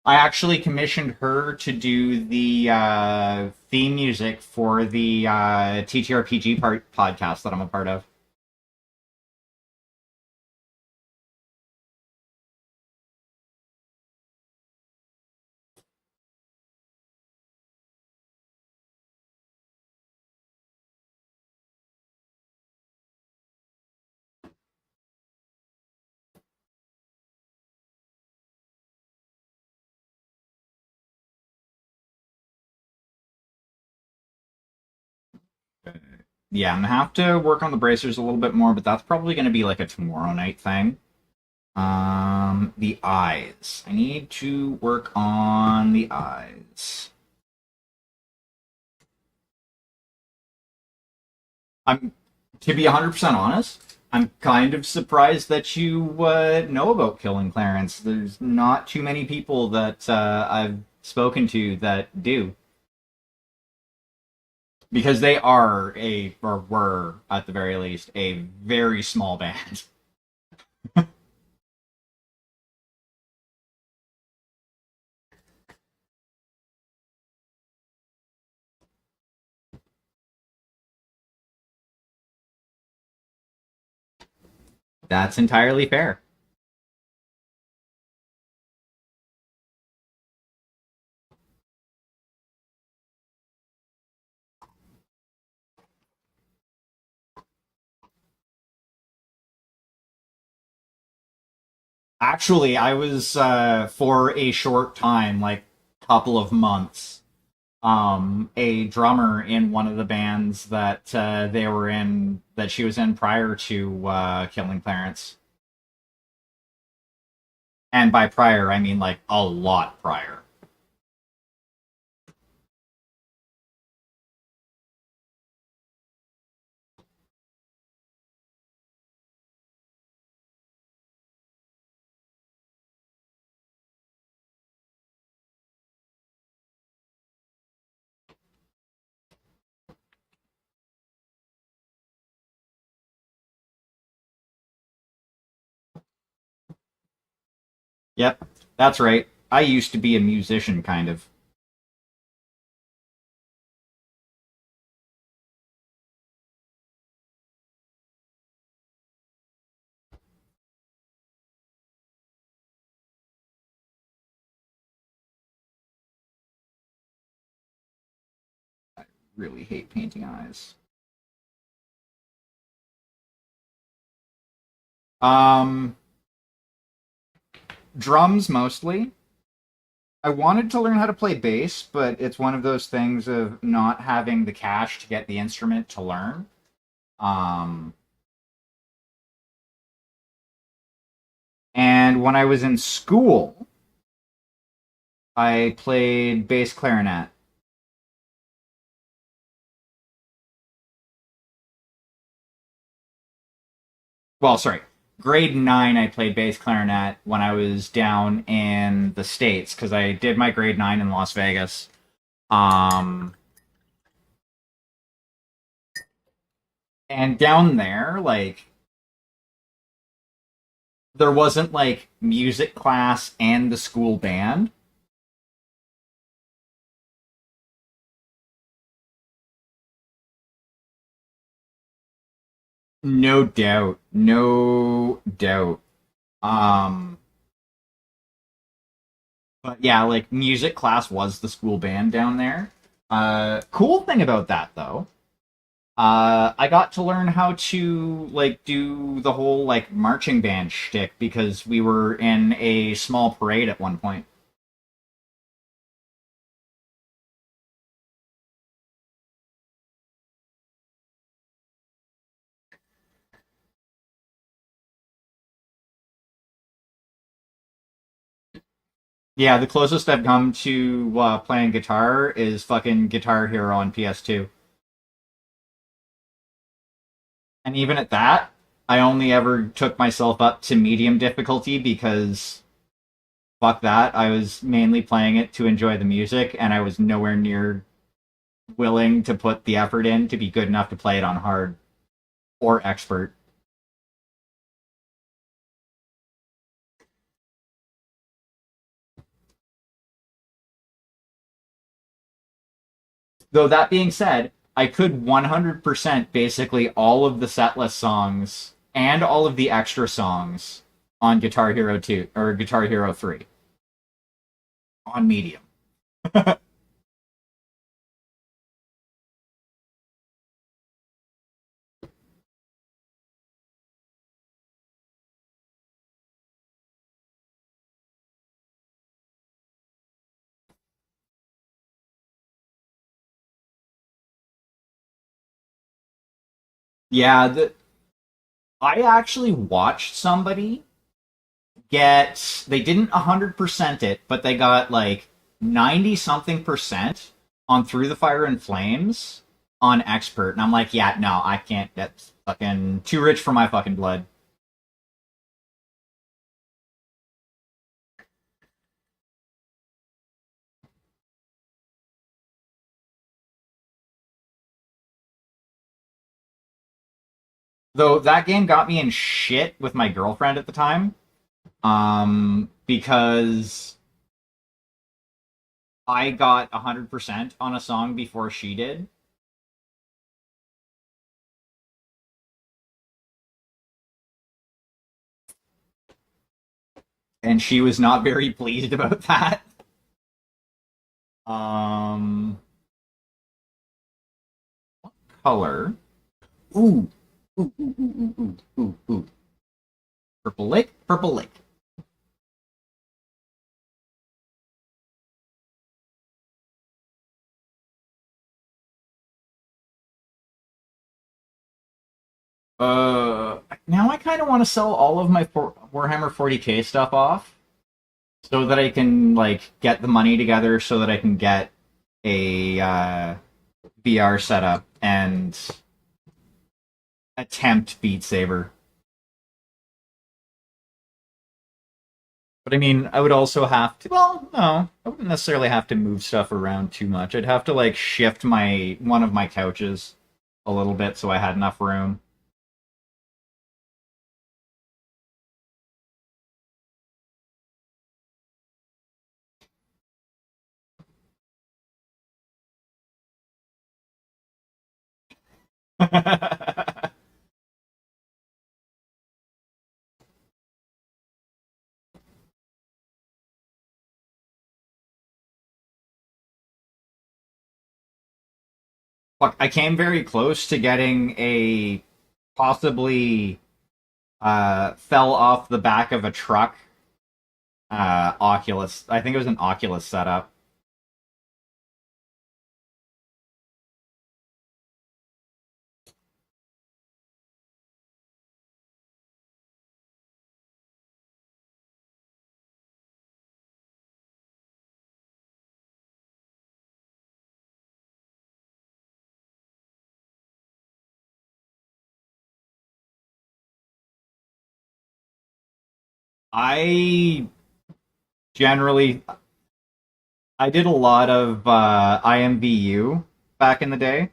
I actually commissioned her to do the theme music for the TTRPG podcast that I'm a part of. Yeah, I'm gonna have to work on the bracers a little bit more, but that's probably gonna be like a tomorrow night thing. The eyes. I need to work on the eyes. I'm to be 100% honest. I'm kind of surprised that you know about Killing Clarence. There's not too many people that I've spoken to that do, because they are or were at the very least a very small band. That's entirely fair. Actually, I was for a short time, like couple of months, a drummer in one of the bands that they were in that she was in prior to Killing Clarence. And by prior, I mean like a lot prior. Yep, that's right. I used to be a musician, kind of. Really hate painting eyes. Um, Drums mostly. I wanted to learn how to play bass, but it's one of those things of not having the cash to get the instrument to learn. Um, and when I was in school, I played bass clarinet. Well, sorry, grade nine, I played bass clarinet when I was down in the States because I did my grade nine in Las Vegas. Um, and down there, like, there wasn't like music class and the school band. No doubt. No doubt. Um, but yeah, like music class was the school band down there. Cool thing about that though, I got to learn how to like do the whole like marching band shtick because we were in a small parade at one point. Yeah, the closest I've come to playing guitar is fucking Guitar Hero on PS2. And even at that, I only ever took myself up to medium difficulty because fuck that. I was mainly playing it to enjoy the music, and I was nowhere near willing to put the effort in to be good enough to play it on hard or expert. Though that being said, I could 100% basically all of the setlist songs and all of the extra songs on Guitar Hero 2 or Guitar Hero 3 on medium. Yeah, I actually watched somebody they didn't 100% it, but they got like 90 something percent on Through the Fire and Flames on expert. And I'm like, yeah, no, I can't. That's fucking too rich for my fucking blood. Though that game got me in shit with my girlfriend at the time, because I got 100% on a song before she did. And she was not very pleased about that. Um, color. Ooh, ooh, ooh, ooh, ooh, ooh, ooh. Purple Lake, Purple Lake. Now I kind of want to sell all of my Warhammer 40K stuff off so that I can like get the money together so that I can get a VR setup and attempt Beat Saber. But I mean, I would also have to. Well, no, I wouldn't necessarily have to move stuff around too much. I'd have to like shift my one of my couches a little bit so I had enough room. Fuck, I came very close to getting a possibly fell off the back of a truck Oculus. I think it was an Oculus setup. I generally I did a lot of IMVU back in the day.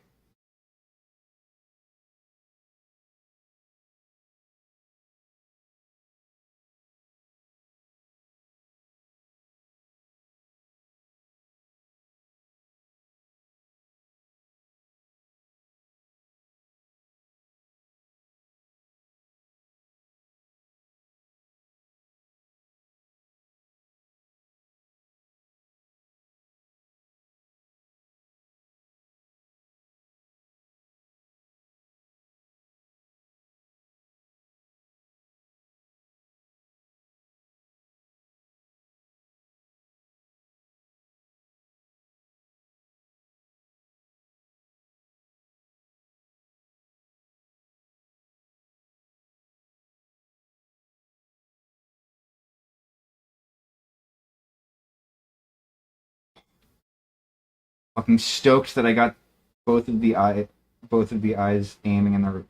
Fucking stoked that I got both of the eyes aiming in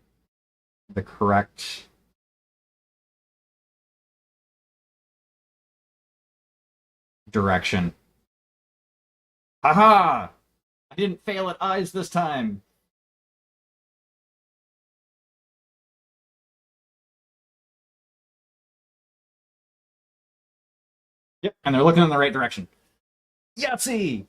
the correct direction. Haha! I didn't fail at eyes this time. Yep, and they're looking in the right direction. Yahtzee!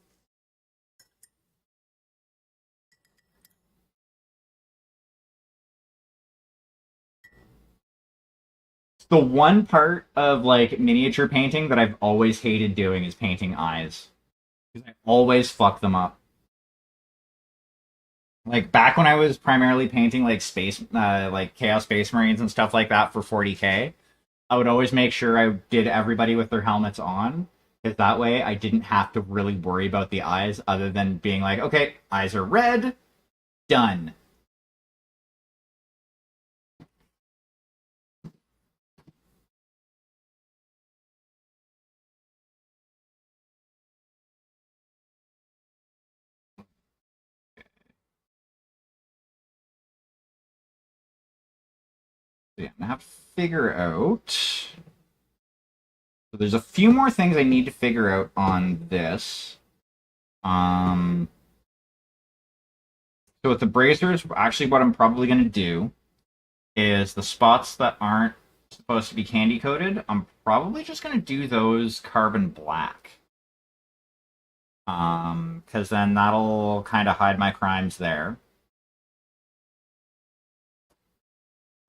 The one part of like miniature painting that I've always hated doing is painting eyes. Because I always fuck them up. Like back when I was primarily painting like like Chaos Space Marines and stuff like that for 40K, I would always make sure I did everybody with their helmets on. Because that way I didn't have to really worry about the eyes other than being like, okay, eyes are red, done. So yeah, I have to figure out. So there's a few more things I need to figure out on this. Um, so with the bracers, actually, what I'm probably going to do is the spots that aren't supposed to be candy coated, I'm probably just going to do those carbon black. Because then that'll kind of hide my crimes there.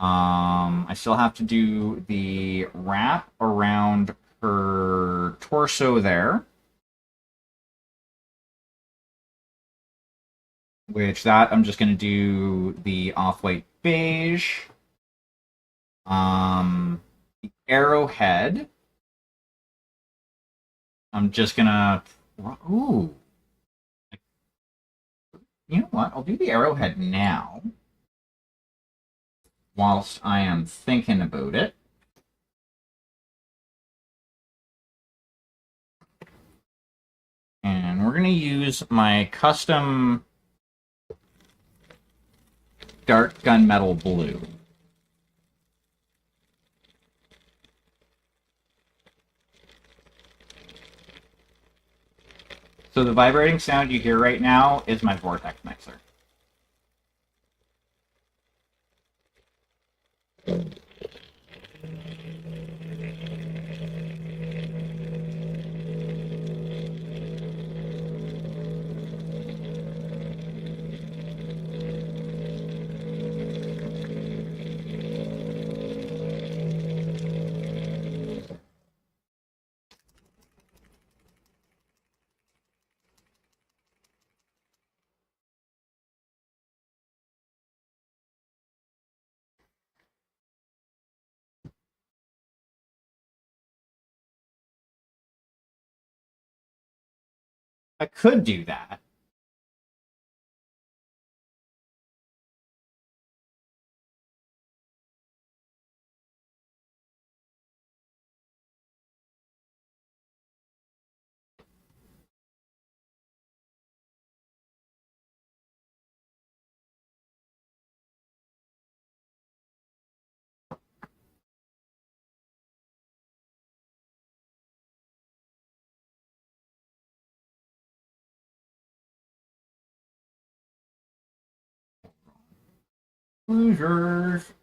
I still have to do the wrap around her torso there, which that I'm just going to do the off-white beige. The arrowhead, I'm just gonna. Ooh, you know what? I'll do the arrowhead now, whilst I am thinking about it. And we're gonna use my custom dark gunmetal blue. So the vibrating sound you hear right now is my vortex mixer. I could do that. Losers.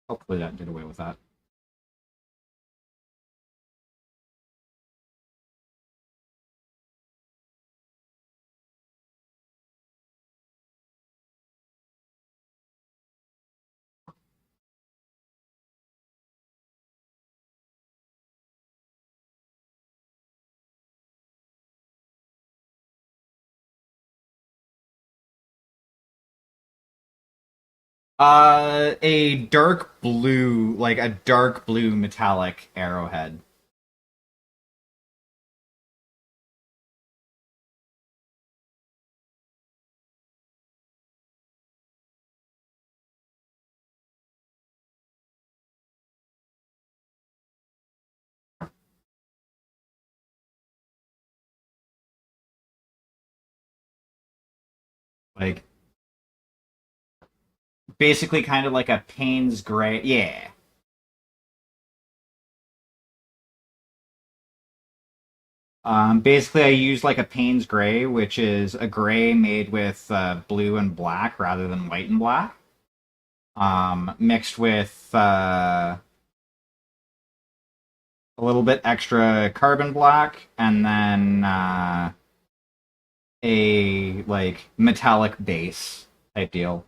Hopefully that did away with that. A dark blue, like a dark blue metallic arrowhead. Like basically kind of like a Payne's gray. Yeah. Basically, I use like a Payne's gray, which is a gray made with blue and black rather than white and black, mixed with a little bit extra carbon black, and then a like metallic base type deal.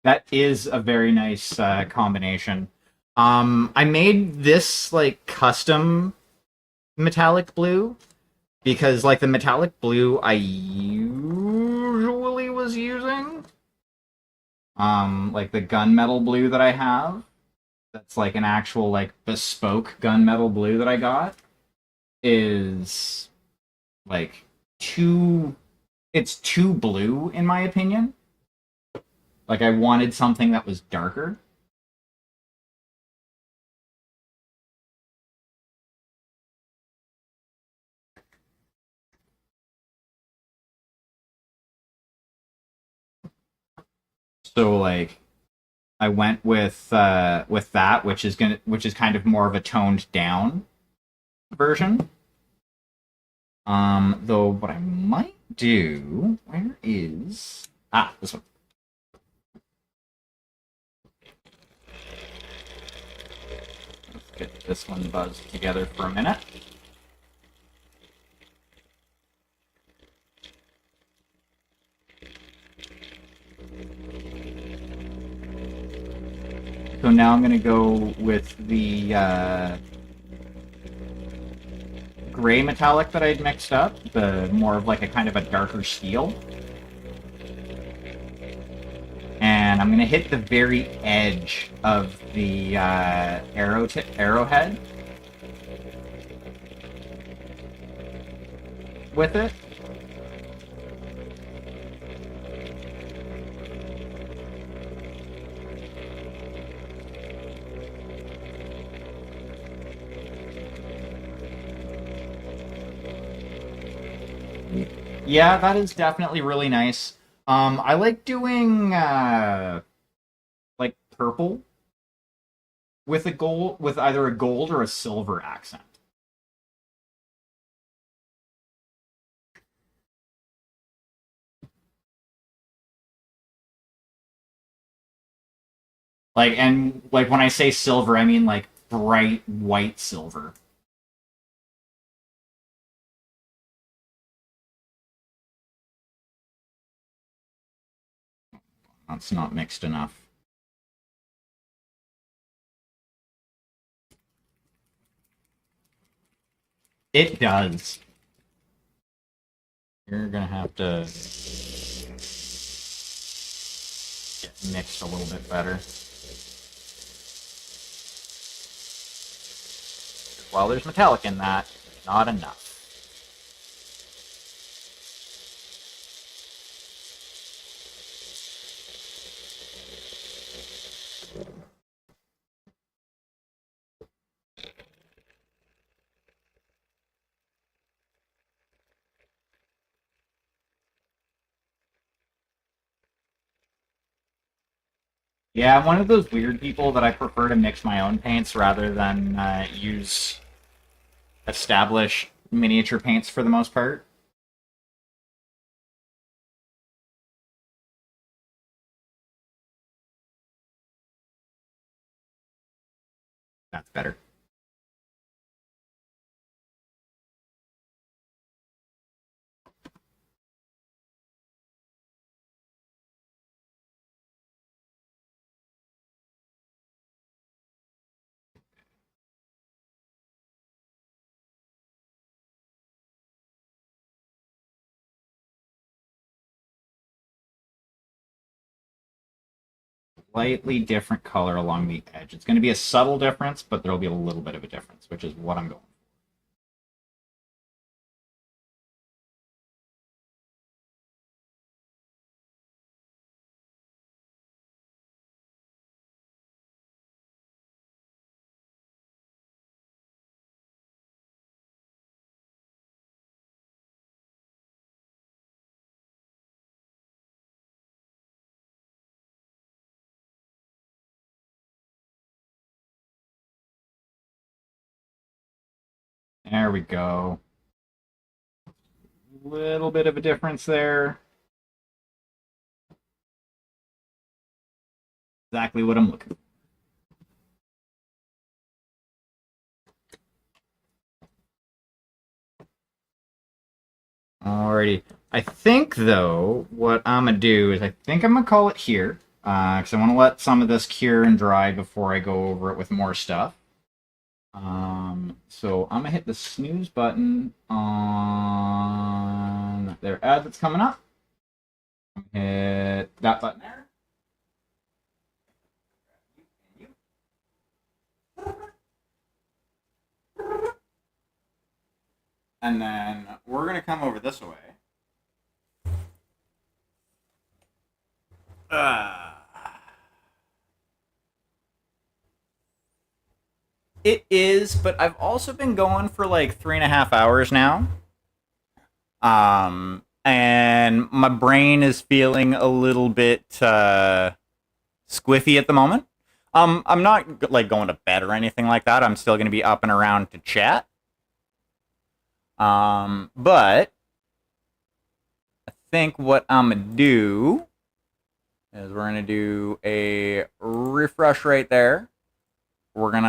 That is a very nice combination. I made this like custom metallic blue because like the metallic blue I usually was using, like the gunmetal blue that I have, that's like an actual like bespoke gunmetal blue that I got is like too it's too blue in my opinion. Like I wanted something that was darker. So like I went with that, which is kind of more of a toned down version. Though what I might do, where is this one? Let's get this one buzzed together for a minute. So now I'm gonna go with the gray metallic that I'd mixed up, the more of like a kind of a darker steel. And I'm gonna hit the very edge of the arrowhead with it. Yeah, that is definitely really nice. I like doing like purple with a gold, with either a gold or a silver accent. Like, and like when I say silver, I mean like bright white silver. That's not mixed enough. It does. You're gonna have to get mixed a little bit better. While there's metallic in that, not enough. Yeah, I'm one of those weird people that I prefer to mix my own paints rather than use established miniature paints for the most part. That's better. slightly different color along the edge. It's going to be a subtle difference, but there'll be a little bit of a difference, which is what I'm going for. There we go. Little bit of a difference there. Exactly what I'm looking for. Alrighty. I think, though, what I'm going to do is I think I'm going to call it here. Because I want to let some of this cure and dry before I go over it with more stuff. So I'm going to hit the snooze button on their ad that's coming up. Hit that button there. And then we're going to come over this way. It is, but I've also been going for like 3.5 hours now. And my brain is feeling a little bit squiffy at the moment. I'm not like going to bed or anything like that. I'm still going to be up and around to chat. But I think what I'm gonna do is we're gonna do a refresh right there. We're gonna